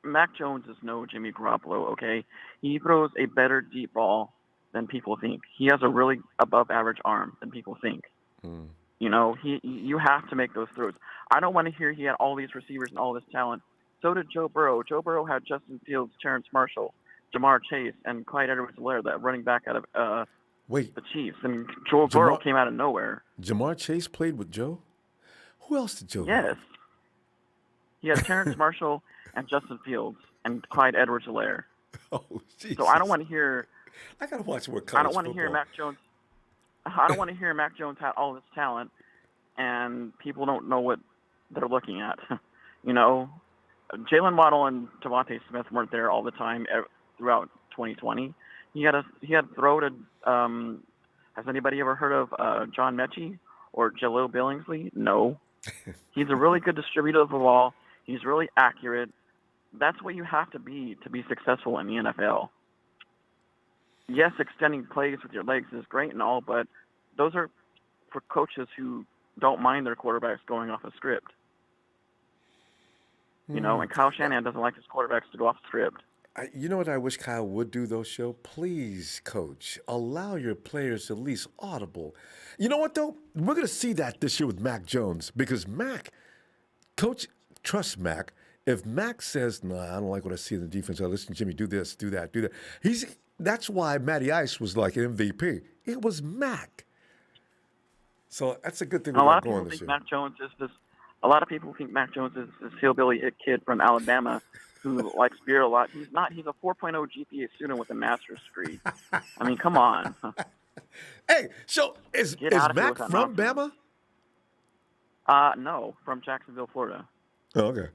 Mac Jones is no Jimmy Garoppolo, okay? He throws a better deep ball than people think. He has a really above-average arm than people think. You know, you have to make those throws. I don't want to hear he had all these receivers and all this talent. So did Joe Burrow. Joe Burrow had Justin Fields, Terrence Marshall, Jamar Chase, and Clyde Edwards-Helaire, that running back out of the Chiefs. And Joe Burrow came out of nowhere. Jamar Chase played with Joe? Who else did Joe Yes. He had Terrence Marshall and Justin Fields and Clyde Edwards-Helaire. Oh, Jesus. So I don't want to hear. I gotta watch more I college don't want to hear football. Mac Jones. I don't want to hear Mac Jones had all this talent, and people don't know what they're looking at. You know, Jalen Waddle and Devontae Smith weren't there all the time throughout 2020. He had throw to. Has anybody ever heard of John Mechie or Jaleel Billingsley? No. He's a really good distributor of the ball. He's really accurate. That's what you have to be successful in the NFL. Yes, extending plays with your legs is great and all, but those are for coaches who don't mind their quarterbacks going off a script. You know, and Kyle Shanahan doesn't like his quarterbacks to go off script. You know what I wish Kyle would do, though, Show? Please, coach, allow your players to at least audible. You know what, though? We're going to see that this year with Mac Jones, because Mac, coach, trust Mac. If Mac says, nah, I don't like what I see in the defense, listen, Jimmy, do this, do that, do that. That's why Matty Ice was like MVP. It was Mac. So that's a good thing. A lot of people think Mac Jones is this. A lot of people think Mac Jones is this hillbilly kid from Alabama who likes beer a lot. He's not. He's a 4.0 GPA student with a master's degree. I mean, come on. Hey, so is Mac from Bama? No, from Jacksonville, Florida. Oh, okay.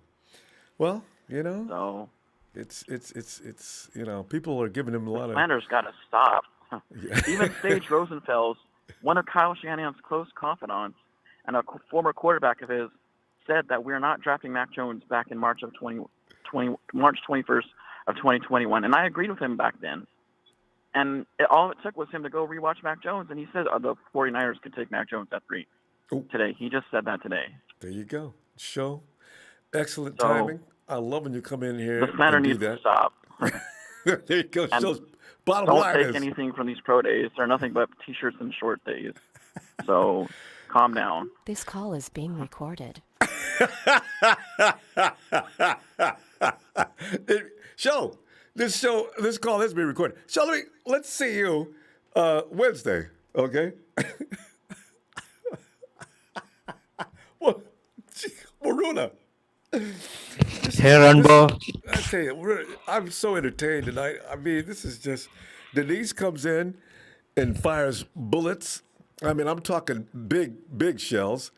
Well, you know, so it's you know, people are giving him a lot of. Slander's got to stop. Yeah. Even Sage Rosenfels, one of Kyle Shanahan's close confidants and a former quarterback of his, said that we're not drafting Mac Jones back in March 21st of 2021, and I agreed with him back then. And all it took was him to go rewatch Mac Jones, and he said the 49ers could take Mac Jones at 3 today. He just said that today. There you go. Show. Excellent timing. I love when you come in here the slander and do needs that. to stop. There you go. Show's bottom don't line take is anything from these pro days. They're nothing but T-shirts and short days. So calm down. This call is being recorded. This call is being recorded. So let's see you Wednesday, okay? Well, Maruna. Hey, Ronbo. I tell you, I'm so entertained tonight. I mean, this is just, Denise comes in and fires bullets. I mean, I'm talking big shells.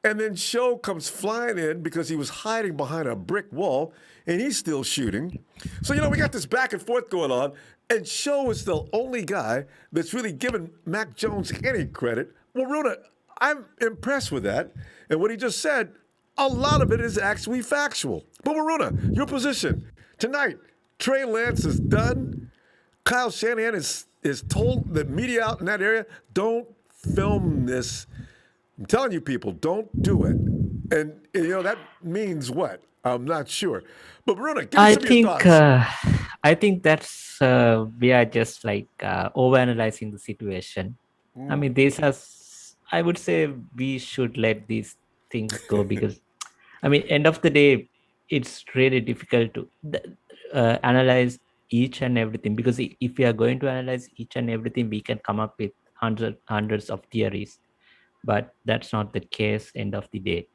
And then Show comes flying in because he was hiding behind a brick wall, and he's still shooting. So, you know, we got this back and forth going on, and Show is the only guy that's really given Mac Jones any credit. Well, Runa, I'm impressed with that. And what he just said, a lot of it is actually factual. But Maruna, your position. Tonight, Trey Lance is done. Kyle Shanahan is told the media out in that area, don't film this. I'm telling you people, don't do it. And you know, that means what? I'm not sure. But Maruna, give me some of your thoughts. I think that's we are just like overanalyzing the situation. I mean, I would say we should let these things go because, I mean, end of the day, it's really difficult to analyze each and everything because if we are going to analyze each and everything, we can come up with hundreds of theories, but that's not the case end of the day.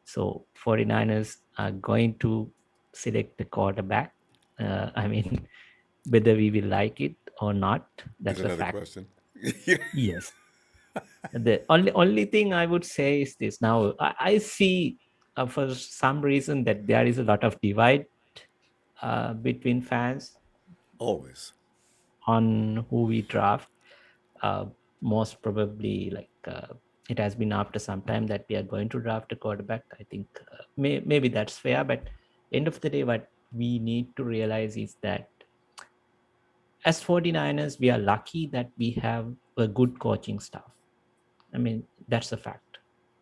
So 49ers are going to select the quarterback. I mean, whether we will like it or not, that's Is a another fact. question. Yes. The only thing I would say is this. Now, I see for some reason that there is a lot of divide between fans Always. on who we draft. Most probably, like it has been after some time that we are going to draft a quarterback. I think maybe that's fair, but end of the day, what we need to realize is that as 49ers, we are lucky that we have a good coaching staff. I mean, that's a fact.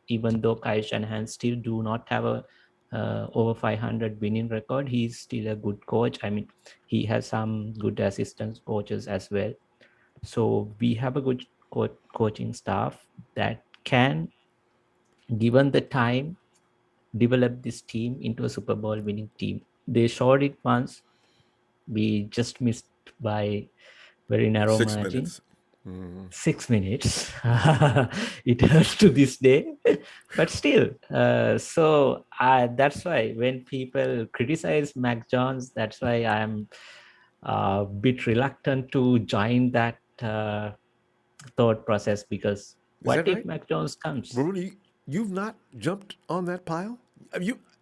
Even though Kyle Shanahan still do not have a over 500 winning record, he's still a good coach. I mean, he has some good assistant coaches as well. So we have a good coaching staff that can, given the time, develop this team into a Super Bowl winning team. They showed it once. We just missed by very narrow 6 margin. minutes. Mm-hmm. 6 minutes. It hurts to this day, but still. So that's why when people criticize Mac Jones, that's why I'm a bit reluctant to join that thought process because what that if right? Mac Jones comes? Rooney, you've not jumped on that pile?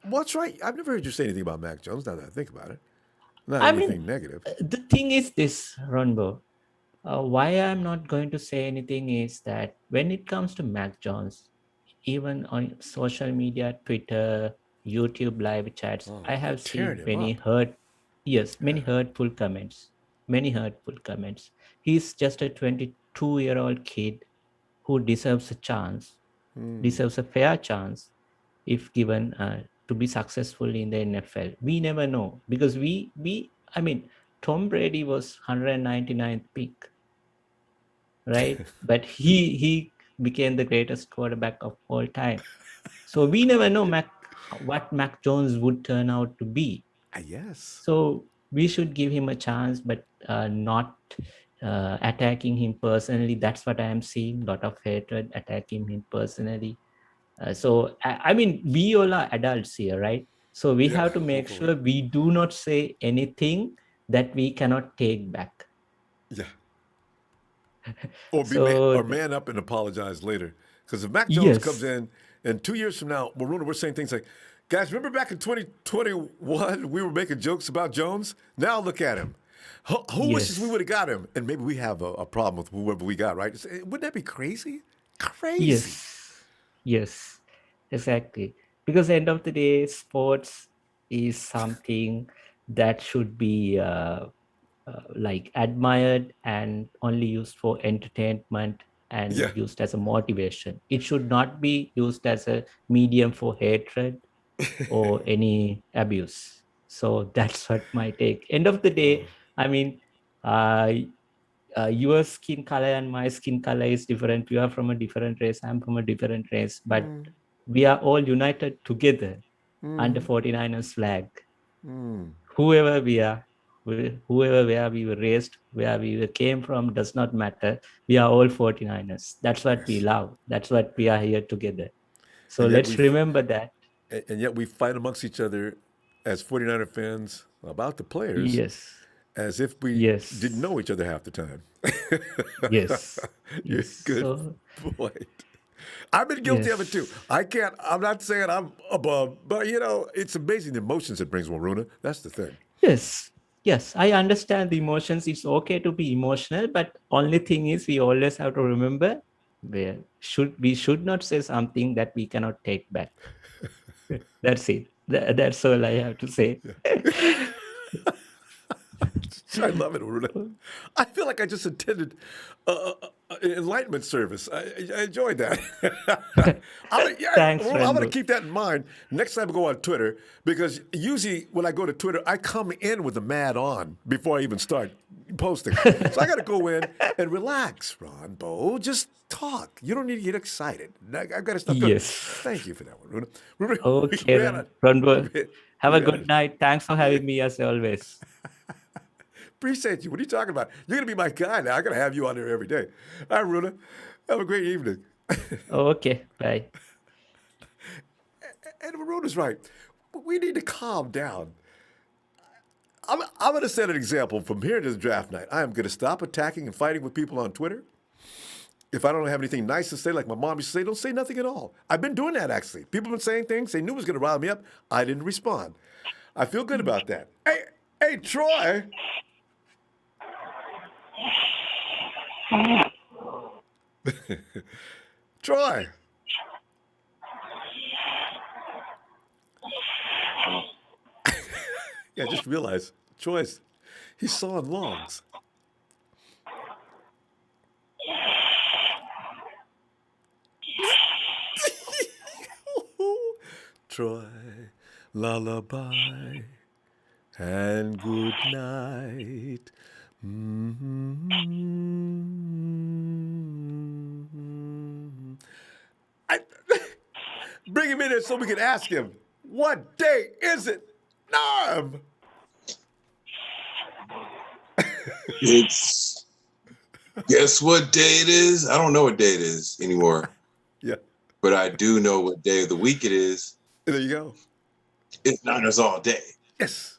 What's right? I've never heard you say anything about Mac Jones now that I think about it. Not I anything mean, negative. the thing is this, Ronbo. Why I'm not going to say anything is that when it comes to Mac Jones, even on social media, Twitter, YouTube live chats, I have tearing seen him many up. many hurtful comments. Many hurtful comments. He's just a 22-year-old kid who deserves a chance, deserves a fair chance if given to be successful in the NFL. We never know because I mean, Tom Brady was 199th pick, right? But he became the greatest quarterback of all time. So we never know what Mac Jones would turn out to be. Yes. So we should give him a chance, but not attacking him personally. That's what I am seeing. A lot of hatred attacking him personally. So I mean, we all are adults here, right? So we have to make hopefully. sure we do not say anything that we cannot take back. Yeah. Or or man up and apologize later. Because if Mac Jones comes in and 2 years from now, we're saying things like, guys, remember back in 2021, we were making jokes about Jones? Now look at him. Who wishes we would have got him? And maybe we have a problem with whoever we got, right? Wouldn't that be crazy? Crazy. Yes, exactly. Because at the end of the day, sports is something that should be like admired and only used for entertainment and used as a motivation. It should not be used as a medium for hatred or any abuse. So that's what my take. End of the day, I mean, your skin color and my skin color is different. You are from a different race. I'm from a different race. But we are all united together under 49ers flag. Whoever we are, where we were raised, where we came from does not matter. We are all 49ers. That's what we love. That's what we are here together. So let's remember that. And yet we fight amongst each other as 49er fans about the players. Yes. As if we didn't know each other half the time. Yes. You're good point. I've been guilty of it too. I'm not saying I'm above, but it's amazing the emotions it brings, Waruna. That's the thing. Yes, I understand the emotions. It's okay to be emotional, but only thing is we always have to remember we should not say something that we cannot take back. That's it. That's all I have to say. I love it, Waruna. I feel like I just attended enlightenment service. I enjoyed that. Thanks, I'm going to Ronbo. keep that in mind next time I go on Twitter, because usually when I go to Twitter, I come in with the mad on before I even start posting. So I got to go in and relax, Ronbo. Just talk. You don't need to get excited. I've got to stop talking. Yes. Thank you for that one, Runa. Okay, Ronbo. Have a good night. Thanks for having me as always. Appreciate you. What are you talking about? You're going to be my guy now. I'm going to have you on there every day. All right, Runa. Have a great evening. Okay, bye. And Runa's right. We need to calm down. I'm going to set an example from here to the draft night. I am going to stop attacking and fighting with people on Twitter. If I don't have anything nice to say, like my mom used to say, don't say nothing at all. I've been doing that, actually. People have been saying things they knew was going to rile me up. I didn't respond. I feel good about that. Hey, Troy. Troy. Yeah, I just realized, Troy's, he's sawing logs. Troy, lullaby and good night. Bring him in here so we can ask him, what day is it? Norm! It's, guess what day it is? I don't know what day it is anymore. Yeah. But I do know what day of the week it is. There you go. It's Niners all day. Yes.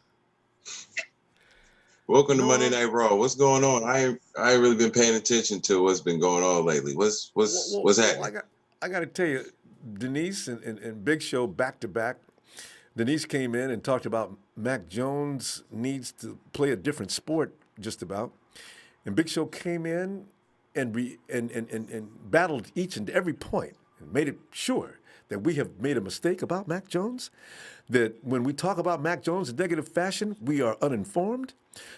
Welcome to Monday Night Raw. What's going on? I ain't really been paying attention to what's been going on lately. What's happening? I got to tell you, Denise and Big Show back to back. Denise came in and talked about Mac Jones needs to play a different sport, just about. And Big Show came in and battled each and every point and made it sure that we have made a mistake about Mac Jones, that when we talk about Mac Jones in negative fashion, we are uninformed,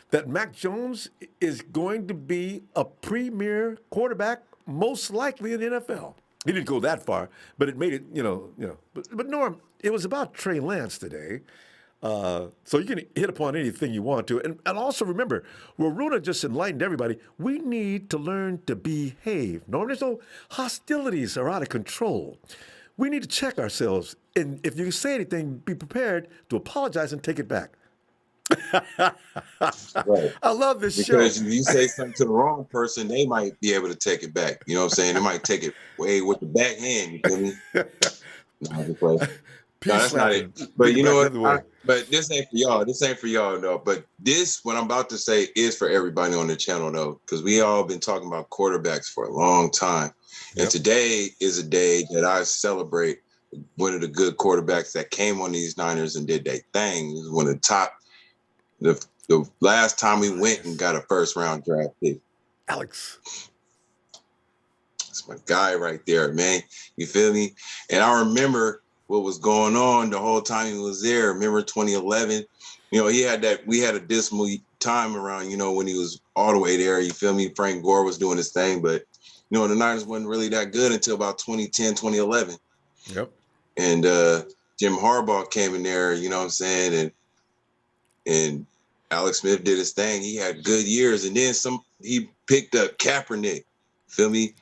that Mac Jones is going to be a premier quarterback, most likely in the NFL. He didn't go that far, but it made it, you know. But Norm, it was about Trey Lance today. So you can hit upon anything you want to. And also remember, where Runa just enlightened everybody, we need to learn to behave. Norm, there's no hostilities are out of control. We need to check ourselves. And if you say anything, be prepared to apologize and take it back. Right. I love this show. Because if you say something to the wrong person, they might be able to take it back. You know what I'm saying? They might take it way with the backhand. You feel me? No, just play. No, that's not it. But you know what? But this ain't for y'all. This ain't for y'all, though. But this, what I'm about to say, is for everybody on the channel, though, because we all been talking about quarterbacks for a long time. Yep. And today is a day that I celebrate one of the good quarterbacks that came on these Niners and did their thing. It was one of the top. The last time we went and got a first-round draft pick. Alex. That's my guy right there, man. You feel me? And I remember what was going on the whole time he was there. Remember 2011? You know, we had a dismal time around, you know, when he was all the way there. You feel me? Frank Gore was doing his thing, but, you know, the Niners wasn't really that good until about 2010, 2011. Yep. And Jim Harbaugh came in there, you know what I'm saying? And Alex Smith did his thing. He had good years. And then he picked up Kaepernick. Feel me?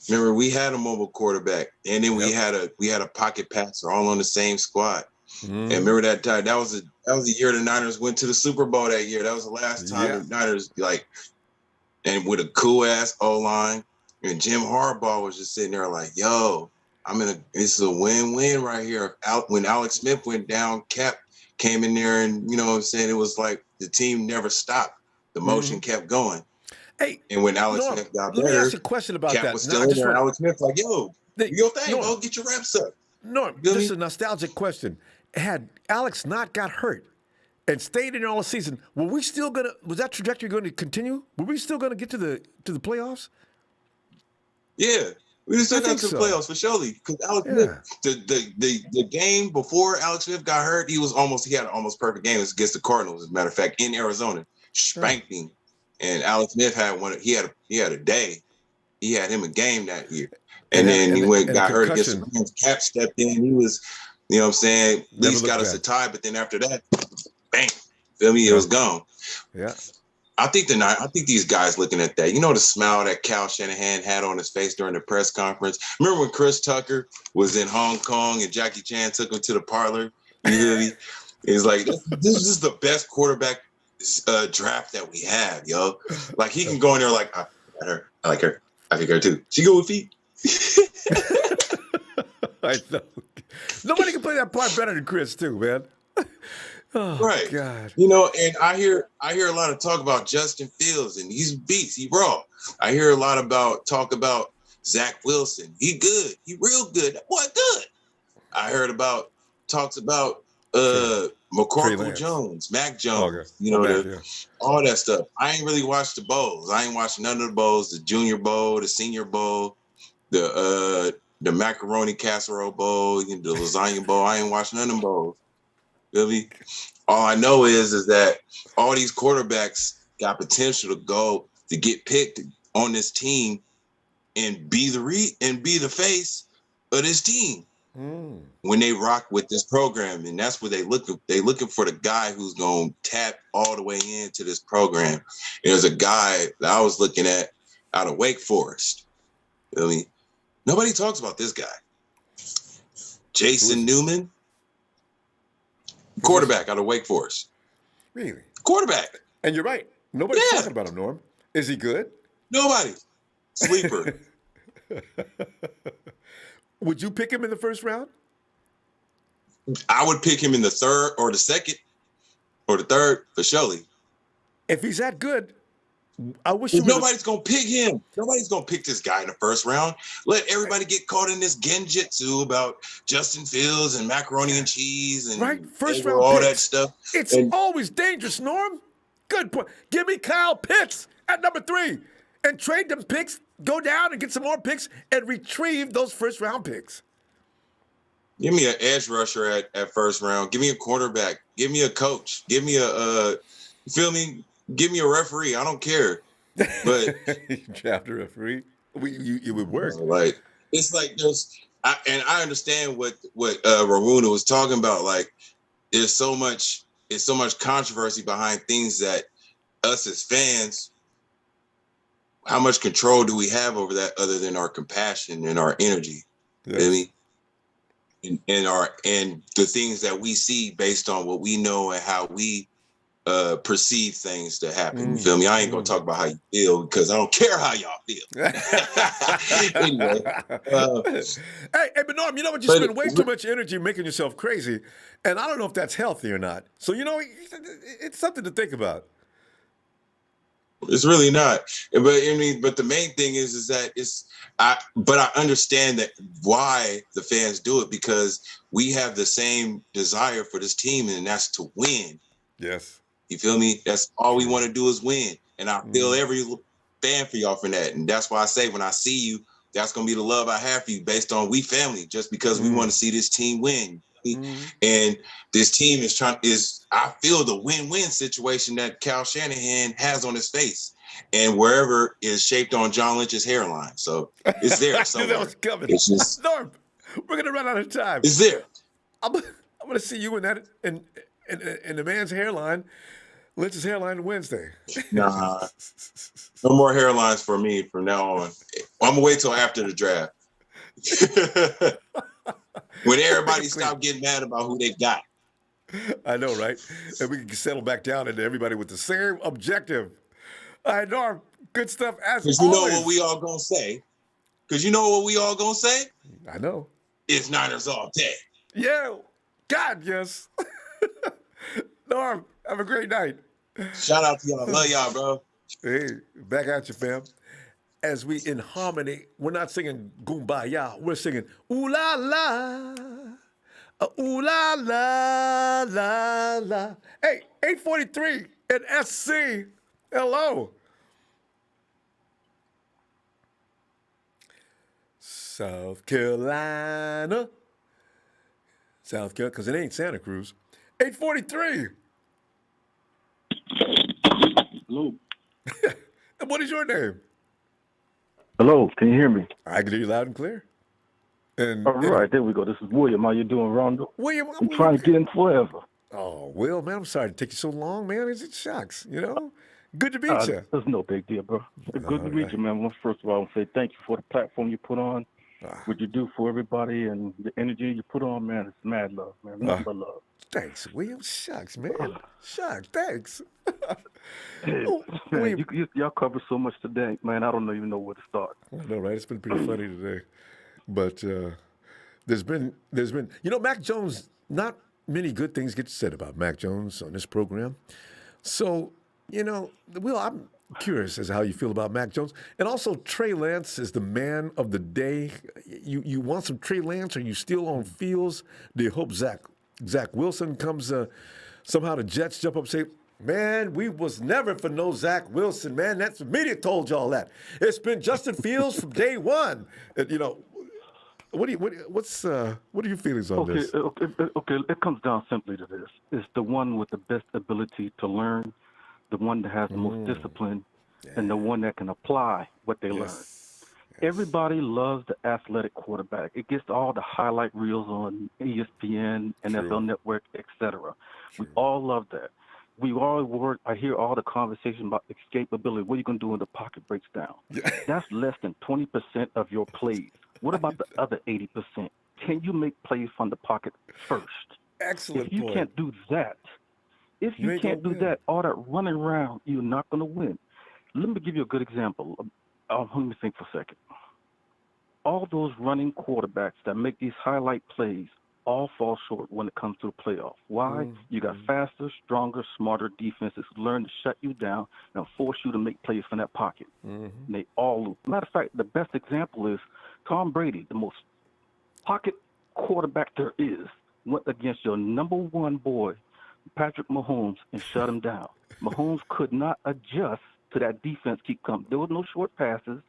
Remember, we had a mobile quarterback, and then we had a pocket passer all on the same squad. And remember that time? That was the year the Niners went to the Super Bowl that year. That was the last time the Niners, and with a cool ass O-line. And Jim Harbaugh was just sitting there like, yo, this is a win-win right here. When Alex Smith went down, Cap came in there, and you know what I'm saying? It was like the team never stopped. The motion kept going. Hey, and when Alex Smith got better, let me ask you a question about Cap that. was still in there. Alex Smith like, yo, do your thing, bro. Get your reps up. No, just a nostalgic question. Had Alex not got hurt and stayed in there all season, was that trajectory going to continue? Were we still going to get to the playoffs? Yeah. We still got to the playoffs for surely. Because Alex Smith, the game before Alex Smith got hurt, he had an almost perfect game. It was against the Cardinals, as a matter of fact, in Arizona. Spanked him. And Alex Smith had one. He had a day. He had him a game that year, and then he got hurt against the Rams. Cap stepped in. He was, you know what I'm saying, at least got us a tie. But then after that, bang, feel me? It was gone. Yeah. I think these guys looking at that, you know, the smile that Kyle Shanahan had on his face during the press conference. Remember when Chris Tucker was in Hong Kong and Jackie Chan took him to the parlor? You know, he's like, this is the best quarterback draft that we have, yo. Like he can go in there like, I like her. I think her too. She go with feet. I know. Nobody can play that part better than Chris, too, man. Oh, right. God. You know, and I hear a lot of talk about Justin Fields, and he's beast. He raw. I hear a lot talk about Zach Wilson. He good. He real good. That boy good. I heard talks about McCorkle Jones, Mac Jones. You know, all that stuff. I ain't really watched the bowls. I ain't watched none of the bowls. The Junior Bowl, the Senior Bowl, the macaroni casserole bowl, the lasagna bowl. I ain't watched none of them bowls. Feel me? All I know is that all these quarterbacks got potential to get picked on this team and be the face of this team when they rock with this program. And that's what they looking for, the guy who's gonna tap all the way into this program. And there's a guy that I was looking at out of Wake Forest. Feel me? Nobody talks about this guy. Jason Newman. Quarterback out of Wake Forest. Really? Quarterback. And you're right. Nobody's talking about him, Norm. Is he good? Nobody. Sleeper. Would you pick him in the first round? I would pick him in the third or the second or the third for surely. If he's that good, I wish nobody's going to pick him. Nobody's going to pick this guy in the first round. Let everybody get caught in this genjutsu about Justin Fields and macaroni and cheese and first round all picks. that stuff. It's always dangerous, Norm. Good point. Give me Kyle Pitts at number 3 and trade them picks, go down and get some more picks and retrieve those first round picks. Give me an edge rusher at first round. Give me a quarterback. Give me a coach. Give me you feel me? Give me a referee. I don't care. But draft a referee. It would work. Like it's like I understand what Ramuna was talking about. Like there's so much controversy behind things that us as fans, how much control do we have over that other than our compassion and our energy? Yes. You know what I mean? And the things that we see based on what we know and how we perceive things to happen. You feel me? I ain't gonna talk about how you feel because I don't care how y'all feel. Anyway, hey, but Norm, you know what? You spend way too much energy making yourself crazy, and I don't know if that's healthy or not. So you know, it's something to think about. It's really not. But the main thing is that I understand that why the fans do it, because we have the same desire for this team, and that's to win. Yes. You feel me? That's all we want to do is win. And I feel every fan for y'all for that. And that's why I say when I see you, that's going to be the love I have for you based on we family, just because we want to see this team win. And this team I feel the win-win situation that Kyle Shanahan has on his face. And wherever is shaped on John Lynch's hairline. So it's there somewhere. That was coming. It's just, Norm, we're going to run out of time. It's there. I'm going to see you in the man's hairline, Lynch's hairline Wednesday. Nah. No more hairlines for me from now on. I'm going to wait till after the draft. When everybody stop getting mad about who they got. I know, right? And we can settle back down into everybody with the same objective. All right, Norm, good stuff as always. Because you know what we all going to say? I know. It's Niners all day. Yeah. God, yes. Norm, have a great night. Shout out to y'all. Love y'all, bro. Hey, back at you, fam. As we in harmony, we're not singing Goombaya. We're singing Ooh La La. Ooh La La La La. Hey, 843 in SC. Hello. South Carolina. Because it ain't Santa Cruz. 843. Hello. And what is your name? Hello, can you hear me? I can hear you loud and clear. And All right, there we go. This is William. How you doing, Rondo? William, I'm trying to get in forever. Oh, Will, man, I'm sorry to take you so long, man. It shucks, you know. Good to meet you. It's no big deal, bro. Good to meet you, man. Well, first of all, I want to say thank you for the platform you put on, what you do for everybody, and the energy you put on, man. It's mad love, man. Nothing but love. Thanks, William. Shucks, man. Shucks, thanks. Hey, man, y'all covered so much today, man. I don't even know where to start. I know, right? It's been pretty funny today, but there's been, you know, Mac Jones. Not many good things get said about Mac Jones on this program. So, you know, Will, I'm curious as to how you feel about Mac Jones, and also Trey Lance is the man of the day. You want some Trey Lance? Are you still on Fields? Do you hope Zach Wilson comes somehow? The Jets jump up and say, man, we was never for no Zach Wilson, man. That's the media told y'all that. It's been Justin Fields from day one. You know, what are your feelings on this? Okay. It comes down simply to this: it's the one with the best ability to learn, the one that has the most discipline, and the one that can apply what they learn. Everybody loves the athletic quarterback. It gets all the highlight reels on ESPN, NFL Network, etc. We all love that. I hear all the conversation about escapability. What are you going to do when the pocket breaks down? That's less than 20% of your plays. What about the other 80%? Can you make plays from the pocket first? Excellent If you point. can't do that, all that running around, you're not going to win. Let me give you a good example. Let me think for a second. All those running quarterbacks that make these highlight plays all fall short when it comes to the playoffs. Why? You got faster, stronger, smarter defenses learn to shut you down and force you to make plays from that pocket. And they all lose. Matter of fact, the best example is Tom Brady, the most pocket quarterback there is, went against your number one boy, Patrick Mahomes, and shut him down. Mahomes could not adjust to that defense keep coming. There was no short passes.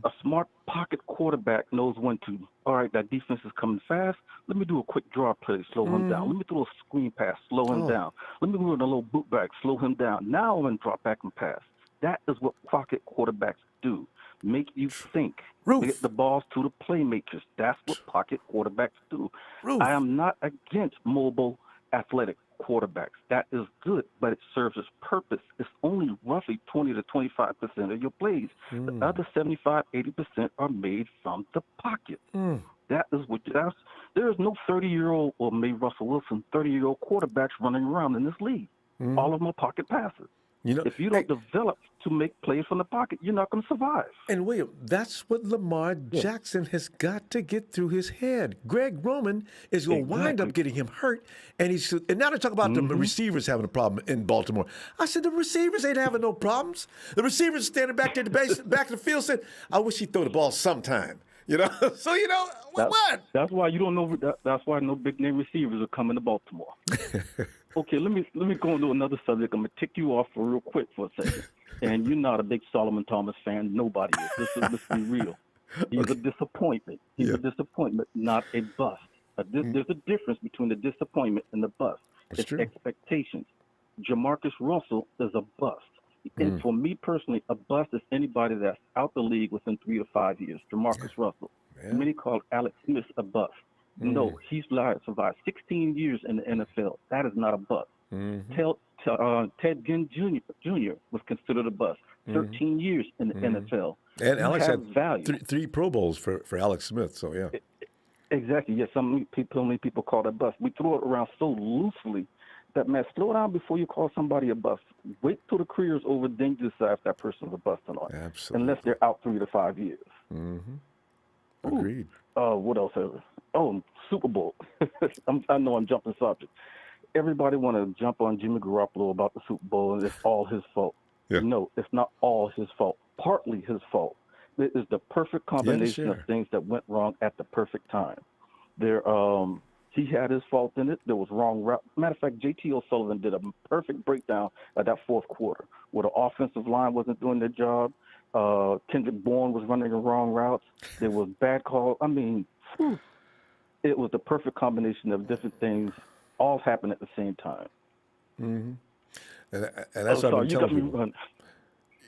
A smart pocket quarterback knows when to, all right, that defense is coming fast. Let me do a quick draw play, slow him down. Let me throw a screen pass, slow him down. Let me run a little boot back, slow him down. Now I'm going to drop back and pass. That is what pocket quarterbacks do. Make you think. Get the balls to the playmakers. That's what pocket quarterbacks do. I am not against mobile athletic quarterbacks. That is good, but it serves its purpose. It's only roughly 20 to 25% of your plays. The other 75, 80% are made from the pocket. That is what there is no 30-year-old or maybe Russell Wilson 30-year-old quarterbacks running around in this league. All of them are pocket passes. You know, if you don't develop to make plays from the pocket, you're not going to survive. And William, that's what Lamar Jackson has got to get through his head. Greg Roman is going to wind up getting him hurt, and now they talk about the receivers having a problem in Baltimore. I said the receivers ain't having no problems. The receivers standing back there at the back of the field said, "I wish he'd throw the ball sometime." You know, so you know what? That's why you don't know. That's why no big name receivers are coming to Baltimore. Okay, let me go into another subject. I'm gonna tick you off real quick for a second. And you're not a big Solomon Thomas fan. Nobody is. Let's be real. He's a disappointment. He's a disappointment, not a bust. There's a difference between the disappointment and the bust. It's expectations. Jamarcus Russell is a bust. And for me personally, a bust is anybody that's out the league within 3 to 5 years. Jamarcus Russell. Many call Alex Smith a bust. No, he's survived 16 years in the NFL. That is not a bust. Ted Ginn Jr. was considered a bust. 13 years in the NFL. And Alex had value. three Pro Bowls for Alex Smith, so yeah. Exactly. Yes, many people call that bust. We throw it around so loosely that, man, slow down before you call somebody a bust. Wait till the career's over, then you decide if that person's a bust or not. Absolutely. Unless they're out 3 to 5 years. Agreed. What else? Super Bowl. I know I'm jumping subject. Everybody want to jump on Jimmy Garoppolo about the Super Bowl and it's all his fault. No, it's not all his fault. Partly his fault. It is the perfect combination of things that went wrong at the perfect time. He had his fault in it. There was wrong route. Matter of fact, J.T. O'Sullivan did a perfect breakdown of that fourth quarter where the offensive line wasn't doing their job. Kendrick Bourne was running the wrong routes. There was bad calls. I mean, it was the perfect combination of different things all happened at the same time. And that's what I'm telling people.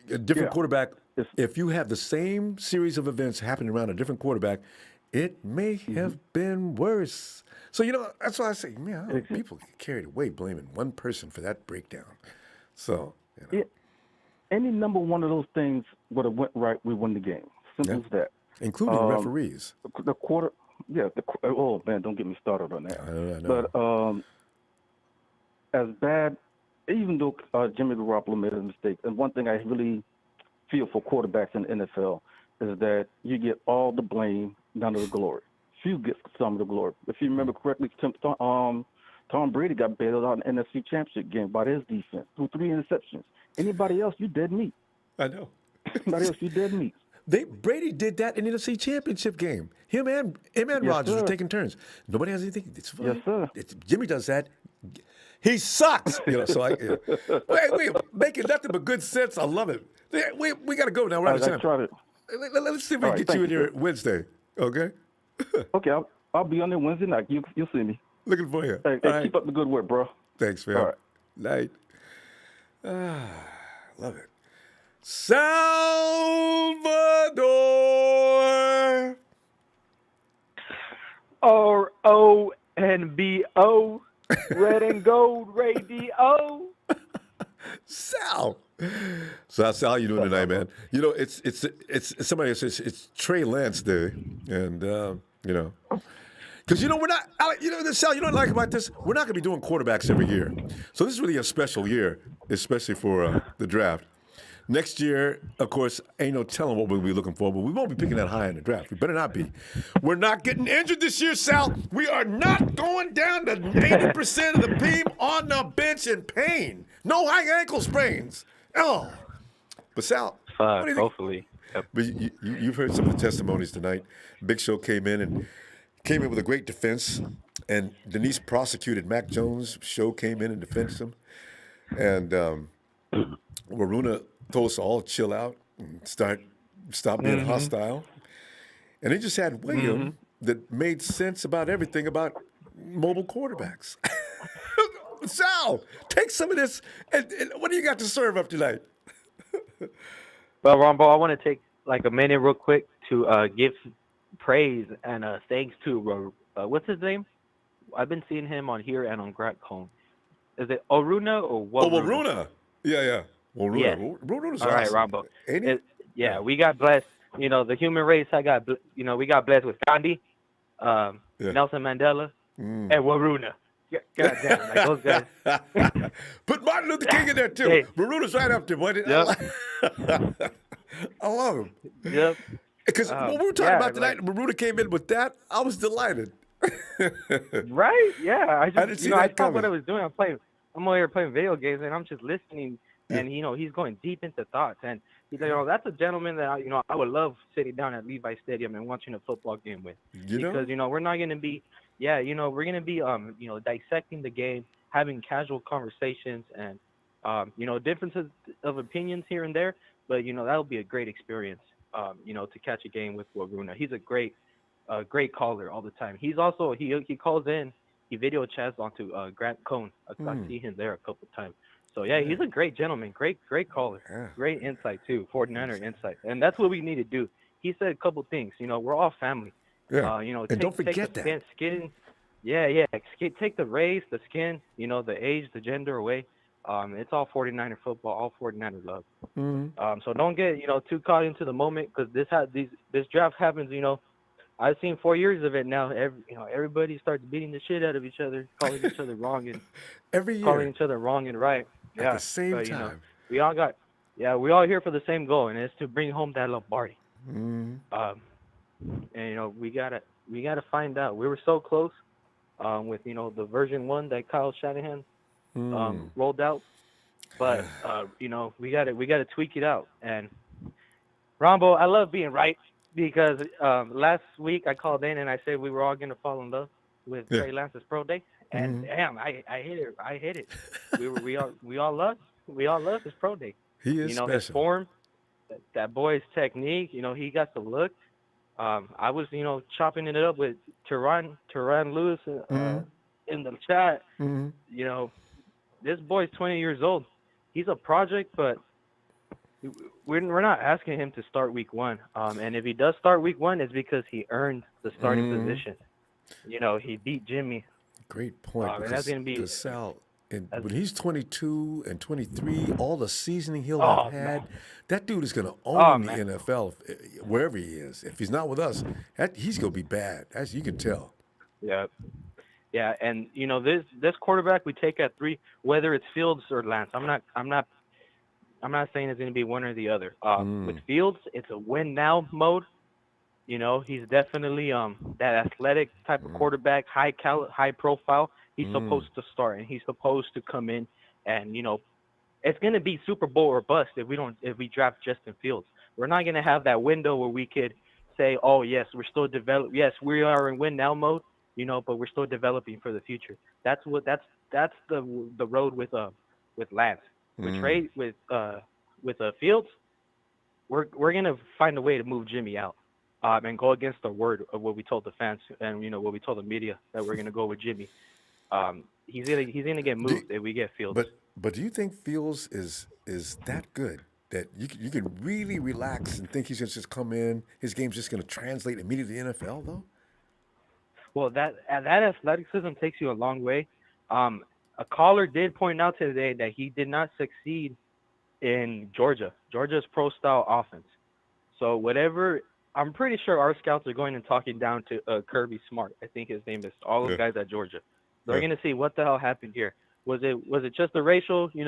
a different Yeah. quarterback, if you have the same series of events happening around a different quarterback, it may have been worse. So, that's why I say, man, I don't- people get carried away blaming one person for that breakdown. So, Yeah. Any number one of those things would have went right, we won the game. Simple as that. Including referees. The quarter, oh man, don't get me started on that. I know. But as bad, even though Jimmy Garoppolo made a mistake, and one thing I really feel for quarterbacks in the NFL is that you get all the blame, none of the glory. Few get some of the glory. If you remember correctly, Tom Brady got bailed out in the NFC Championship game by his defense through 3 interceptions. Anybody else, you dead meat. I know. Anybody else, you dead meat. Brady did that in the NFC Championship game. Him and Rodgers were taking turns. Nobody has anything. It's fine. Yes, sir. Jimmy does that. He sucks. Wait, making nothing but good sense. I love it. We got to go now. We're out of time. Let's see if we can get you in here Wednesday. Okay. Okay, I'll be on there Wednesday night. You'll see me. Looking for you. Hey, keep up the good work, bro. Thanks, man. All right. Night. Love it. Salvador. RONBO. Red and gold radio. Sal. So Sal, how you doing tonight, man? It's somebody says it's Trey Lance Day, and because we're not, Sal, you know what I like about this? We're not going to be doing quarterbacks every year, so this is really a special year, especially for the draft. Next year, of course, ain't no telling what we'll be looking for, but we won't be picking that high in the draft. We better not be. We're not getting injured this year, Sal. We are not going down to 80% of the team on the bench in pain. No high ankle sprains. Oh. But Sal, what do you think? Hopefully. Yep. But you've heard some of the testimonies tonight. Big Show came in with a great defense, and Denise prosecuted Mac Jones. Show came in and defended him. And Waruna told us to all chill out and stop being hostile. And they just had William that made sense about everything about mobile quarterbacks. Sal, take some of this. And what do you got to serve up tonight? Well, Ronbo, I want to take like a minute real quick to give praise and thanks to, what's his name? I've been seeing him on here and on Grant Cone. Is it Oruna or what? Oh, Waruna. Yeah. Waruna. Yeah. Waruna's All right, awesome. Ronbo. We got blessed. The human race, we got blessed with Gandhi, Nelson Mandela, and Waruna. God damn, like those guys. Put Martin Luther King in there too. Hey. Waruna's right up there, buddy. Yep. I love him. Yep. Because when we were talking about tonight, Waruna came in with that, I was delighted. Right? Yeah. I didn't see that I thought coming. what I was doing. I'm over here playing video games, and I'm just listening. And he's going deep into thoughts, and that's a gentleman that I would love sitting down at Levi Stadium and watching a football game with. Because we're not going to be, we're going to be dissecting the game, having casual conversations, and differences of opinions here and there. But that'll be a great experience. To catch a game with Waruna. He's a great caller all the time. He's also he calls in, he video chats onto Grant Cone. I see him there a couple times. So, he's a great gentleman, great caller, great insight, too, 49er insight. And that's what we need to do. He said a couple things. We're all family. Yeah. And don't forget that. Skin, take the race, the skin, the age, the gender away. It's all 49er football, all 49er love. So don't get, too caught into the moment because this draft happens, I've seen 4 years of it now. Everybody starts beating the shit out of each other, calling each other wrong and every year, calling each other wrong and right. At the same time. We all here for the same goal, and it's to bring home that Lombardi. And we gotta find out. We were so close with the version 1 that Kyle Shanahan rolled out, but we gotta tweak it out. And Ronbo, I love being right. Because last week I called in and I said we were all gonna fall in love with Trey Lance's pro day, and damn, I hit it. I hit it. We all love his pro day. He is special. His form, that boy's technique. He got the look. I was chopping it up with Teron Lewis in the chat. This boy's 20 years old. He's a project, but we're not asking him to start week 1. And if he does start week 1, it's because he earned the starting position. He beat Jimmy. Great point. And that's gonna be Because Sal, when he's 22 and 23, all the seasoning he'll have had, that dude is going to own the NFL wherever he is. If he's not with us, he's going to be bad, as you can tell. Yeah. Yeah, and this quarterback we take at 3, whether it's Fields or Lance. I'm not saying it's going to be one or the other. With Fields, it's a win now mode. He's definitely that athletic type of quarterback, high profile. He's supposed to start, and he's supposed to come in, and it's going to be Super Bowl or bust if we draft Justin Fields. We're not going to have that window where we could say, oh yes, we're still developing. Yes, we are in win now mode, but we're still developing for the future. That's the road with Lance. With Trey, with Fields, we're going to find a way to move Jimmy out. And go against the word of what we told the fans and what we told the media that we're gonna go with Jimmy. He's gonna get moved if we get Fields. But do you think Fields is that good that you can really relax and think he's gonna just come in, his game's just gonna translate immediately to the NFL though? Well, that athleticism takes you a long way. A caller did point out today that he did not succeed in Georgia's pro style offense. So whatever. I'm pretty sure our scouts are going and talking down to Kirby Smart. I think his name is. All those guys at Georgia. They're going to see what the hell happened here. Was it just the racial? He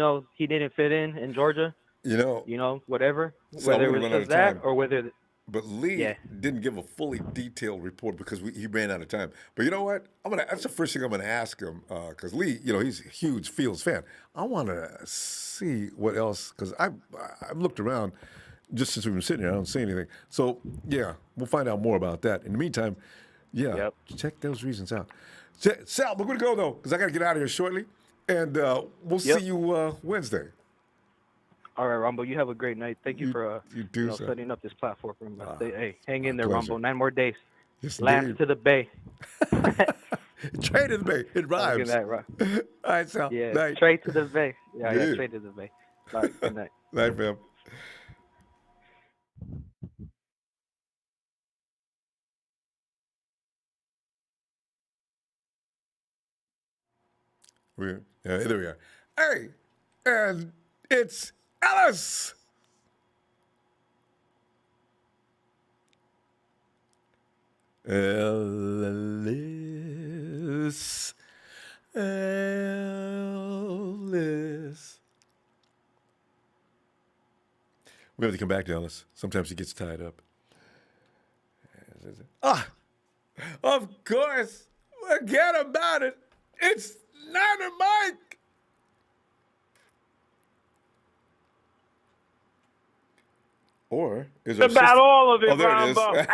didn't fit in Georgia. Whatever. Whether it was just that or whether. But Lee didn't give a fully detailed report because he ran out of time. But you know what? That's the first thing I'm gonna ask him because Lee, he's a huge Fields fan. I want to see what else because I've looked around. Just since we've been sitting here, I don't see anything. So, yeah, we'll find out more about that. In the meantime, check those reasons out. Sal, we're going to go, though, because I got to get out of here shortly. And we'll see you Wednesday. All right, Ronbo, you have a great night. Thank you for setting up this platform for me. Hey, hang in there, pleasure. Ronbo. 9 more days. Yes, Lance to the Bay. Trey to the Bay. It rhymes. Good night, Ron. All right, Sal. Yeah, night. Trey to the Bay. Yeah, Trey to the Bay. All right, good night. Night, fam. There we are. Hey, and it's Ellis. Ellis. We have to come back to Ellis. Sometimes he gets tied up. Of course. Forget about it. It's Niner Mike. Or is it about all of it, Ronbo?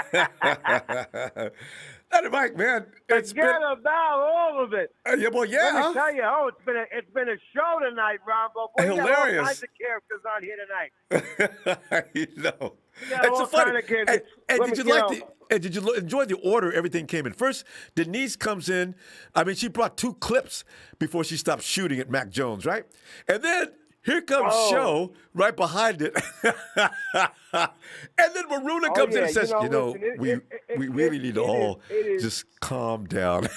Niner Mike, man. Forget about all of it. Yeah. Let me tell you, it's been a show tonight, Ronbo. Boy, hilarious. You got all kinds of characters on here tonight. You know. It's so funny. Did you enjoy the order everything came in? First, Denise comes in. I mean, she brought 2 clips before she stopped shooting at Mac Jones, right? And then here comes Show right behind it. And then Maruna comes in and says, we really need to all just calm down.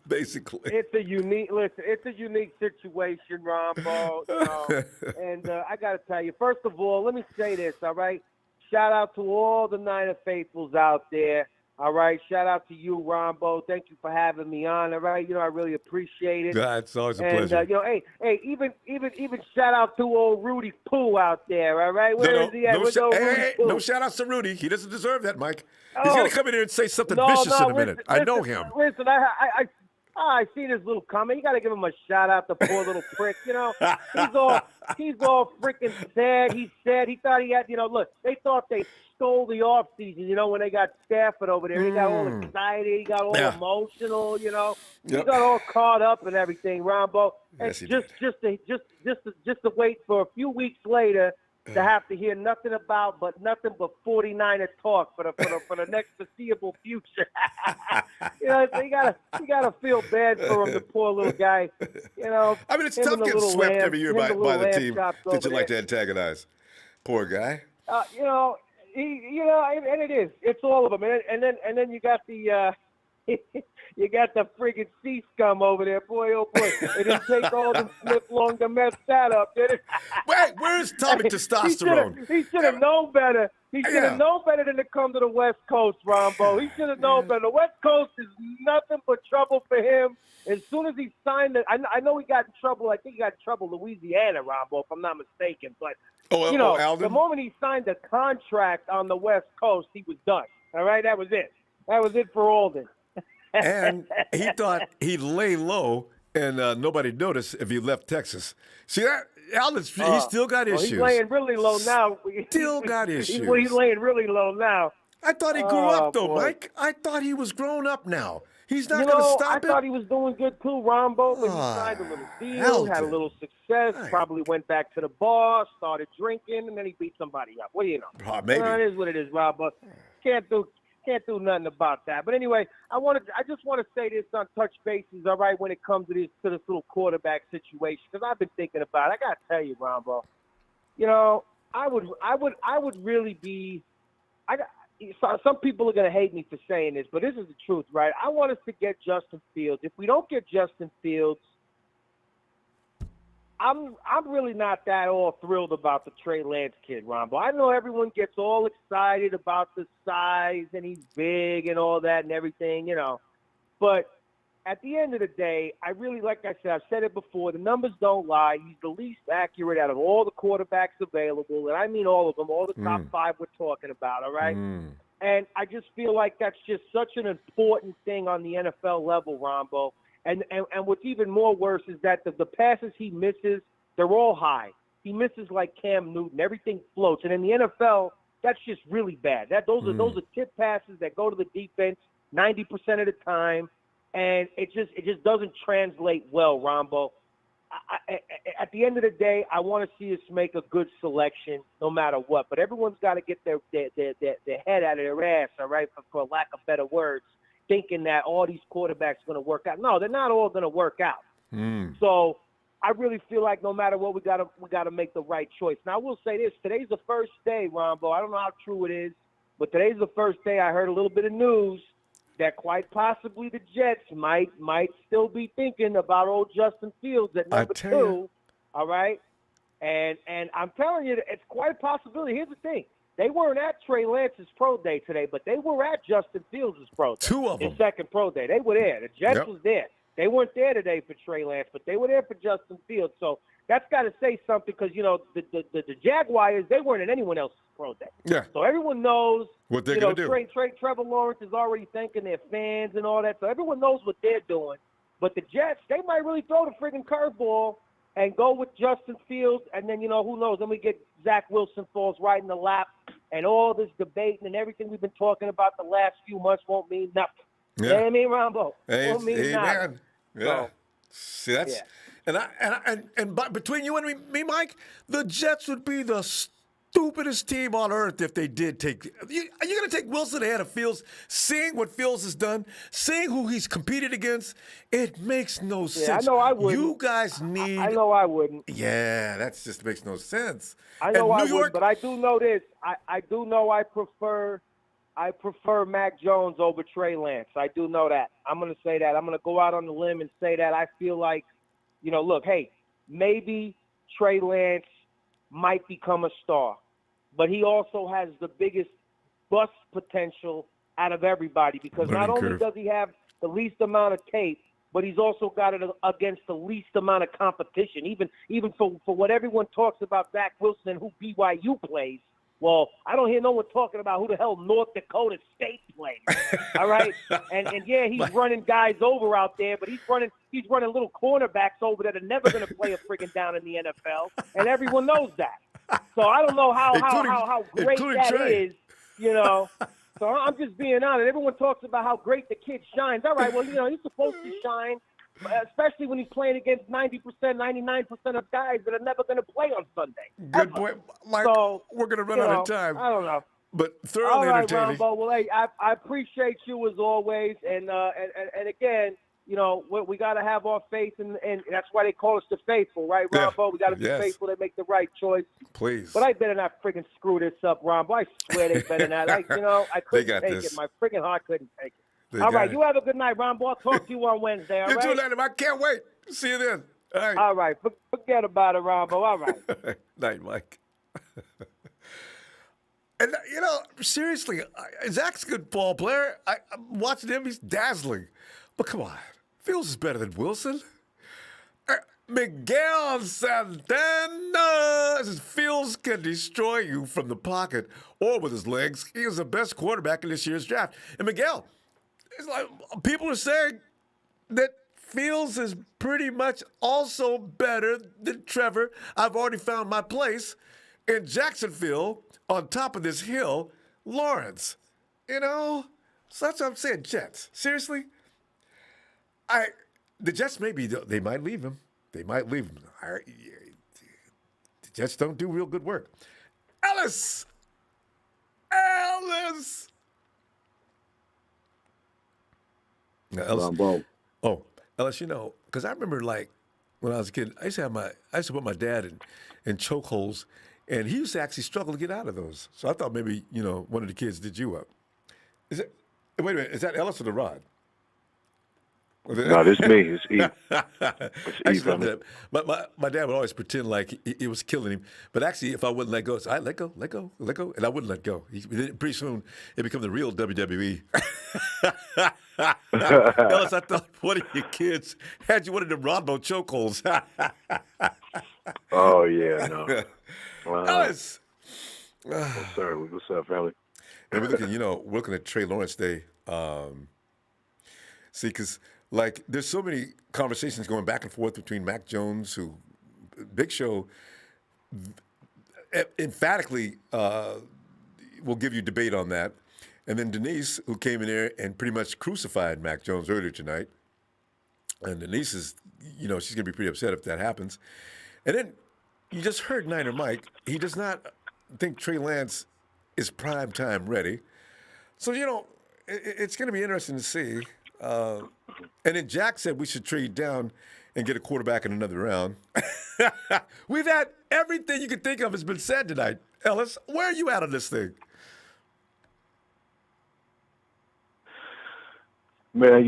Basically. It's a unique situation, Ronbo. And I got to tell you, first of all, let me say this, all right? Shout out to all the Niner faithfuls out there. All right. Shout out to you, Ronbo. Thank you for having me on. All right. I really appreciate it. It's always a pleasure. Hey, even shout out to old Rudy Poo out there. All right. Where is he at? No shout outs to Rudy. He doesn't deserve that, Mike. He's going to come in here and say something vicious in a minute. I know him. Listen, I see this little comment. You got to give him a shout out, the poor little prick. He's all freaking sad. He's sad. He thought he had, look, they thought they stole the off season, when they got Stafford over there. He got all excited. He got all emotional, He got all caught up and everything, Ronbo. And just to wait for a few weeks later to have to hear nothing but 49er talk for the next foreseeable future. You gotta feel bad for him, the poor little guy. I mean, it's tough getting swept every year by the team that you like to antagonize. Poor guy. You know, and it is. It's all of them. And then you got the you got the friggin' sea scum over there, boy. Oh boy, it didn't take Alden Smith long to mess that up, did it? Wait, where's Tommy Testosterone? He should have known better. He should have Yeah. known better than to come to the West Coast, Ronbo. He should have known better. The West Coast is nothing but trouble for him. As soon as he signed it, I know he got in trouble. I think he got in trouble in Louisiana, Ronbo, if I'm not mistaken. But, Alden? the moment he signed the contract on the West Coast, he was done. All right? That was it. That was it for Alden. And he thought he'd lay low and nobody noticed if he left Texas. See that? Alden, he still got issues. He's laying really low now. Still got issues. He's laying really low now. I thought he grew up, though, boy. Mike. I thought he was grown up now. He's not You going to know, stop I thought he was doing good too, Rombo, but he signed a little deal, had a Alden. little success, probably went back to the bar, started drinking, and then he beat somebody up. What do you know? Maybe. It is what it is, Rob, but can't do nothing about that. But anyway, I just want to say this on touch bases, all right, when it comes to this little quarterback situation, because I've been thinking about it. I got to tell you, Rombo, you know, I would really be some people are going to hate me for saying this, but this is the truth, right? I want us to get Justin Fields. If we don't get Justin Fields, I'm really not that all thrilled about the Trey Lance kid, Ronbo. I know everyone gets all excited about the size and he's big and all that and everything, you know. But at the end of the day, I really, like I said, I've said it before, the numbers don't lie. He's the least accurate out of all the quarterbacks available, and I mean all of them, all the top five we're talking about, all right? And I just feel like that's just such an important thing on the NFL level, Rombo. And what's even more worse is that the passes he misses, they're all high. He misses like Cam Newton. Everything floats. And in the NFL, that's just really bad. Those are tip passes that go to the defense 90% of the time, and it just doesn't translate well, Rombo. At the end of the day, I want to see us make a good selection no matter what. But everyone's got to get their head out of their ass, all right, for lack of better words, thinking that all these quarterbacks are going to work out. No, they're not all going to work out. So I really feel like no matter what, we got to make the right choice. Now, I will say this. Today's the first day, Ronbo. I don't know how true it is, but today's the first day I heard a little bit of news that quite possibly the Jets might still be thinking about old Justin Fields at number 2, all right? And I'm telling you, it's quite a possibility. Here's the thing. They weren't at Trey Lance's pro day today, but they were at Justin Fields' pro day. 2 of them. His second pro day. They were there. The Jets was there. They weren't there today for Trey Lance, but they were there for Justin Fields. So that's got to say something because, you know, the Jaguars, they weren't at anyone else's pro day. Yeah. So everyone knows what they're going to do. Trevor Lawrence is already thanking their fans and all that. So everyone knows what they're doing. But the Jets, they might really throw the friggin' curveball and go with Justin Fields. And then, you know, who knows? Then we get Zach Wilson falls right in the lap. And all this debating and everything we've been talking about the last few months won't mean nothing. Yeah. You know what I mean, Ronbo? Won't mean nothing. Man. Yeah. So, see, that's and between you and me, Mike, the Jets would be the stupidest team on earth if they did take. Are you going to take Wilson ahead of Fields? Seeing what Fields has done, seeing who he's competed against, it makes no sense. I know I wouldn't. You guys need. I know I wouldn't. Yeah, that just makes no sense. I know and I New York, wouldn't, but I do know this. I do know I prefer Mac Jones over Trey Lance. I do know that. I'm going to say that. I'm going to go out on the limb and say that. I feel like, you know, look, hey, maybe Trey Lance might become a star, but he also has the biggest bust potential out of everybody because not only does he have the least amount of tape, but he's also got it against the least amount of competition. Even for what everyone talks about Zach Wilson and who BYU plays, well, I don't hear no one talking about who the hell North Dakota State plays. All right, and yeah, he's running guys over out there, but he's running little cornerbacks over that are never going to play a friggin' down in the NFL, and everyone knows that. So I don't know how great that is, you know. So I'm just being honest. Everyone talks about how great the kid shines. All right, well, you know, he's supposed to shine, especially when he's playing against 90%, 99% of guys that are never going to play on Sunday. Good point. Mike, so, we're going to run out of time. I don't know. But All thoroughly right, entertaining. Ronbo. Well, hey, I appreciate you as always. And again, we got to have our faith, and that's why they call us the faithful, right, Ronbo? We got to be faithful to make the right choice. Please. But I better not friggin' screw this up, Ronbo. I swear they better not. I couldn't take it. My friggin' heart couldn't take it. All right, you have a good night, Ronbo. I'll talk to you on Wednesday, all right? You too, Adam. I can't wait. See you then. All right. All right. Forget about it, Ronbo. All right. Night, Mike. And, seriously, Zach's a good ball player. I'm watching him. He's dazzling. But come on. Fields is better than Wilson. Miguel Santana says Fields can destroy you from the pocket or with his legs. He is the best quarterback in this year's draft. And Miguel, it's like people are saying that Fields is pretty much also better than Trevor. I've already found my place in Jacksonville on top of this hill, Lawrence. So that's what I'm saying, Jets. Seriously? The Jets they might leave him. They might leave him. The Jets don't do real good work. Ellis! Now, Ellis. Oh, Ellis, because I remember when I was a kid, I used to put my dad in chokeholds, and he used to actually struggle to get out of those. So I thought maybe, one of the kids did you up. Wait a minute, is that Ellis or the Rod? No, this is me. It's Eve. It's Eve. My dad would always pretend like it was killing him. But actually, if I wouldn't let go, I let go. And I wouldn't let go. Pretty soon, it became the real WWE. Ellis, I thought one of your kids had you one of the Ronbo chokeholds. Oh, yeah, no. Ellis! What's up, family? And we're looking at Trey Lawrence Day. See, because there's so many conversations going back and forth between Mac Jones, Big Show emphatically will give you debate on that. And then Denise, who came in there and pretty much crucified Mac Jones earlier tonight. And Denise is, she's going to be pretty upset if that happens. And then you just heard Niner Mike. He does not think Trey Lance is prime time ready. So, it's going to be interesting to see. And then Jack said we should trade down and get a quarterback in another round. We've had everything you could think of has been said tonight. Ellis, where are you at on this thing? Man,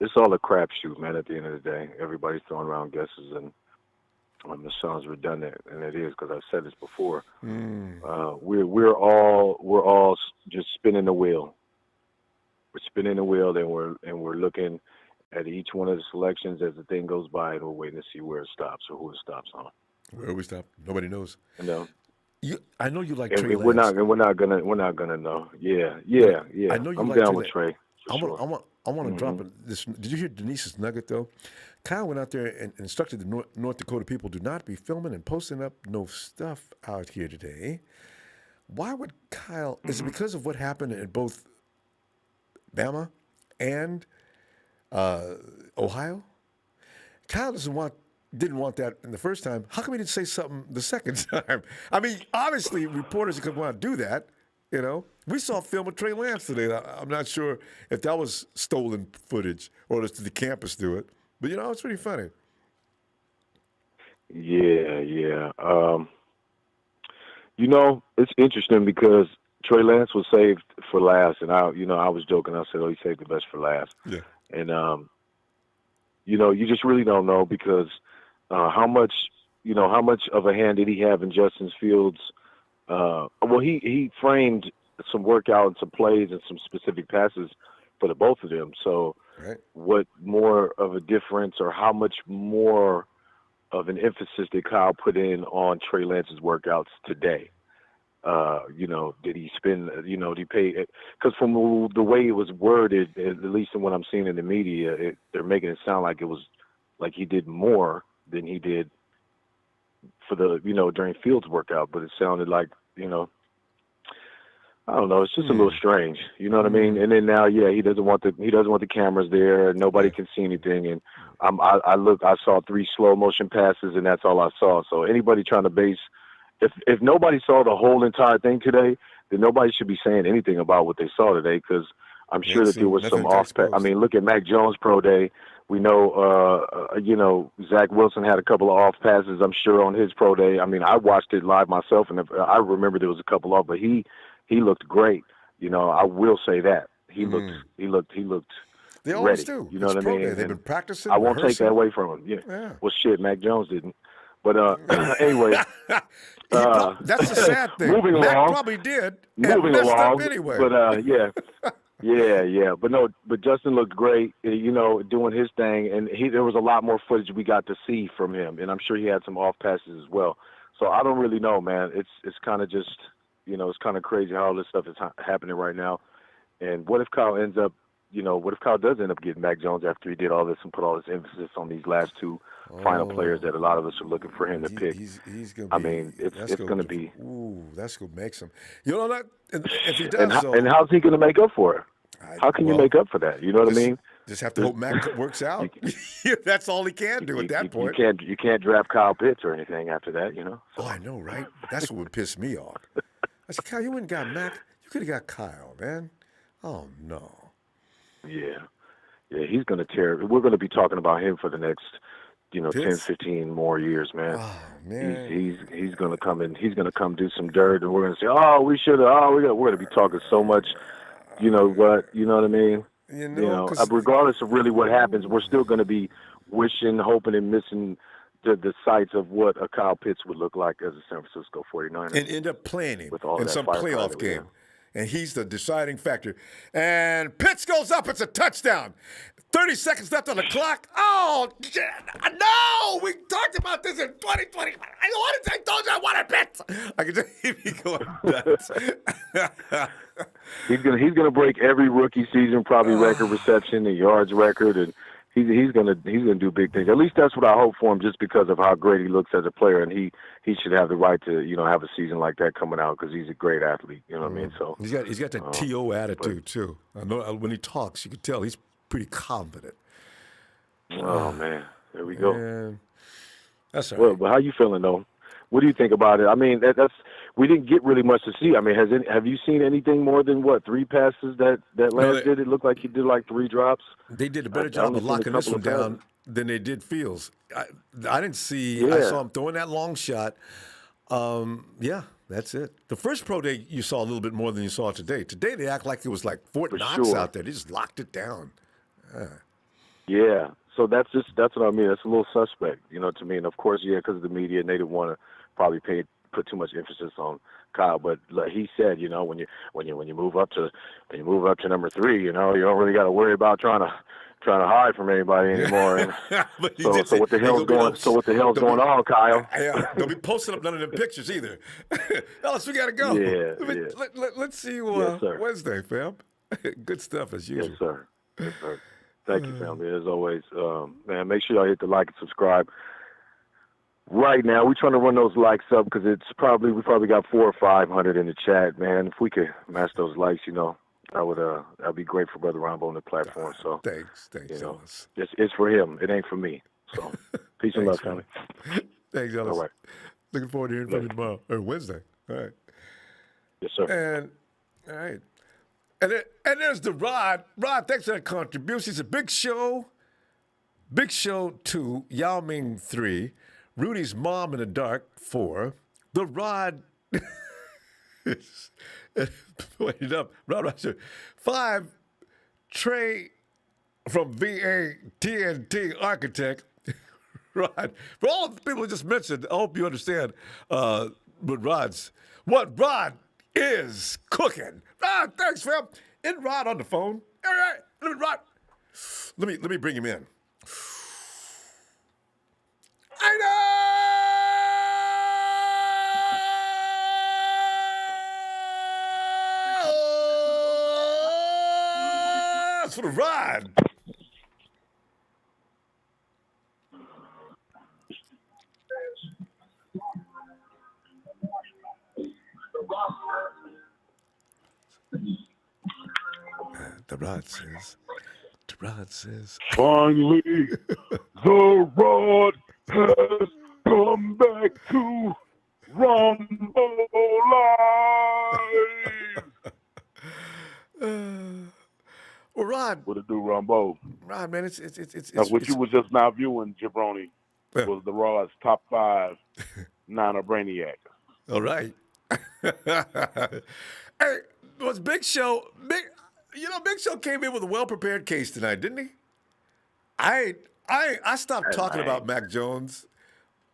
it's all a crapshoot, man, at the end of the day. Everybody's throwing around guesses, and it sounds redundant, and it is because I've said this before. We're all just spinning the wheel. We're spinning the wheel, and we're looking at each one of the selections as the thing goes by, and we're waiting to see where it stops or who it stops on. Where we stop, nobody knows. I know you like and Trey Lance. We're not gonna know. Yeah. I know you I'm like down Trey with Trey. I want to drop this. Did you hear Denise's nugget though? Kyle went out there and instructed the North Dakota people, do not be filming and posting up no stuff out here today. Why would Kyle? Is it because of what happened at both Bama and Ohio? Kyle didn't want that in the first time. How come he didn't say something the second time? I mean, obviously reporters could want to do that. We saw film of Trey Lance today. I'm not sure if that was stolen footage or did the campus do it. But, it's pretty funny. Yeah. It's interesting because Trey Lance was saved for last, and I was joking. I said, he saved the best for last. Yeah. And, you just really don't know because how much of a hand did he have in Justin Fields? He framed some workout and some plays and some specific passes for the both of them. So what more of a difference or how much more of an emphasis did Kyle put in on Trey Lance's workouts today? Did he spend, did he pay? Because from the way it was worded, at least in what I'm seeing in the media, they're making it sound like it was like he did more than he did for the, during Fields' workout. But it sounded like, I don't know. It's just a little strange. You know what I mean? And then now, he doesn't want the cameras there. Nobody can see anything. And I saw 3 slow motion passes, and that's all I saw. So anybody trying to base, if nobody saw the whole entire thing today, then nobody should be saying anything about what they saw today. Because I'm sure that there was some off. I mean, look at Mac Jones' pro day. We know, Zach Wilson had a couple of off passes, I'm sure, on his pro day. I mean, I watched it live myself, and I remember there was a couple off, but he looked great. I will say that he looked They ready. always do. You know It's what I pro mean? day. They've been And practicing. I won't take rehearsing. that away from him. Yeah. Well, shit, Mac Jones didn't. But anyway, that's the sad thing. Moving Mac along, probably did. moving messed along. up anyway. But yeah. But Justin looked great. Doing his thing, and there was a lot more footage we got to see from him, and I'm sure he had some off passes as well. So I don't really know, man. It's kind of just it's kind of crazy how all this stuff is happening right now. And what if Kyle ends up, what if Kyle does end up getting Mac Jones after he did all this and put all this emphasis on these last two final players that a lot of us are looking for him to pick? He's gonna I mean, it's going to be. Ooh, that's gonna make some. You know that if he does, and how's he going to make up for it? How can you make up for that? You know what I mean? Just have to hope Mac works out. That's all he can do at that point. You can't draft Kyle Pitts or anything after that, So. Oh, I know, right? That's what would piss me off. I said, Kyle, you wouldn't got Mac. You could have got Kyle, man. Oh no. Yeah, he's going to tear. We're going to be talking about him for the next, 10, Pitts? 15 more years, man. Oh man. He's going to come in. He's going to come do some dirt, and we're going to say, oh, we should have. Oh, we're going to be talking so much. You know what? You know what I mean? Regardless of really what happens, we're still going to be wishing, hoping, and missing the sights of what a Kyle Pitts would look like as a San Francisco 49er. And end up playing him with all in that some firepower playoff that we game. have. And he's the deciding factor. And Pitts goes up. It's a touchdown. 30 seconds left on the clock. Oh, no! We talked about this in 2020. I told you I wanted Pitts. I can just hear me going nuts. He's gonna break every rookie season probably record reception and yards record, and he's gonna do big things. At least that's what I hope for him, just because of how great he looks as a player, and he should have the right to have a season like that coming out because he's a great athlete. You know what I mean? So he's got that TO attitude too. I know when he talks, you can tell he's pretty confident. Oh man, there we go. Man. That's all right. Well, but how you feeling though? What do you think about it? I mean, that's we didn't get really much to see. I mean, have you seen anything more than 3 passes that Lance did? It looked like he did like 3 drops. They did a better job of locking this one down than they did Fields. I didn't see. Yeah. I saw him throwing that long shot. Yeah, that's it. The first pro day you saw a little bit more than you saw today. Today they act like it was like Fort Knox out there. They just locked it down. Yeah. So that's what I mean. That's a little suspect, to me. And of course, because of the media, and they didn't want to probably put too much emphasis on Kyle. But like he said, when you move up to number 3, you don't really got to worry about trying to hide from anybody anymore. And so what the hell's going on, Kyle? Yeah, don't be posting up none of them pictures either. Ellis, we gotta go. Yeah. Let's see you Wednesday, fam. Good stuff as usual. Yes, sir. Yes, sir. Thank you, family. As always, man, make sure y'all hit the like and subscribe. Right now, we're trying to run those likes up because we probably got 400 or 500 in the chat, man. If we could match those likes, that'd be great for Brother Ronbo on the platform. So thanks, Ellis. It's for him. It ain't for me. So peace and love, family. Thanks, Ellis. All right. Looking forward to hearing from you tomorrow or Wednesday. All right. Yes, sir. And all right. And there's the Rod. Rod, thanks for that contribution. It's a big show. Big Show 2, Yao Ming 3, Rudy's Mom in the Dark 4, the Rod. Wait up. Rod 5, Trey from VA TNT Architect. Rod. For all the people who just mentioned, I hope you understand what Rod is cooking. Thanks, fam. And Rod on the phone. All right, Rod. Let me bring him in. I know. That's for the Rod. The Rod says. Finally, the Rod has come back to Ronbo Live. Rod. What it do, Ronbo? Rod, man, it's That's what you was just now viewing, Jabroni, was the Raw's top 5 Niner Brainiac. All right. Hey, was Big Show Big Show came in with a well-prepared case tonight, didn't he? I stopped talking about Mac Jones.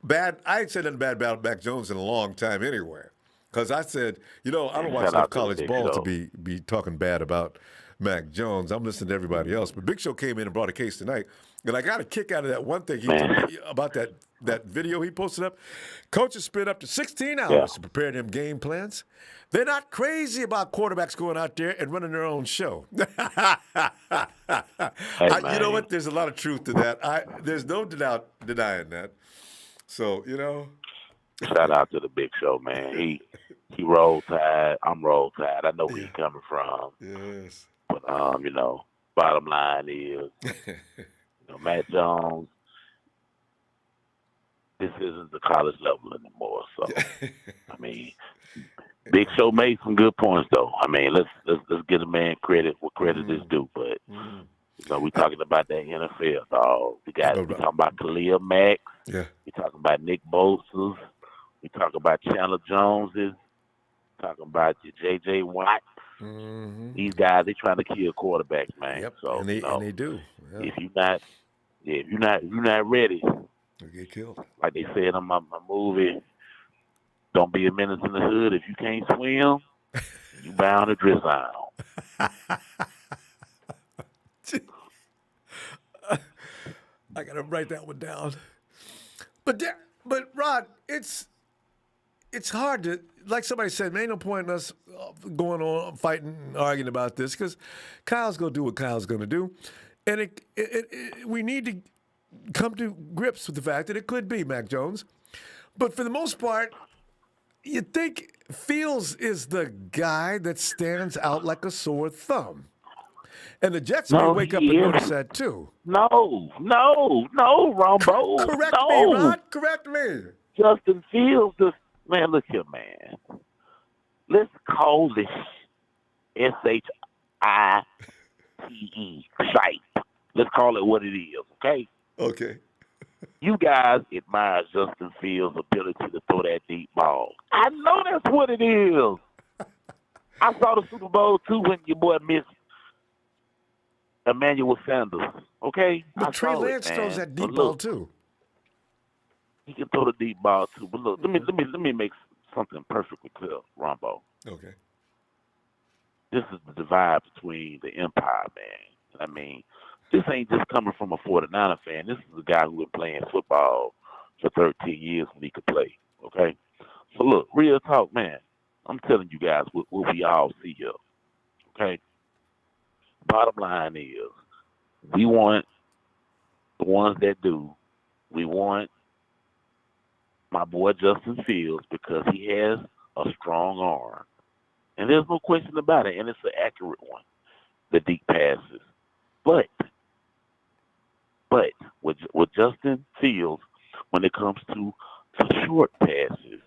I ain't said nothing bad about Mac Jones in a long time anyway. Because I said, I don't watch enough college ball to be talking bad about Mac Jones. I'm listening to everybody else. But Big Show came in and brought a case tonight. And I got a kick out of that one thing he told me about that video he posted up. Coaches spent up to 16 hours to prepare them game plans. They're not crazy about quarterbacks going out there and running their own show. You know what? There's a lot of truth to that. There's no denying that. So, Shout out to the Big Show, man. He roll tide. I'm roll tide. I know where he's coming from. Yes. But bottom line is, Matt Jones, this isn't the college level anymore. So, I mean, Big Show made some good points though. I mean, let's give a man credit where credit is due. But we talking about that NFL dog. We talking about Khalil Mack. Yeah. We talking about Nick Bosa's. We talking about Chandler Jones's. Talking about your J.J. Watt. These guys, they trying to kill quarterbacks, man. Yep. So and they do. Yeah. If you're not ready, you get killed. Like they said in my movie, don't be a menace in the hood. If you can't swim, you bound to drift down. I gotta write that one down. But Rod, it's hard to, like somebody said, man, ain't no point in us going on fighting and arguing about this because Kyle's gonna do what Kyle's gonna do, and we need to come to grips with the fact that it could be Mac Jones, but for the most part, you think Fields is the guy that stands out like a sore thumb. And the Jets may wake up and notice that too. No, Ronbo. Correct me, Rod. Correct me. Justin Fields, man, look here, man. Let's call this SHITE, shite. Let's call it what it is, okay? Okay. You guys admire Justin Fields' ability to throw that deep ball. I know that's what it is. I saw the Super Bowl too when your boy missed Emmanuel Sanders. Okay, but Trey Lance throws that deep ball too. He can throw the deep ball too. But look, let me make something perfectly clear, Ronbo. Okay. This is the divide between the empire, man. I mean, this ain't just coming from a 49er fan. This is a guy who been playing football for 13 years when he could play. Okay. So look, real talk, man. I'm telling you guys what we all see here. Okay. Bottom line is, we want the ones that do. We want my boy Justin Fields because he has a strong arm. And there's no question about it. And it's an accurate one, the deep passes. But with Justin Fields, when it comes to short passes,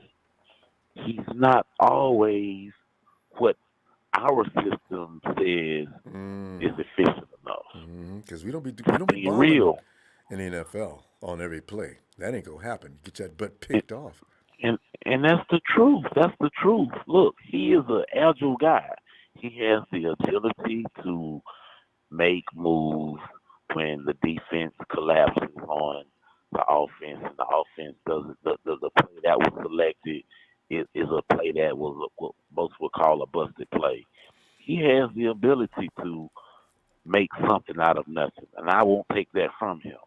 he's not always what our system says is efficient enough. Because we don't be balling real in the NFL on every play. That ain't gonna happen. You get that butt picked off. And that's the truth. That's the truth. Look, he is an agile guy. He has the agility to make moves when the defense collapses on the offense, and the offense doesn't. The play that was selected is a play that was what most would call a busted play. He has the ability to make something out of nothing, and I won't take that from him.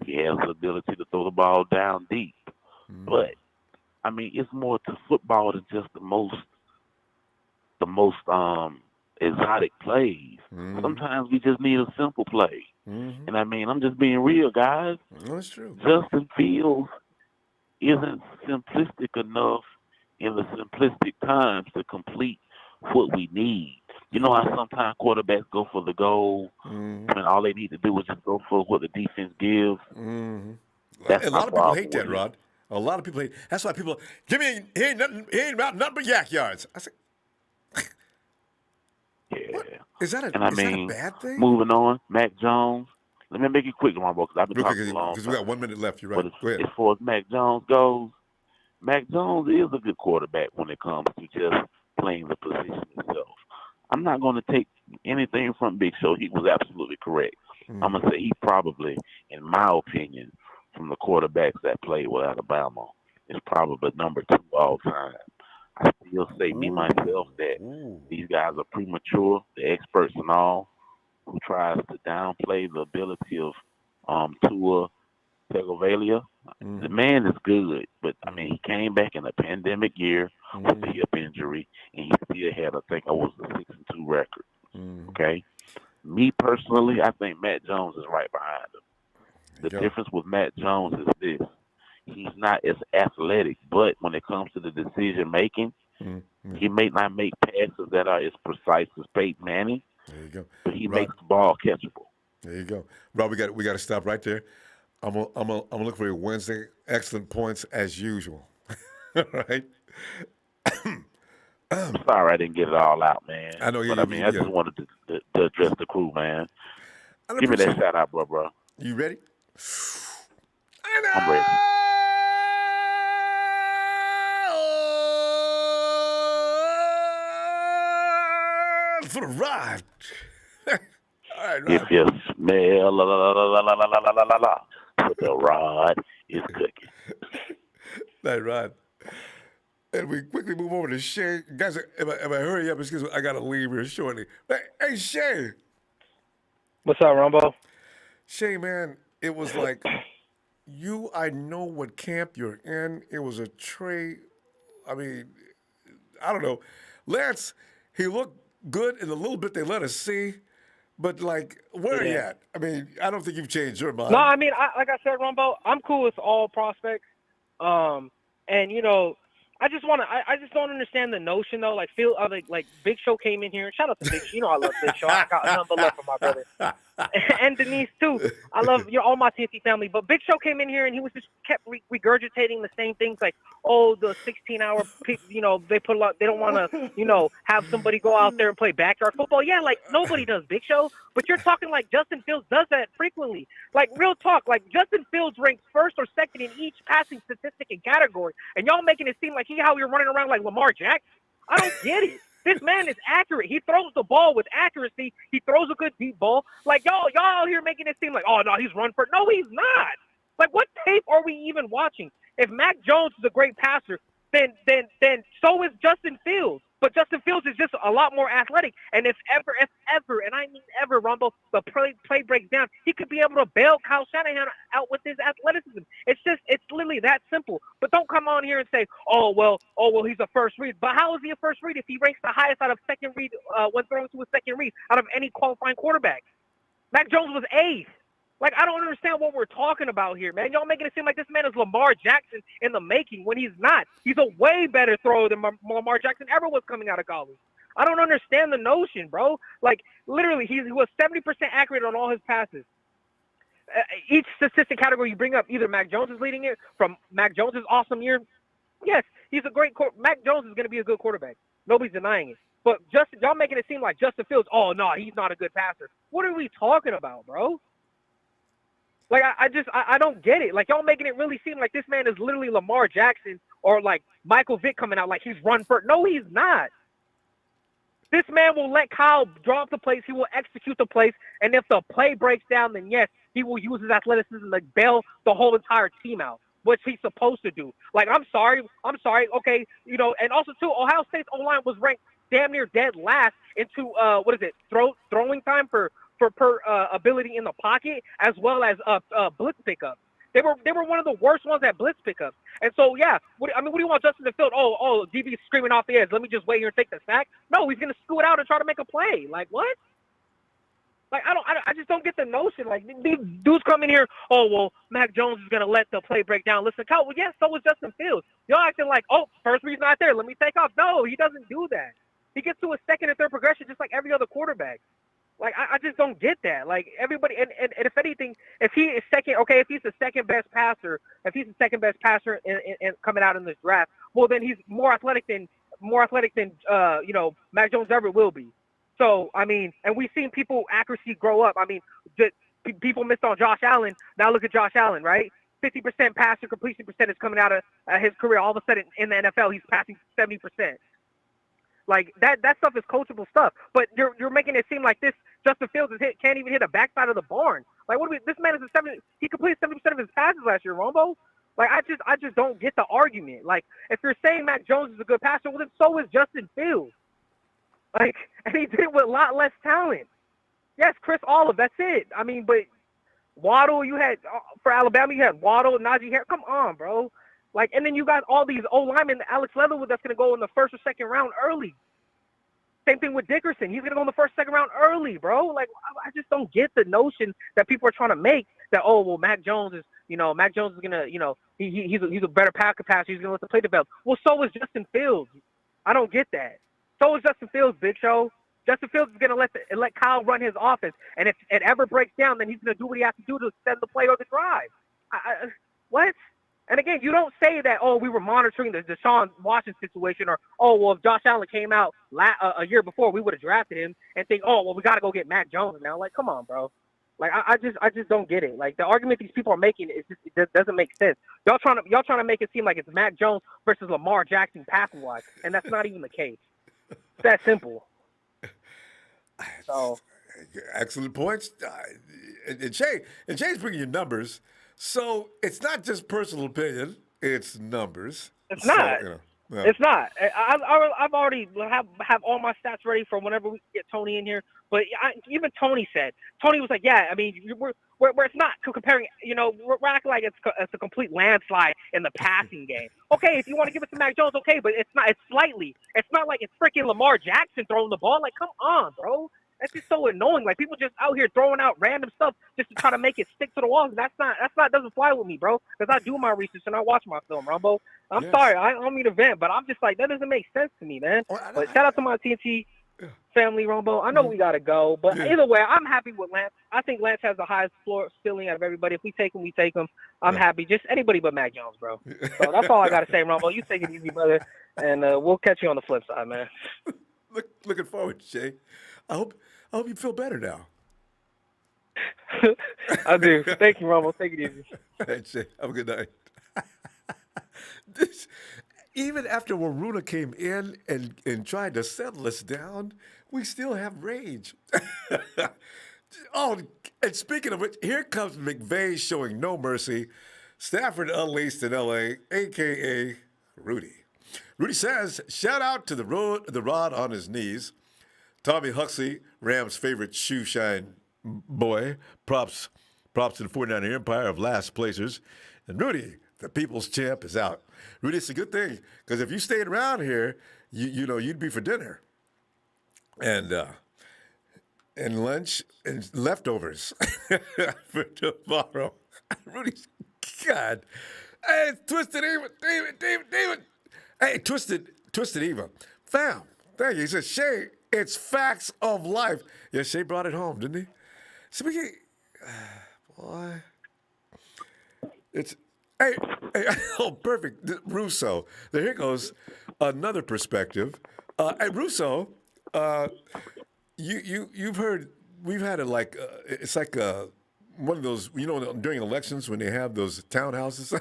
He has the ability to throw the ball down deep, but I mean, it's more to football than just the most exotic plays. Sometimes we just need a simple play. And I mean, I'm just being real, guys. That's true. Justin Fields isn't simplistic enough in the simplistic times to complete what we need. You know how sometimes quarterbacks go for the goal when all they need to do is just go for what the defense gives? That's a lot of people hate that, Rod. A lot of people hate. That's why people he ain't about nothing but yak yards. I say, yeah. Is that And I is that a mean, bad thing? moving on, Mac Jones. Let me make it quick, Ronbo, because I've been Real quick, talking a long because we time. got 1 minute left. You're right. But Go ahead. as far as Mac Jones goes, Mac Jones is a good quarterback when it comes to just playing the position itself. I'm not going to take anything from Big Show. He was absolutely correct. I'm going to say he probably, in my opinion, from the quarterbacks that played with Alabama, is probably number 2 all time. I still say, me, myself, that these guys are premature, the experts and all, who tries to downplay the ability of Tua Tagovailoa. The man is good, but I mean, he came back in a pandemic year with a hip injury, and he still had, I think, I was a 6-2 record. Okay, me personally, I think Matt Jones is right behind him. The difference with Matt Jones is this: he's not as athletic, but when it comes to the decision making, he may not make passes that are as precise as Peyton Manning. There you go. But he Rob, makes the ball catchable. There you go, Rob. We got to stop right there. I'm gonna look for your Wednesday. Excellent points as usual. All right. I'm sorry I didn't get it all out, man. I know. But I mean, I just wanted to address the crew, man. Give me that shout out, bro. You ready? I'm ready. For the ride. All right, Rob. If you smell the rod is cooking. That Rod. And we quickly move over to Shay. Guys, if I hurry up, excuse me, I got to leave here shortly. Hey, Shay. What's up, Ronbo? Shay, man, it was like, I know what camp you're in. It was a Trey. I mean, I don't know. Lance, he looked good in the little bit they let us see. But, like, where are you at? I mean, I don't think you've changed your mind. No, I mean, like I said, Ronbo, I'm cool with all prospects. And you know, I just don't understand the notion though. Like, like Big Show came in here, and shout out to Big Show. You know, I love Big Show. I got nothing but love for my brother, and Denise too. I love all my TNT family. But Big Show came in here, and he was just kept regurgitating the same things, like, oh, the 16-hour, they put a lot. They don't want to, have somebody go out there and play backyard football. Yeah, like nobody does, Big Show. But you're talking like Justin Fields does that frequently. Like, real talk, like Justin Fields ranks first or second in each passing statistic and category, and y'all making it seem like how you're running around like Lamar Jackson. I don't get it. This man is accurate. He throws the ball with accuracy. He throws a good deep ball. Like, y'all out here making it seem like, oh no, he's run for. No, he's not. Like, what tape are we even watching? If Mac Jones is a great passer, then so is Justin Fields. But Justin Fields is just a lot more athletic. And if ever, and I mean ever, Ronbo, the play breaks down, he could be able to bail Kyle Shanahan out with his athleticism. It's literally that simple. But don't come on here and say, oh, well, he's a first read. But how is he a first read if he ranks the highest out of second read when throwing to a second read out of any qualifying quarterback? Mac Jones was eighth. Like, I don't understand what we're talking about here, man. Y'all making it seem like this man is Lamar Jackson in the making when he's not. He's a way better thrower than Lamar Jackson ever was coming out of college. I don't understand the notion, bro. Like, literally, he was 70% accurate on all his passes. Each statistic category you bring up, either Mac Jones is leading it from Mac Jones' awesome year. Yes, he's a great Mac Jones is going to be a good quarterback. Nobody's denying it. But y'all making it seem like Justin Fields, oh, no, he's not a good passer. What are we talking about, bro? Like, I don't get it. Like, y'all making it really seem like this man is literally Lamar Jackson or, like, Michael Vick coming out like he's run for. No, he's not. This man will let Kyle drop the plays. He will execute the plays. And if the play breaks down, then, yes, he will use his athleticism to bail the whole entire team out, which he's supposed to do. Like, I'm sorry. Okay, and also, too, Ohio State's O-line was ranked damn near dead last into, throwing time per ability in the pocket, as well as blitz pickup. They were one of the worst ones at blitz pickup. And so, yeah, what do you want Justin to Field? Oh, DB's screaming off the edge. Let me just wait here and take the sack. No, he's gonna scoot out and try to make a play. Like, what? Like, I just don't get the notion. Like, these dudes come in here. Oh, well, Mac Jones is gonna let the play break down. Listen, Kyle. Well, yes, so was Justin Fields. Y'all acting like, oh, first read's not there. Let me take off. No, he doesn't do that. He gets to a second and third progression just like every other quarterback. Like, I just don't get that. Like, everybody, and if anything, if he is second, okay, if he's the second best passer, in coming out in this draft, well, then he's more athletic than Mac Jones ever will be. So, I mean, and we've seen people accuracy grow up. I mean, people missed on Josh Allen. Now look at Josh Allen, right? 50% passer completion percentage coming out of his career. All of a sudden in the NFL, he's passing 70%. Like that stuff is coachable stuff. But you're making it seem like this Justin Fields can't even hit a backside of the barn. Like this man is he completed 70% of his passes last year, Ronbo. Like I just don't get the argument. Like if you're saying Mac Jones is a good passer, well then so is Justin Fields. Like, and he did it with a lot less talent. Yes, Chris Olive, that's it. I mean, but Waddle, you had for Alabama, you had Waddle, Najee Harris. Come on, bro. Like, and then you got all these O-linemen, Alex Leatherwood, that's going to go in the first or second round early. Same thing with Dickerson. He's going to go in the first, second round early, bro. Like, I just don't get the notion that people are trying to make that, oh, well, Mac Jones is going to, he's a better pocket passer. He's going to let the play develop. Well, so is Justin Fields. I don't get that. So is Justin Fields, Big Show. Justin Fields is going to let Kyle run his offense. And if it ever breaks down, then he's going to do what he has to do to extend the play or the drive. What? And again, you don't say that, oh, we were monitoring the Deshaun Watson situation, or, oh, well, if Josh Allen came out a year before, we would have drafted him, and think, oh, well, we got to go get Mac Jones now. Like, come on, bro. Like, I just don't get it. Like, the argument these people are making, it doesn't make sense. Y'all trying to make it seem like it's Mac Jones versus Lamar Jackson passing-wise, and that's not even the case. It's that simple. So, excellent points. And Shay's bringing you numbers. So it's not just personal opinion; it's numbers. It's not. So, It's not. I've already have all my stats ready for whenever we get Tony in here. But even Tony was like, yeah. I mean, we're it's not comparing. We're acting like it's a complete landslide in the passing game. Okay, if you want to give it to Mac Jones, okay, but it's not. It's slightly. It's not like it's freaking Lamar Jackson throwing the ball. Like, come on, bro. That's just so annoying. Like, people just out here throwing out random stuff just to try to make it stick to the walls. That's not doesn't fly with me, bro. Because I do my research and I watch my film, Ronbo. I'm sorry, I don't mean to vent, but I'm just like, that doesn't make sense to me, man. But shout out to my TNT family, Ronbo. I know we gotta go, but either way, I'm happy with Lance. I think Lance has the highest floor ceiling out of everybody. If we take him, we take him. I'm happy. Just anybody but Mac Jones, bro. So that's all I gotta say, Ronbo. You take it easy, brother, and we'll catch you on the flip side, man. Looking forward, Jay. I hope you feel better now. I do. Thank you, Ronbo. Take it easy. Thanks, Jay. Have a good night. Even after Waruna came in and tried to settle us down, we still have rage. Oh, and speaking of which, here comes McVay showing no mercy. Stafford unleashed in L.A., a.k.a. Rudy. Rudy says, shout out to the rod on his knees. Tommy Huxley, Rams' favorite shoe shine boy, props to the 49er Empire of last placers. And Rudy, the people's champ, is out. Rudy, it's a good thing, because if you stayed around here, you'd be for dinner. And lunch and leftovers for tomorrow. Rudy's, God. Hey, Twisted Eva, David. Hey, Twisted Eva. Fam, thank you. He says, Shay, it's facts of life. Yeah, Shay brought it home, didn't he? So we get, boy. It's, hey, oh, perfect. Russo. Here goes another perspective. Hey, Russo, you've heard, we've had it like, it's like one of those, during elections when they have those townhouses.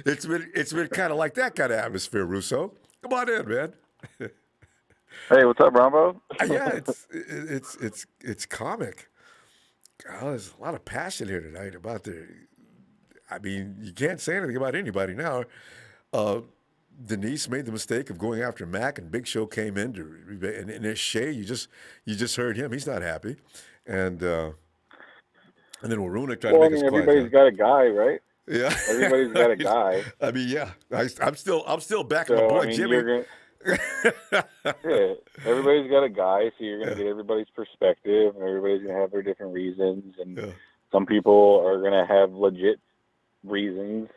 It's been kind of like that kind of atmosphere, Russo. Come on in, man. Hey, what's up, Ronbo? Yeah, it's comic. God, there's a lot of passion here tonight about I mean, you can't say anything about anybody now. Denise made the mistake of going after Mac, and Big Show came in and there's Shay. You just heard him. He's not happy, and then Waruna tried to make us quiet. Everybody's got a guy, right? Yeah, everybody's got a guy. I mean, yeah, I'm still backing my boy Jimmy. Yeah, everybody's got a guy, so you're going to get everybody's perspective, and everybody's going to have their different reasons, and some people are going to have legit reasons,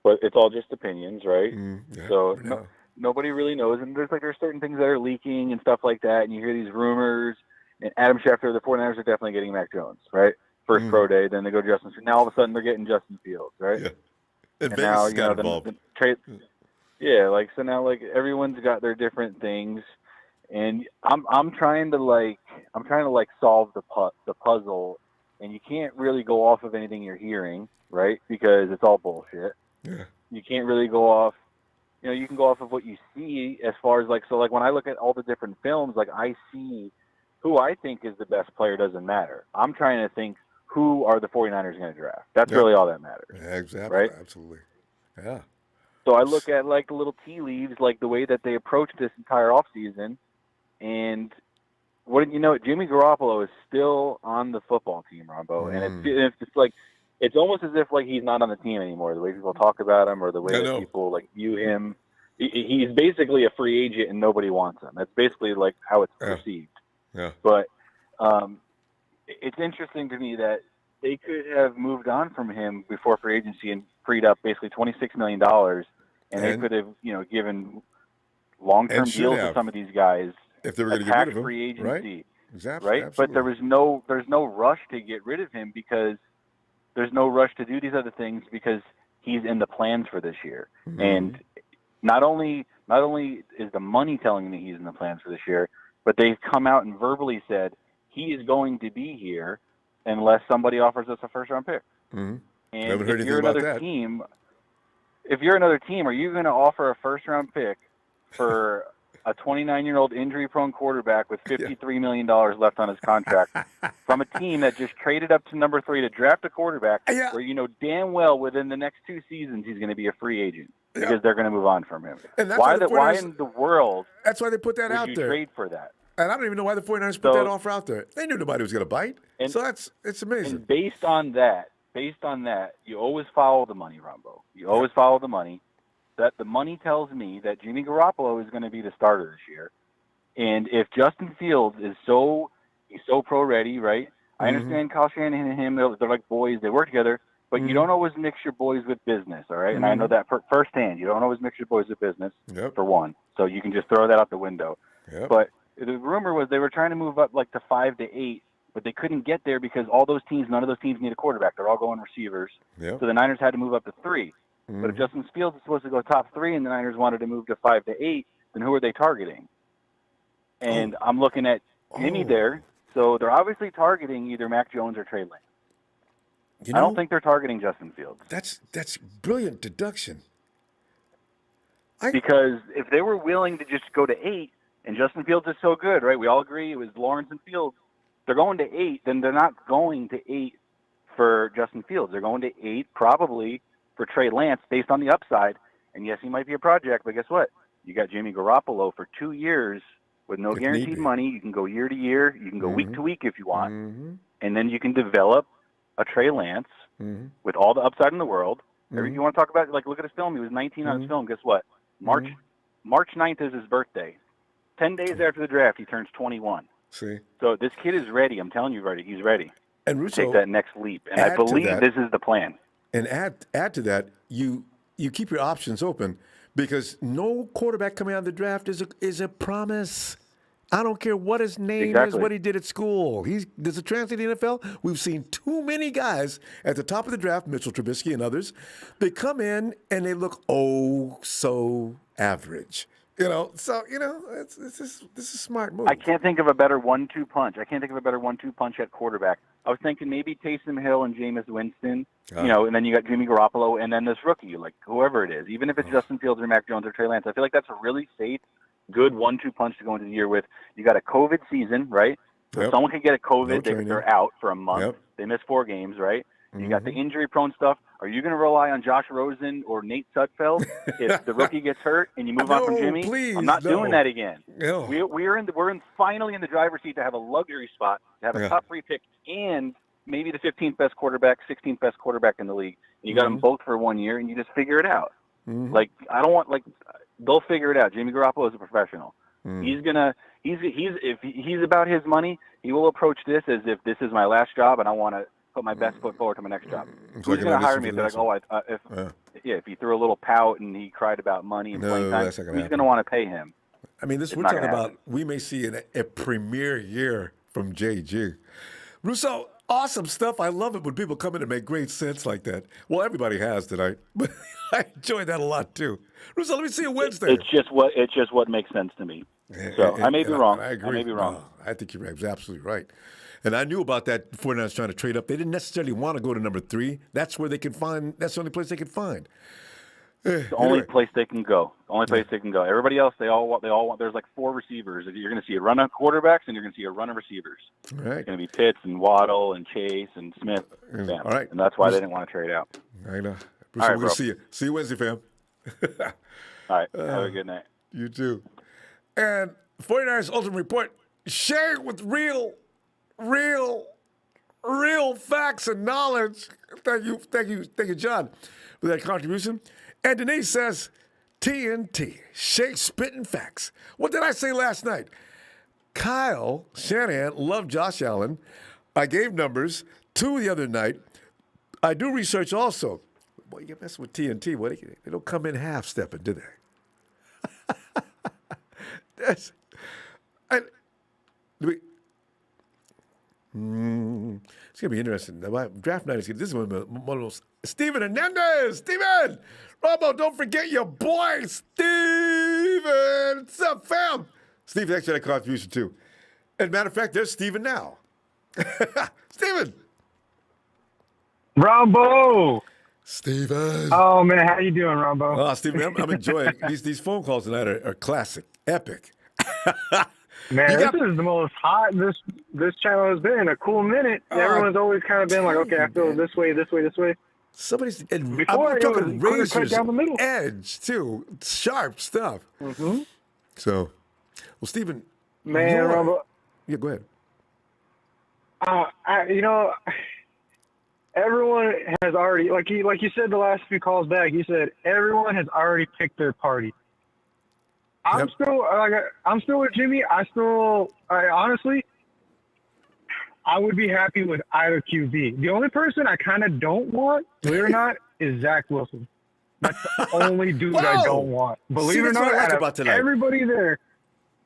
but it's all just opinions, right? So nobody really knows, and there's certain things that are leaking and stuff like that, and you hear these rumors, and Adam Schefter, the 49ers are definitely getting Mac Jones, right? First pro day, then they go Justin Fields. Now all of a sudden they're getting Justin Fields, right? Yeah. And now, the trade. Yeah, so now everyone's got their different things, And I'm trying to solve the puzzle, and you can't really go off of anything you're hearing, right? Because it's all bullshit. Yeah. You can't really go off. You can go off of what you see as far as when I look at all the different films, I see who I think is the best player doesn't matter. I'm trying to think who are the 49ers going to draft. That's really all that matters. Yeah, exactly. Right? Absolutely. Yeah. So I look at the little tea leaves, the way that they approached this entire offseason, and wouldn't you know it, Jimmy Garoppolo is still on the football team, Ronbo, and it's almost as if he's not on the team anymore. The way people talk about him, or the way that people view him, he's basically a free agent and nobody wants him. That's basically how it's perceived. Yeah. But it's interesting to me that they could have moved on from him before free agency and freed up basically $26 million, and they could have given long-term deals to some of these guys if they were going to get rid of him, free agency, right? Exactly. Right? Absolutely. But there's no rush to get rid of him, because there's no rush to do these other things, because he's in the plans for this year. Mm-hmm. And not only is the money telling me he's in the plans for this year, but they've come out and verbally said he is going to be here unless somebody offers us a first-round pick. Mm-hmm. And haven't heard if you're anything about another that. team, are you going to offer a first-round pick for a 29-year-old injury-prone quarterback with $53 million left on his contract from a team that just traded up to number 3 to draft a quarterback where you know damn well within the next 2 seasons he's going to be a free agent because they're going to move on from him? And that's why in the world that's why they put that would out you there. trade for that? And I don't even know why the 49ers put that offer out there. They knew nobody was going to bite. So it's amazing. And based on that, you always follow the money, Ronbo. You always follow the money. That the money tells me that Jimmy Garoppolo is going to be the starter this year. And if Justin Fields is so pro ready, right? I understand Kyle Shanahan and him, they're like boys, they work together, but you don't always mix your boys with business, all right? And I know that firsthand. You don't always mix your boys with business, for one. So you can just throw that out the window. Yep. But the rumor was they were trying to move up to 5 to 8, but they couldn't get there because none of those teams need a quarterback. They're all going receivers. Yep. So the Niners had to move up to 3. But if Justin Fields is supposed to go top 3 and the Niners wanted to move to 5 to 8, then who are they targeting? And I'm looking at Jimmy there. So they're obviously targeting either Mac Jones or Trey Lance. I don't think they're targeting Justin Fields. That's brilliant deduction. Because if they were willing to just go to 8, and Justin Fields is so good, right? We all agree it was Lawrence and Fields. They're going to 8, then they're not going to 8 for Justin Fields. They're going to 8 probably for Trey Lance based on the upside. And yes, he might be a project, but guess what? You got Jimmy Garoppolo for 2 years with no guaranteed money. You can go year to year. You can go week to week if you want. And then you can develop a Trey Lance with all the upside in the world. If you want to talk about, look at his film. He was 19 on his film. Guess what? March 9th is his birthday. 10 days after the draft, he turns 21. See? So this kid is ready. I'm telling you, he's ready. And to Russo, take that next leap. And I believe this is the plan. And add to that, you keep your options open because no quarterback coming out of the draft is a promise. I don't care what his name is, what he did at school. There's a transfer to the NFL. We've seen too many guys at the top of the draft, Mitchell Trubisky and others, they come in and they look so average. This is a smart move. I can't think of a better 1-2 punch. At quarterback. I was thinking maybe Taysom Hill and Jameis Winston, and then you got Jimmy Garoppolo and then this rookie, whoever it is, even if it's Justin Fields or Mac Jones or Trey Lance. I feel like that's a really safe, good 1-2 punch to go into the year with. You got a COVID season, right? So if someone could get a COVID, they're out for a month. They miss 4 games, right? You got the injury-prone stuff. Are you going to rely on Josh Rosen or Nate Sudfeld if the rookie gets hurt and you move on from Jimmy? Please, I'm not doing that again. No. We're finally in the driver's seat to have a luxury spot, to have a top 3 pick and maybe the 15th best quarterback, 16th best quarterback in the league. And you got them both for 1 year, and you just figure it out. I don't want they'll figure it out. Jimmy Garoppolo is a professional. If he's about his money, he will approach this as if this is my last job and I want to put my best foot forward to my next job. Who's going to hire me if they're if he threw a little pout and he cried about money and playing time, who's going to want to pay him? I mean, we're talking about we may see a premier year from JG. Russo, Awesome stuff. I love it when people come in and make great sense like that. Well, everybody has tonight, but I enjoyed that a lot too. Russo, let me see you Wednesday. It's just what makes sense to me. So I may be wrong. I agree. I may be wrong. No, I think you're absolutely right. And I knew about that 49ers trying to trade up. They didn't necessarily want to go to number 3. That's where they can find. That's the only place they could find. The only place they can go. The only place they can go. Everybody else, they all want. There's like 4 receivers. You're going to see a run of quarterbacks, and you're going to see a run of receivers. Right. It's going to be Pitts and Waddle and Chase and Smith. Fam. All right. And that's why they didn't want to trade out. I know. All right, we're bro. going to see you Wednesday, fam. All right. Have a good night. You too. And 49ers Ultimate Report, shared with real facts and knowledge. Thank you, John, for that contribution. And Denise says, TNT, Shea spitting facts. What did I say last night? Kyle Shanahan loved Josh Allen. I gave numbers 2 the other night. I do research also. Boy, you get messing with TNT. Boy, they don't come in half-stepping, do they? It's going to be interesting. Draft night is this is one of those. Steven Hernandez! Steven! Ronbo, don't forget your boy, Steven! What's up, fam? Steven actually had a contribution, too. As a matter of fact, there's Steven now. Steven! Rombo! Steven! Oh, man, how you doing, Rombo? Oh, Steven, I'm enjoying these phone calls tonight are classic, epic. Man, this is the most hot this channel has been in a cool minute. Everyone's always kind of been like, okay, I feel this way. Somebody's before I'm talking razors down the middle. edge too, sharp stuff. Mm-hmm. So, well, Stephen, man, Rombo, yeah, go ahead. Everyone has already like you said the last few calls back. You said everyone has already picked their party. I'm still with Jimmy. Honestly, I would be happy with either QB. The only person I kind of don't want, believe it or not, is Zach Wilson. That's the only dude I don't want. Believe it or not, out of everybody there.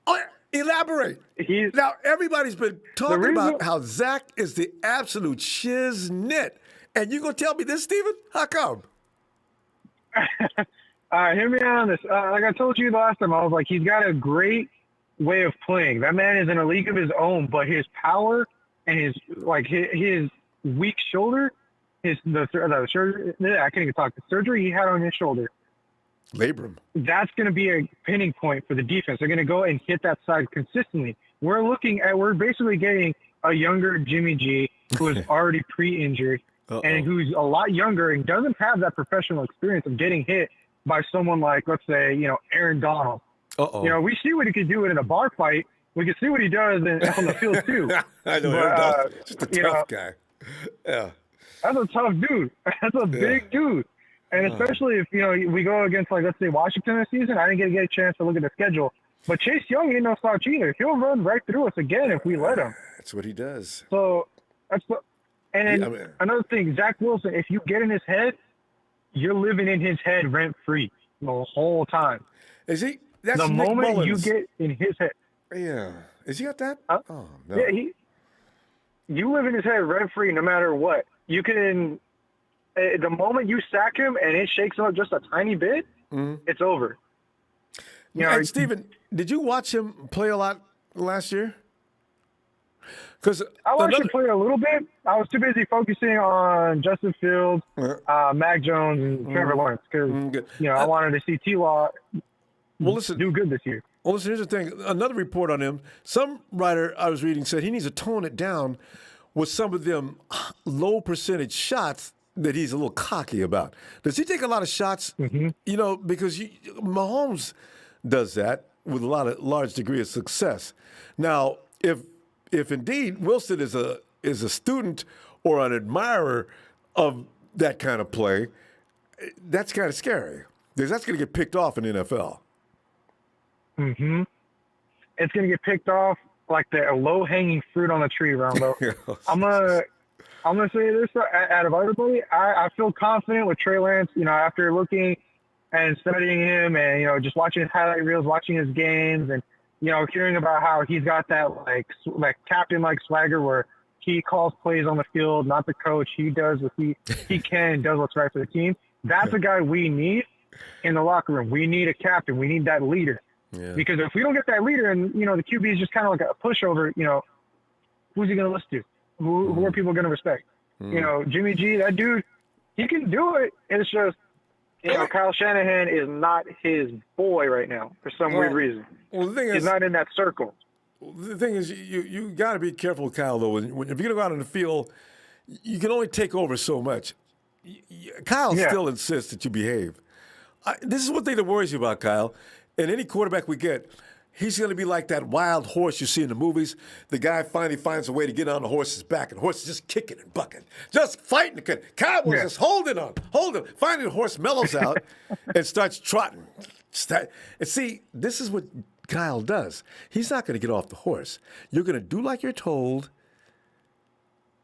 Oh, elaborate. Now, everybody's been talking about how Zach is the absolute shiznit. And you going to tell me this, Steven? How come? Hear me out on this. Like I told you the last time, I was like, he's got a great way of playing. That man is in a league of his own, but his power and his weak shoulder, the surgery, I can't even talk. The surgery he had on his shoulder, labrum. That's going to be a pinning point for the defense. They're going to go and hit that side consistently. We're basically getting a younger Jimmy G who is already pre-injured and who's a lot younger and doesn't have that professional experience of getting hit by someone like, let's say, Aaron Donald. We see what he could do in a bar fight. We can see what he does on the field too. I know, but, just a tough guy. Yeah, that's a tough dude. That's a big dude, and especially if we go against, like, let's say Washington this season. I didn't get a chance to look at the schedule, but Chase Young ain't no slouch either. He'll run right through us again if we let him. That's what he does. So another thing, Zach Wilson. If you get in his head, you're living in his head rent free the whole time. Is he? That's the Nick moment Mullins. you get in his head. Yeah. Is he got that? Oh no. Yeah, you live in his head rent free no matter what. You can. The moment you sack him and it shakes him up just a tiny bit, it's over. Hey, Steven, did you watch him play a lot last year? Because I watched him play a little bit. I was too busy focusing on Justin Fields, Mac Jones, and Trevor Lawrence because I wanted to see T-Law do good this year. Well, listen, here's the thing. Another report on him. Some writer I was reading said he needs to tone it down with some of them low percentage shots that he's a little cocky about. Does he take a lot of shots? Because Mahomes does that with a large degree of success. Now, if indeed Wilson is a student or an admirer of that kind of play, that's kind of scary because that's going to get picked off in the NFL. It's going to get picked off like the low-hanging fruit on the tree, Ronbo. I'm gonna say this out of everybody. I feel confident with Trey Lance. After looking and studying him, and just watching his highlight reels, watching his games, and hearing about how he's got that like captain-like swagger where he calls plays on the field, not the coach. He does what he can and does what's right for the team. That's a guy we need in the locker room. We need a captain. We need that leader. Yeah. Because if we don't get that leader and, you know, the QB is just kind of like a pushover, you know, who's he going to listen to? Who are people going to respect? You know, Jimmy G, that dude, he can do it. It's just, you know, Kyle Shanahan is not his boy right now for some weird reason. Well, the thing He's not in that circle. The thing is, you got to be careful with Kyle, though. If you're going to go out on the field, you can only take over so much. Kyle still insists that you behave. This is one thing that worries you about Kyle. And any quarterback we get, he's going to be like that wild horse you see in the movies. The guy finally finds a way to get on the horse's back, and the horse is just kicking and bucking, just fighting. Kyle was just holding on. Finally, the horse mellows out and starts trotting. And see, this is what Kyle does. He's not going to get off the horse. You're going to do like you're told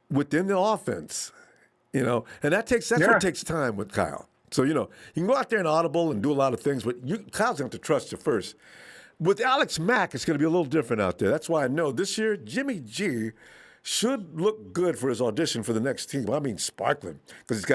within the offense, you know, and that's what takes time with Kyle. So, you know, you can go out there and audible and do a lot of things, but Kyle's going to have to trust you first. With Alex Mack, it's going to be a little different out there. That's why I know this year Jimmy G should look good for his audition for the next team. I mean, sparkling, because he's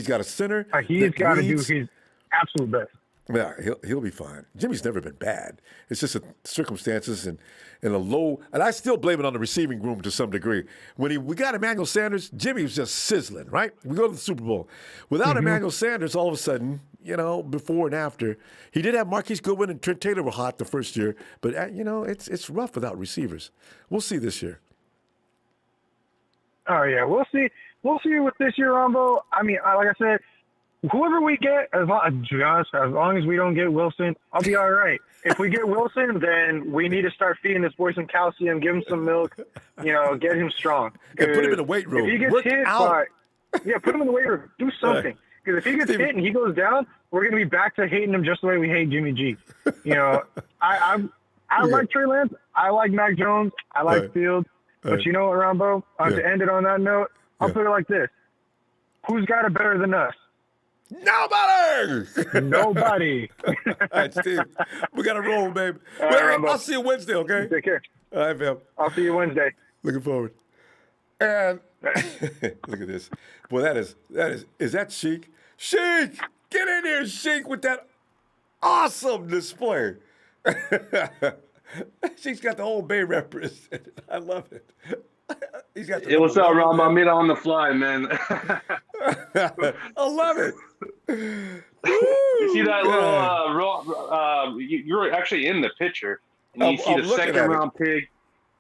got a center. He's got to do his absolute best. Yeah, he'll be fine. Jimmy's never been bad. It's just the circumstances and a low. And I still blame it on the receiving room to some degree. When we got Emmanuel Sanders, Jimmy was just sizzling, right? We go to the Super Bowl. Without Emmanuel Sanders, all of a sudden, you know, before and after, he did have Marquise Goodwin and Trent Taylor were hot the first year, but you know, it's rough without receivers. We'll see this year. Oh yeah, we'll see. We'll see with this year, Ronbo. I mean, like I said, whoever we get, as long as we don't get Wilson, I'll be all right. If we get Wilson, then we need to start feeding this boy some calcium, give him some milk, you know, get him strong. And put him in the weight room. If he gets hit, put him in the weight room. Do something. Because if he gets hit and he goes down, we're going to be back to hating him just the way we hate Jimmy G. You know, I like Trey Lance. I like Mac Jones. I like Fields. But you know what, Ronbo? To end it on that note, I'll put it like this. Who's got it better than us? Nobody. All right, Steve. We got to roll, babe. I'll see you Wednesday, okay? Take care. All right, fam. I'll see you Wednesday. Looking forward. And look at this. Boy, is that Sheik? Sheik! Get in here, Sheik, with that awesome display. Sheik's got the whole Bay represented. I love it. He's got Hey, what's up, Ronbo? I made it on the fly, man. I love it. You see that little you're actually in the picture. And you see the second round pick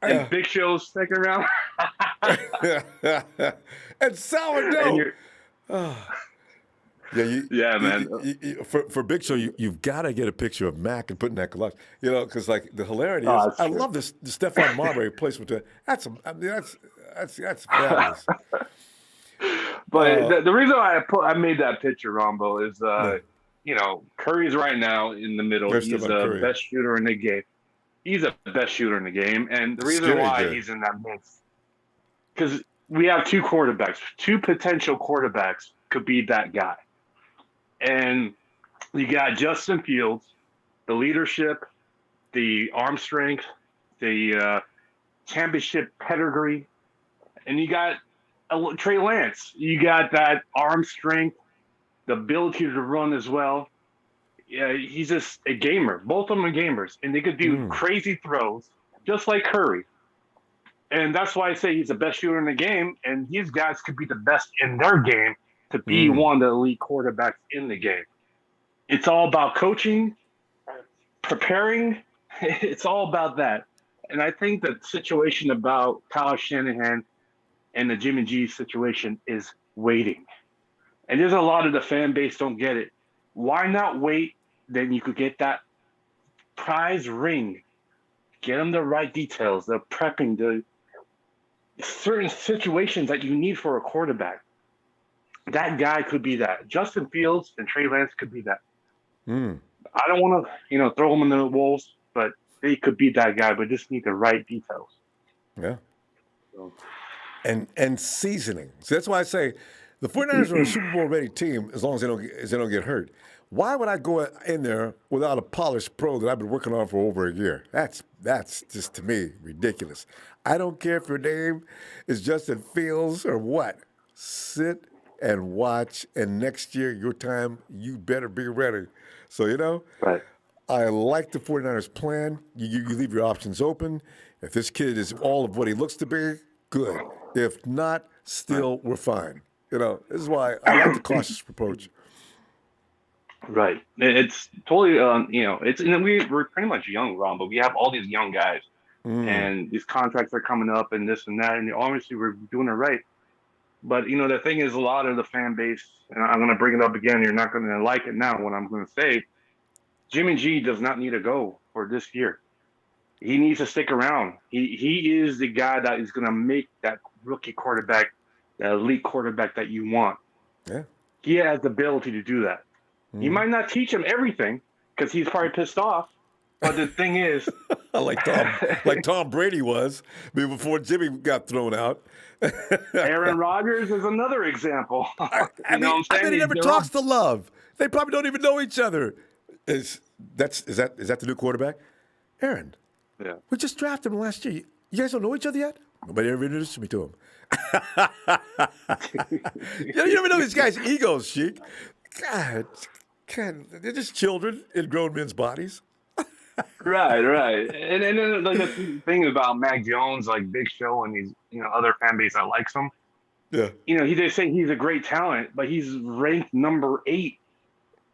and Big Show's second round. And sourdough. Man. For Big Show, you've got to get a picture of Mac and put in that collection. You know, because like the hilarity is, I love this the Stephon Marbury placement. That's fabulous. But the reason why I made that picture, Ronbo, is you know, Curry's right now in the middle. He's the best shooter in the game. He's the best shooter in the game, and the reason why he's in that mix, because we have two quarterbacks, two potential quarterbacks could be that guy. And you got Justin Fields, the leadership, the arm strength, the championship pedigree, and you got Trey Lance. You got that arm strength, the ability to run as well. Yeah, he's just a gamer. Both of them are gamers, and they could do crazy throws, just like Curry. And that's why I say he's the best shooter in the game, and these guys could be the best in their game to be one of the elite quarterbacks in the game. It's all about coaching, preparing. It's all about that. And I think the situation about Kyle Shanahan and the Jimmy G situation is waiting. And there's a lot of the fan base don't get it. Why not wait? Then you could get that prize ring. Get them the right details, the prepping, the certain situations that you need for a quarterback. That guy could be that. Justin Fields and Trey Lance could be that. I don't want to, throw them in the wolves, but they could be that guy, but just need the right details. Yeah. So. And seasoning. So that's why I say the 49ers are a Super Bowl ready team as long as they don't get hurt. Why would I go in there without a polished pro that I've been working on for over a year? That's just, to me, ridiculous. I don't care if your name is Justin Fields or what. Sit and watch, and next year, your time, you better be ready. So, Right. I like the 49ers plan. You leave your options open. If this kid is all of what he looks to be, good. If not, still, we're fine. This is why I like the cautious approach. Right. It's totally, it's and we're pretty much young, Ron, but we have all these young guys, and these contracts are coming up and this and that, and obviously we're doing it right. But the thing is, a lot of the fan base, and I'm going to bring it up again. You're not going to like it now. What I'm going to say, Jimmy G does not need to go for this year. He needs to stick around. He is the guy that is going to make that rookie quarterback, that elite quarterback that you want. Yeah. He has the ability to do that. You might not teach him everything because he's probably pissed off. But the thing is, like Tom Brady was before Jimmy got thrown out. Aaron Rodgers is another example. I mean, he never talks to Love. They probably don't even know each other. Is that the new quarterback? Aaron. Yeah. We just drafted him last year. You guys don't know each other yet? Nobody ever introduced me to him. You never know these guys' egos, Sheik. God, they're just children in grown men's bodies. Right. And then like the thing about Mac Jones, like Big Show and these other fan base that likes him. Yeah. They say he's a great talent, but he's ranked number 8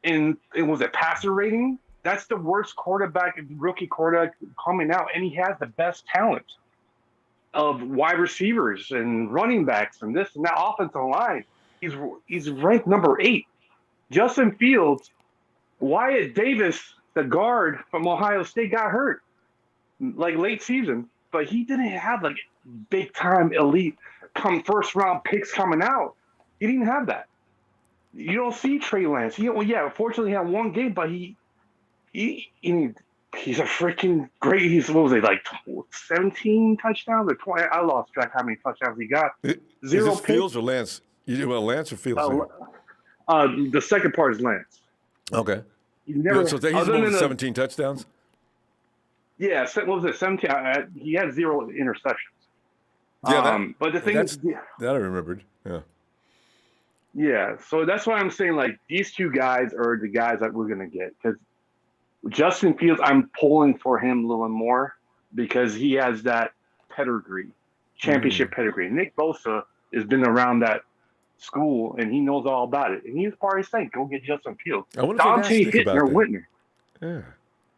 in was it passer rating? That's the worst rookie quarterback coming out, and he has the best talent of wide receivers and running backs and this and that offensive line. He's ranked number 8. Justin Fields, Wyatt Davis, the guard from Ohio State, got hurt like late season, but he didn't have like big time elite first round picks coming out. He didn't have that. You don't see Trey Lance. Fortunately he had one game, but he's a freaking great. He's what was it, like 17 touchdowns or 20? I lost track how many touchdowns he got. Zero is this Fields or Lance? You do about Lance or Fields? The second part is Lance. Okay. He's never, so he's over 17 touchdowns? Yeah, what was it, 17? He had 0 interceptions. Yeah, but the thing is... That I remembered, yeah. Yeah, so that's why I'm saying, like, these two guys are the guys that we're going to get. Because Justin Fields, I'm pulling for him a little more because he has that pedigree, championship pedigree. Nick Bosa has been around that school, and he knows all about it. And he was probably saying, go get Justin Fields. Dante Whitner. Yeah.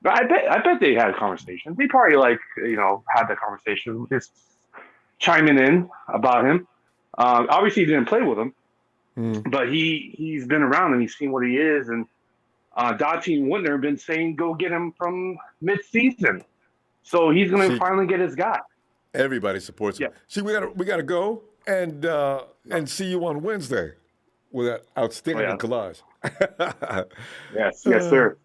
But I bet they had a conversation. They probably had that conversation, just chiming in about him. Obviously, he didn't play with him, but he's been around and he's seen what he is. And Dante Whitner have been saying, go get him from mid-season. So he's going to finally get his guy. Everybody supports him. See, we gotta go and see you on Wednesday with that outstanding collage. Yes, sir.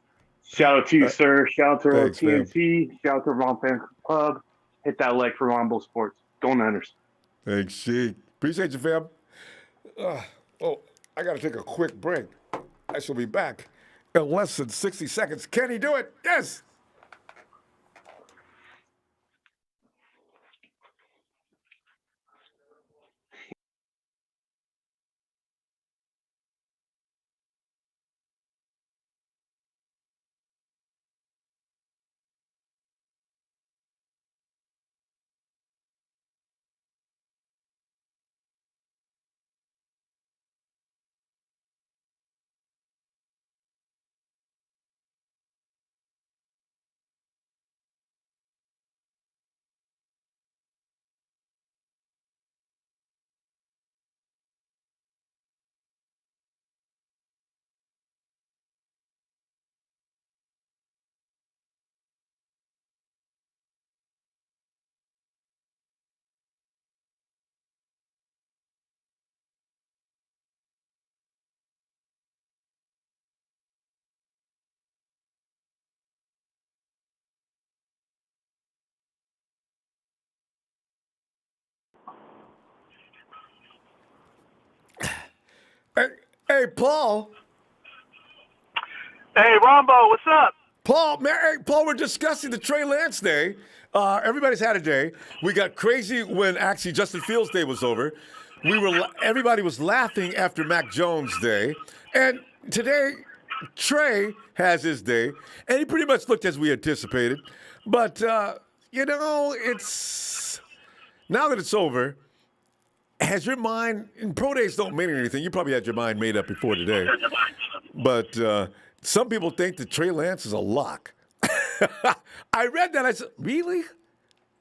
Shout out to you, sir. Shout out to TNT. Man. Shout out to Ron Fan Club. Hit that like for Ronbo Sports. Go Niners. Thanks, Sheik. Appreciate you, fam. I got to take a quick break. I shall be back in less than 60 seconds. Can he do it? Yes. Hey, Paul. Hey, Ronbo, what's up? Paul, Paul, we're discussing the Trey Lance day. Everybody's had a day. We got crazy when actually Justin Fields' day was over. Everybody was laughing after Mac Jones' day, and today Trey has his day, and he pretty much looked as we anticipated. But it's now that it's over. Has your mind? And pro days don't mean anything. You probably had your mind made up before today, but some people think that Trey Lance is a lock. I read that. I said, really?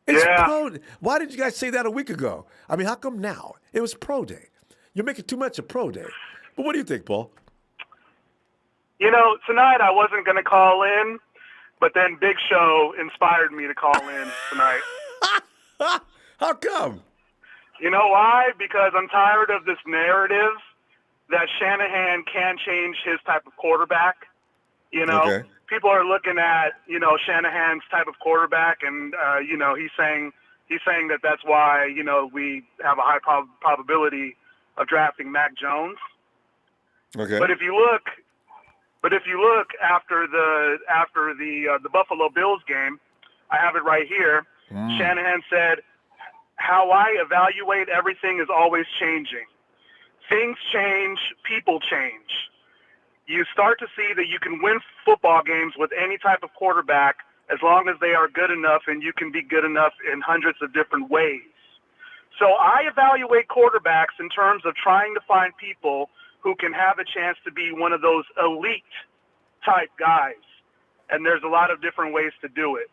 It's pro. Why did you guys say that a week ago? I mean, how come now? It was pro day. You're making too much of pro day. But what do you think, Paul? Tonight I wasn't going to call in, but then Big Show inspired me to call in tonight. How come? You know why? Because I'm tired of this narrative that Shanahan can change his type of quarterback. Okay. People are looking at, Shanahan's type of quarterback, and, he's saying that that's why, we have a high probability of drafting Mac Jones. Okay. But if you look after the Buffalo Bills game, I have it right here. Shanahan said, "How I evaluate everything is always changing. Things change, people change. You start to see that you can win football games with any type of quarterback as long as they are good enough, and you can be good enough in hundreds of different ways. So I evaluate quarterbacks in terms of trying to find people who can have a chance to be one of those elite type guys. And there's a lot of different ways to do it.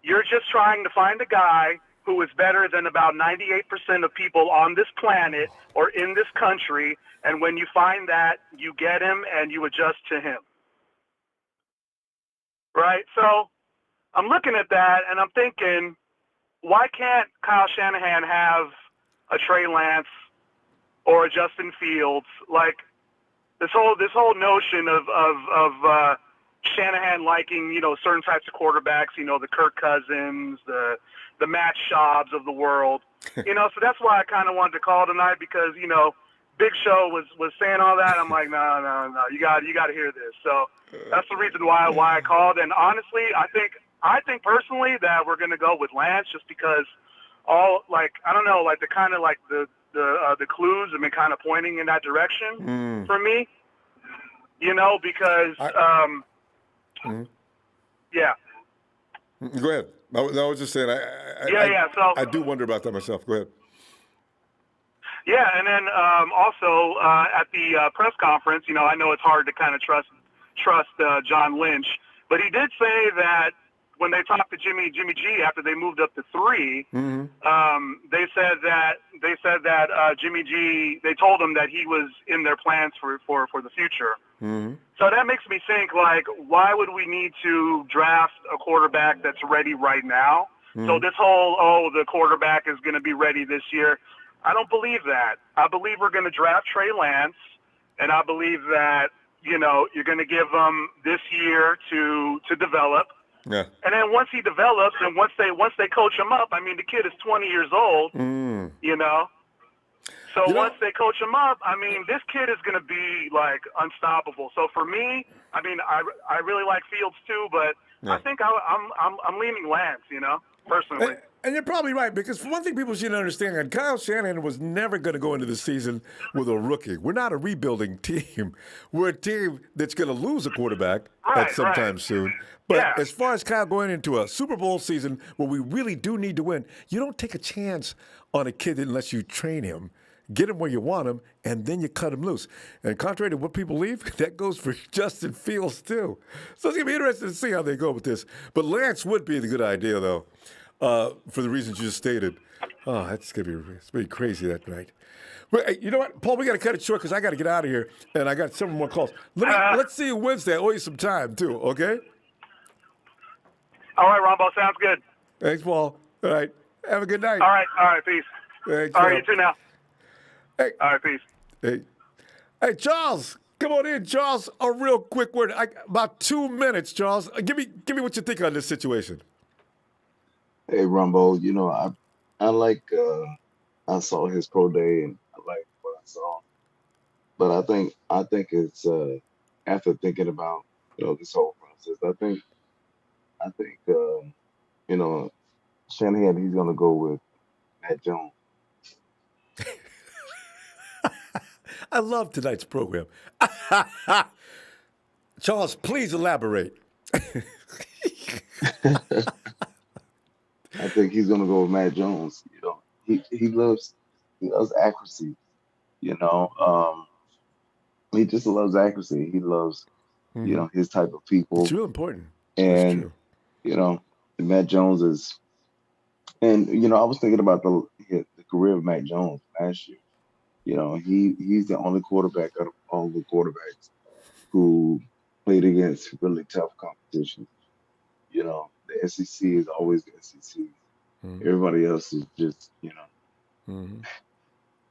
You're just trying to find a guy who is better than about 98% of people on this planet or in this country, and when you find that, you get him and you adjust to him." Right? So I'm looking at that and I'm thinking, why can't Kyle Shanahan have a Trey Lance or a Justin Fields? Like this whole notion of Shanahan liking, certain types of quarterbacks, the Kirk Cousins, the Matt Schaubs of the world, so that's why I kind of wanted to call tonight because, Big Show was saying all that. I'm like, no, you got to hear this. So that's the reason why I called. And honestly, I think personally that we're going to go with Lance just because the clues have been kind of pointing in that direction for me, because yeah. Go ahead. I was just saying, So I do wonder about that myself. Go ahead. Yeah, and then also at the press conference, I know it's hard to kind of trust John Lynch, but he did say that when they talked to Jimmy G after they moved up to 3, they said that Jimmy G, they told him that he was in their plans for the future. So that makes me think, like, why would we need to draft a quarterback that's ready right now? So this whole, the quarterback is going to be ready this year, I don't believe that. I believe we're going to draft Trey Lance, and I believe that, you're going to give him this year to develop. Yeah. And then once he develops and once they coach him up, I mean, the kid is 20 years old, So once they coach him up, I mean, this kid is going to be, like, unstoppable. So for me, I mean, I really like Fields too, but I think I'm leaning Lance, personally. And you're probably right, because for one thing people should understand, that Kyle Shanahan was never going to go into the season with a rookie. We're not a rebuilding team. We're a team that's going to lose a quarterback at some time soon. But as far as Kyle going into a Super Bowl season where we really do need to win, you don't take a chance on a kid unless you train him, get him where you want him, and then you cut him loose. And contrary to what people believe, that goes for Justin Fields too. So it's going to be interesting to see how they go with this. But Lance would be the good idea, though. For the reasons you just stated. Oh, it's going to be crazy that night. But hey, you know what, Paul, we got to cut it short because I got to get out of here, and I got several more calls. Let's see you Wednesday. I owe you some time, too, okay? All right, Ronbo, sounds good. Thanks, Paul. All right. Have a good night. All right, peace. Thanks, all right, you too now. Hey. All right, peace. Hey, Charles, come on in, Charles. A real quick word. About 2 minutes, Charles. Give me what you think on this situation. Hey, Rumbo, I like, I saw his pro day and I like what I saw. But I think it's, after thinking about this whole process. I think Shanahan, he's gonna go with Matt Jones. I love tonight's program. Charles, please elaborate. I think he's gonna go with Matt Jones. He loves accuracy. He just loves accuracy. He loves his type of people. It's real important. And That's Matt Jones is, and I was thinking about the career of Matt Jones last year. He's the only quarterback out of all the quarterbacks who played against really tough competition. The SEC is always the SEC. Everybody else is just, He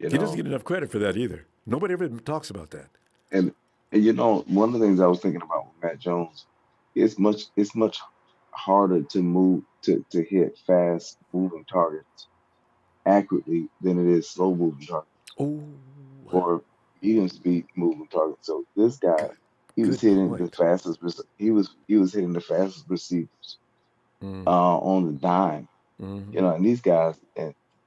doesn't get enough credit for that either. Nobody ever talks about that. And one of the things I was thinking about with Matt Jones, it's much harder to move to hit fast moving targets accurately than it is slow moving targets. Or medium speed moving targets. So this guy, he was hitting the fastest. He was hitting the fastest receivers on the dime. And these guys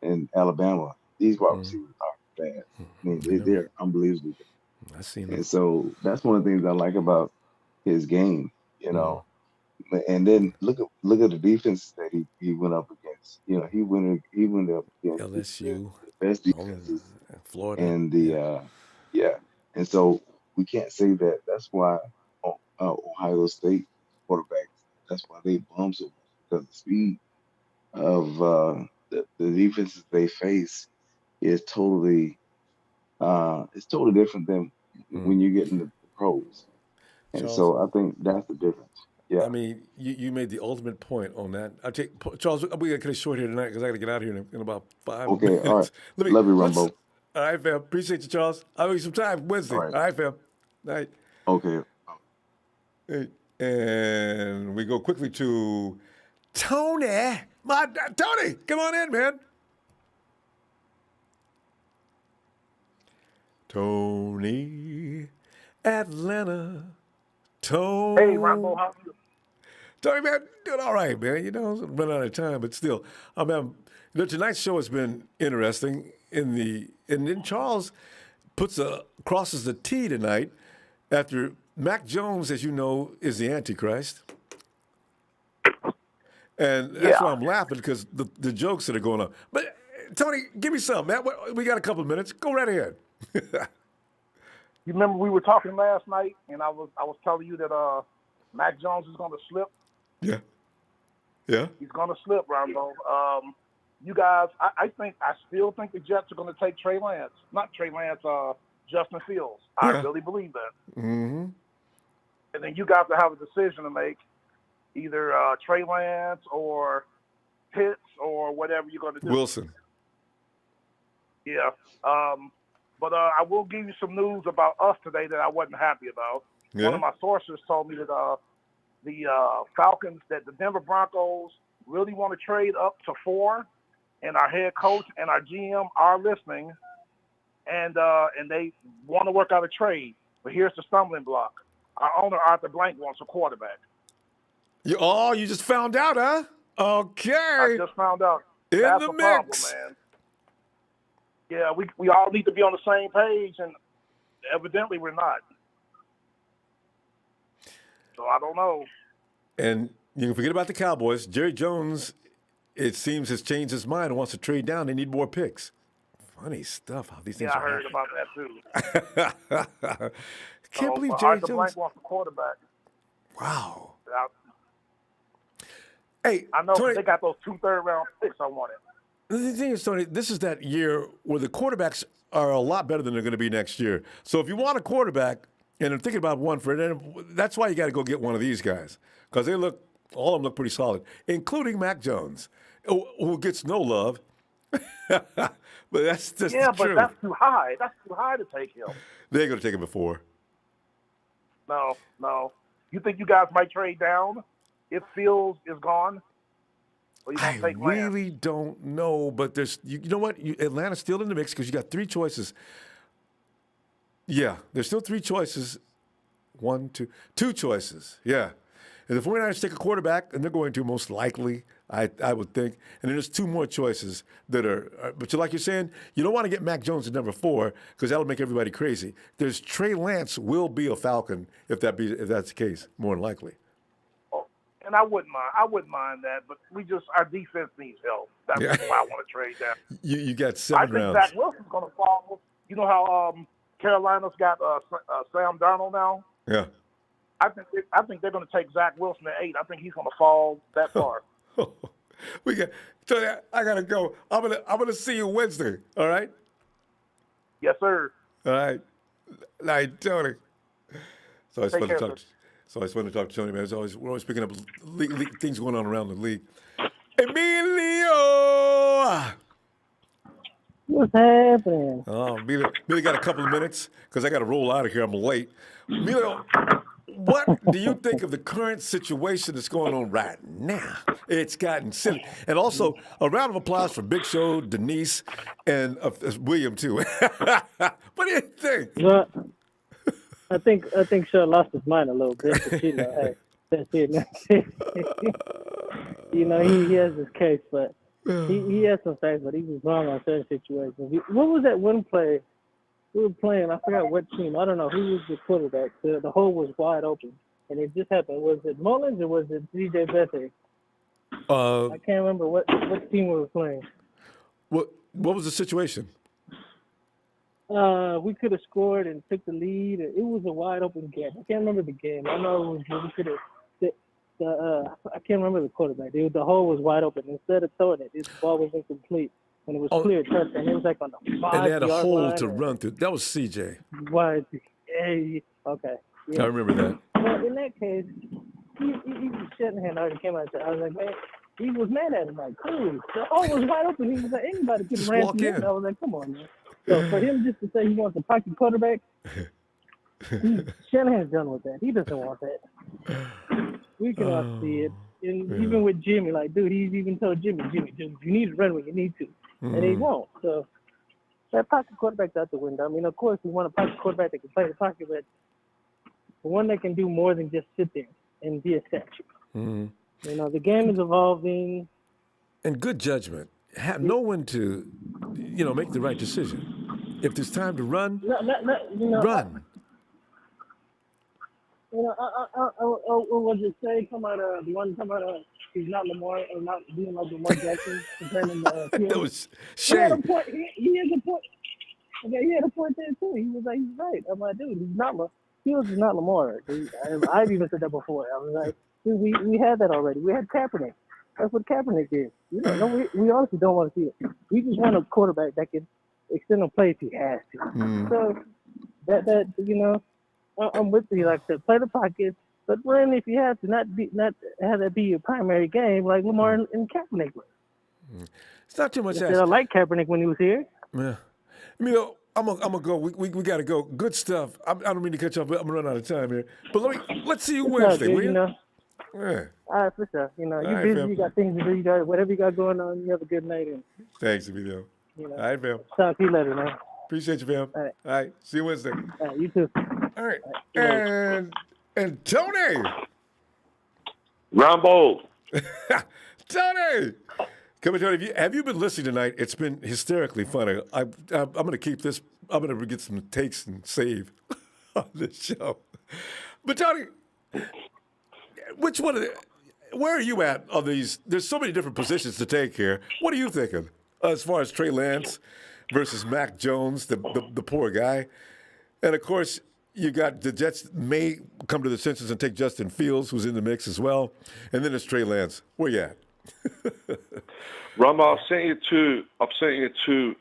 in Alabama, these wide receivers are fast. I mean, they're unbelievably good. I've seen them. And so that's one of the things I like about his game. And then look at the defense that he went up against. He went up against LSU, the best defenses, Florida, and And so we can't say that. That's why Ohio State quarterbacks. That's why they bum so much, because the speed of the defenses they face is totally different than when you get into the pros. And Charles, so I think that's the difference. Yeah. I mean, you made the ultimate point on that. Charles, we got to cut it short here tonight because I got to get out of here in about 5 minutes. All right. Love you, Ronbo. All right, fam. Appreciate you, Charles. I'll give you some time Wednesday. All right, fam. Night. Okay. Hey, and we go quickly to Tony. Tony, come on in, man. Tony, Atlanta. Tony. Hey, Ronbo, how are you? Tony, man, doing all right, man. Run out of time, but still, tonight's show has been interesting. And then Charles crosses the T tonight after Mac Jones, as you know, is the Antichrist. And that's why I'm laughing, because the jokes that are going on. But Tony, give me some, man. We got a couple of minutes. Go right ahead. You remember we were talking last night, and I was telling you that Mac Jones is going to slip. Yeah. He's going to slip, Ronbo. You guys, I still think the Jets are going to take Trey Lance. Not Trey Lance, Justin Fields. I really believe that. Mm-hmm. And then you guys will have a decision to make, either Trey Lance or Pitts or whatever you're going to do. Wilson. Yeah. But I will give you some news about us today that I wasn't happy about. Yeah. One of my sources told me that the Falcons, that the Denver Broncos really want to trade up to 4, and our head coach and our GM are listening, and they want to work out a trade. But here's the stumbling block. Our owner, Arthur Blank, wants a quarterback. You just found out, huh? Okay. I just found out. In That's the the mix. problem, man. Yeah, we all need to be on the same page, and evidently we're not. So I don't know. And you can forget about the Cowboys. Jerry Jones, it seems, has changed his mind and wants to trade down. They need more picks. Funny stuff, how these things are heard about that too. Can't believe Jerry Arthur Jones. Blank wants a quarterback. Wow. Hey, I know Tony, they got those 2 third-round picks I wanted. The thing is, Tony, this is that year where the quarterbacks are a lot better than they're going to be next year. So if you want a quarterback, and I'm thinking about one for it, that's why you got to go get one of these guys, because all of them look pretty solid, including Mac Jones, who gets no love. But that's just the truth. But that's too high. That's too high to take him. They're going to take him before. No. You think you guys might trade down if Fields is gone? Or you I really don't know, but you know what? Atlanta's still in the mix because you got 3 choices. Yeah, there's still 3 choices. Two choices. Yeah. And the 49ers take a quarterback, and they're going to most likely, I would think. And then there's two more choices that are but like you're saying, you don't want to get Mac Jones at number 4 because that'll make everybody crazy. There's Trey Lance will be a Falcon if that's the case, more than likely. And I wouldn't mind that, but our defense needs help. That's why I want to trade down. You got 7 rounds. I think Zach Wilson's going to fall. You know how Carolina's got Sam Darnold now? Yeah. I think they're going to take Zach Wilson at 8. I think he's going to fall that far. Tony, I gotta go. I'm gonna see you Wednesday. All right. Yes, sir. All right. Night, Tony. So it's fun to talk. So it's fun to talk to Tony, man. We're always picking up things going on around the league. Emilio. What's happening? Oh, Emilio got a couple of minutes because I got to roll out of here. I'm late. Emilio, what do you think of the current situation that's going on right now? It's gotten silly. And also, a round of applause for Big Show, Denise, and William, too. What do you think? Well, I think Shaw lost his mind a little bit. But, hey, that's it. He has his case, but he has some facts, but he was wrong on certain situations. What was that one play? We were playing, I forgot what team. I don't know who was the quarterback. The hole was wide open, and it just happened. Was it Mullins or was it DJ Bethany? I can't remember what team we were playing. What was the situation? We could have scored and took the lead. It was a wide open game. I can't remember the game. I know we could have. I can't remember the quarterback. The hole was wide open. Instead of throwing it, the ball was incomplete. And it was clear touchdown. It was like on the 5 yard line. And they had a hole to run through. That was CJ. Why? Okay. Yeah. I remember that. Well, in that case, Shanahan already came out. I was like, man, he was mad at him. Like, cool. The hole was wide open. He was like, anybody could have ran through it. I was like, come on, man. So for him just to say he wants a pocket quarterback, Shanahan's done with that. He doesn't want that. We can all see it. And even with Jimmy, like, dude, he's even told Jimmy, you need to run when you need to. And he won't. So that pocket quarterback's out the window. I mean, of course, we want a pocket quarterback that can play the pocket, but one that can do more than just sit there and be a statue. The game is evolving. And good judgment. Know when to, make the right decision. If there's time to run, run. I was just saying, the one come out of he's not Lamar or not being like Lamar Jackson comparing him to that was shame. He had a point. Okay, he had a point there too. He was like, he's right. I'm like, dude, he was not Lamar. I've even said that before. I was like, dude, we had that already. We had Kaepernick. That's what Kaepernick did. We honestly don't want to see it. We just want a quarterback that can extend a play if he has to. So that I'm with you. Like I said, play the pocket, but run if you have to. Not have that be your primary game like Lamar and Kaepernick was. It's not too much. I like Kaepernick when he was here. Yeah, I'm gonna go. We gotta go. Good stuff. I don't mean to cut you off, but I'm gonna run out of time here. But let's see you Wednesday. Will you? Yeah. All right, for sure. You're right, busy. fam. You got things to do. You got whatever you got going on. You have a good night. And thanks, Emilio. All right, fam. Talk to you later, man. Appreciate you, fam. All right. See you Wednesday. All right, you too. All right. And Tony. Ronbo. Tony. Come on, Tony. Have you been listening tonight? It's been hysterically funny. I'm going to keep this. I'm going to get some takes and save on this show. But Tony, where are you at on these? There's so many different positions to take here. What are you thinking as far as Trey Lance versus Mac Jones, the poor guy? And, of course, you got the Jets may come to the senses and take Justin Fields, who's in the mix as well. And then it's Trey Lance. Where you at? Ronbo, I've sent you two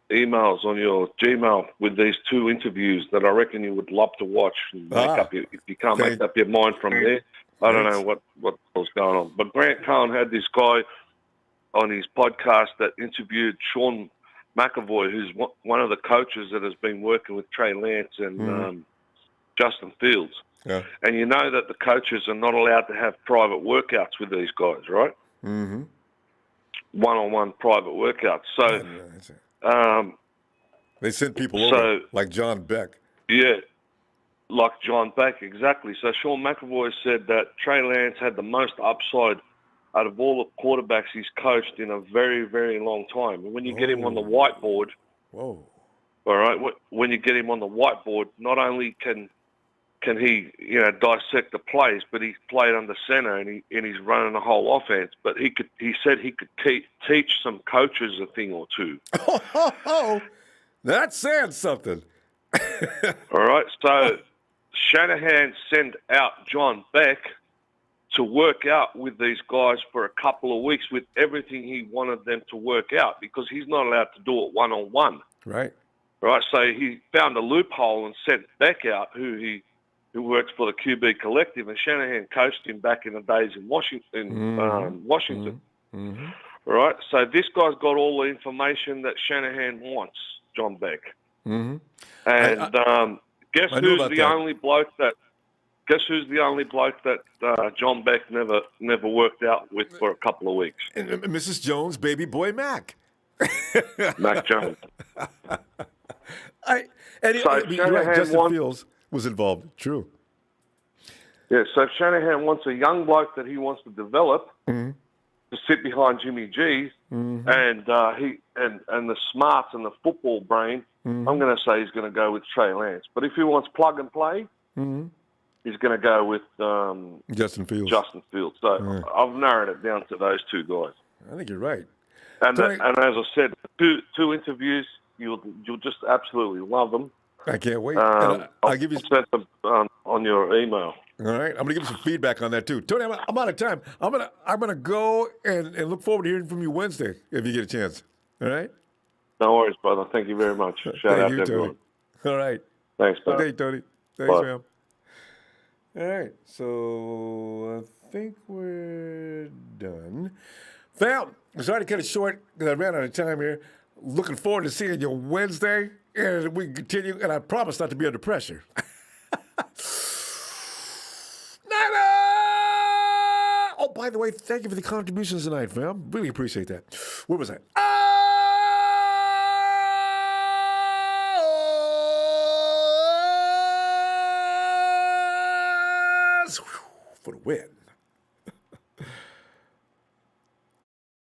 emails on your Gmail with these two interviews that I reckon you would love to watch and if you can't make up your mind from there. I don't know what was going on. But Grant Cohen had this guy on his podcast that interviewed Sean McAvoy, who's one of the coaches that has been working with Trey Lance and Justin Fields. Yeah. And you know that the coaches are not allowed to have private workouts with these guys, right? Mm-hmm. One-on-one private workouts. So they sent people over, like John Beck. Yeah. like John Beck, exactly. So Sean McAvoy said that Trey Lance had the most upside out of all the quarterbacks he's coached in a very, very long time. And when you get him on the whiteboard, all right, when you get him on the whiteboard, not only can he, dissect the plays, but he's played under center and he's running the whole offense. But he said he could teach some coaches a thing or two. Oh, that's saying something. All right, so Shanahan sent out John Beck to work out with these guys for a couple of weeks with everything he wanted them to work out because he's not allowed to do it one-on-one. Right. Right, so he found a loophole and sent Beck out, who works for the QB Collective, and Shanahan coached him back in the days in Washington. Mm-hmm. Right, so this guy's got all the information that Shanahan wants, John Beck. Mm-hmm. And guess who's the only bloke that John Beck never worked out with for a couple of weeks? And Mrs. Jones' baby boy Mac. Mac Jones. Justin Fields was involved. True. Yeah, so Shanahan wants a young bloke that he wants to develop Mm-hmm. to sit behind Jimmy G, Mm-hmm. and the smarts and the football brain. Mm-hmm. I'm going to say he's going to go with Trey Lance. But if he wants plug and play, Mm-hmm. he's going to go with Justin Fields. So I've narrowed it down to those two guys. I think you're right. And as I said, two interviews, you'll just absolutely love them. I can't wait. I'll give you send them on your email. All right, I'm gonna give you some feedback on that too, Tony. I'm out of time. I'm gonna go and look forward to hearing from you Wednesday if you get a chance. All right. No worries, brother. Thank you very much. Shout out to everyone. Tony. All right. Thanks, man. Okay, Tony. Thanks, Bye. man. All right, so I think we're done. Fam, sorry to cut it short because I ran out of time here. Looking forward to seeing you Wednesday, and we can continue. And I promise not to be under pressure. Oh, by the way, thank you for the contributions tonight, fam. Really appreciate that. Where was I? For the win.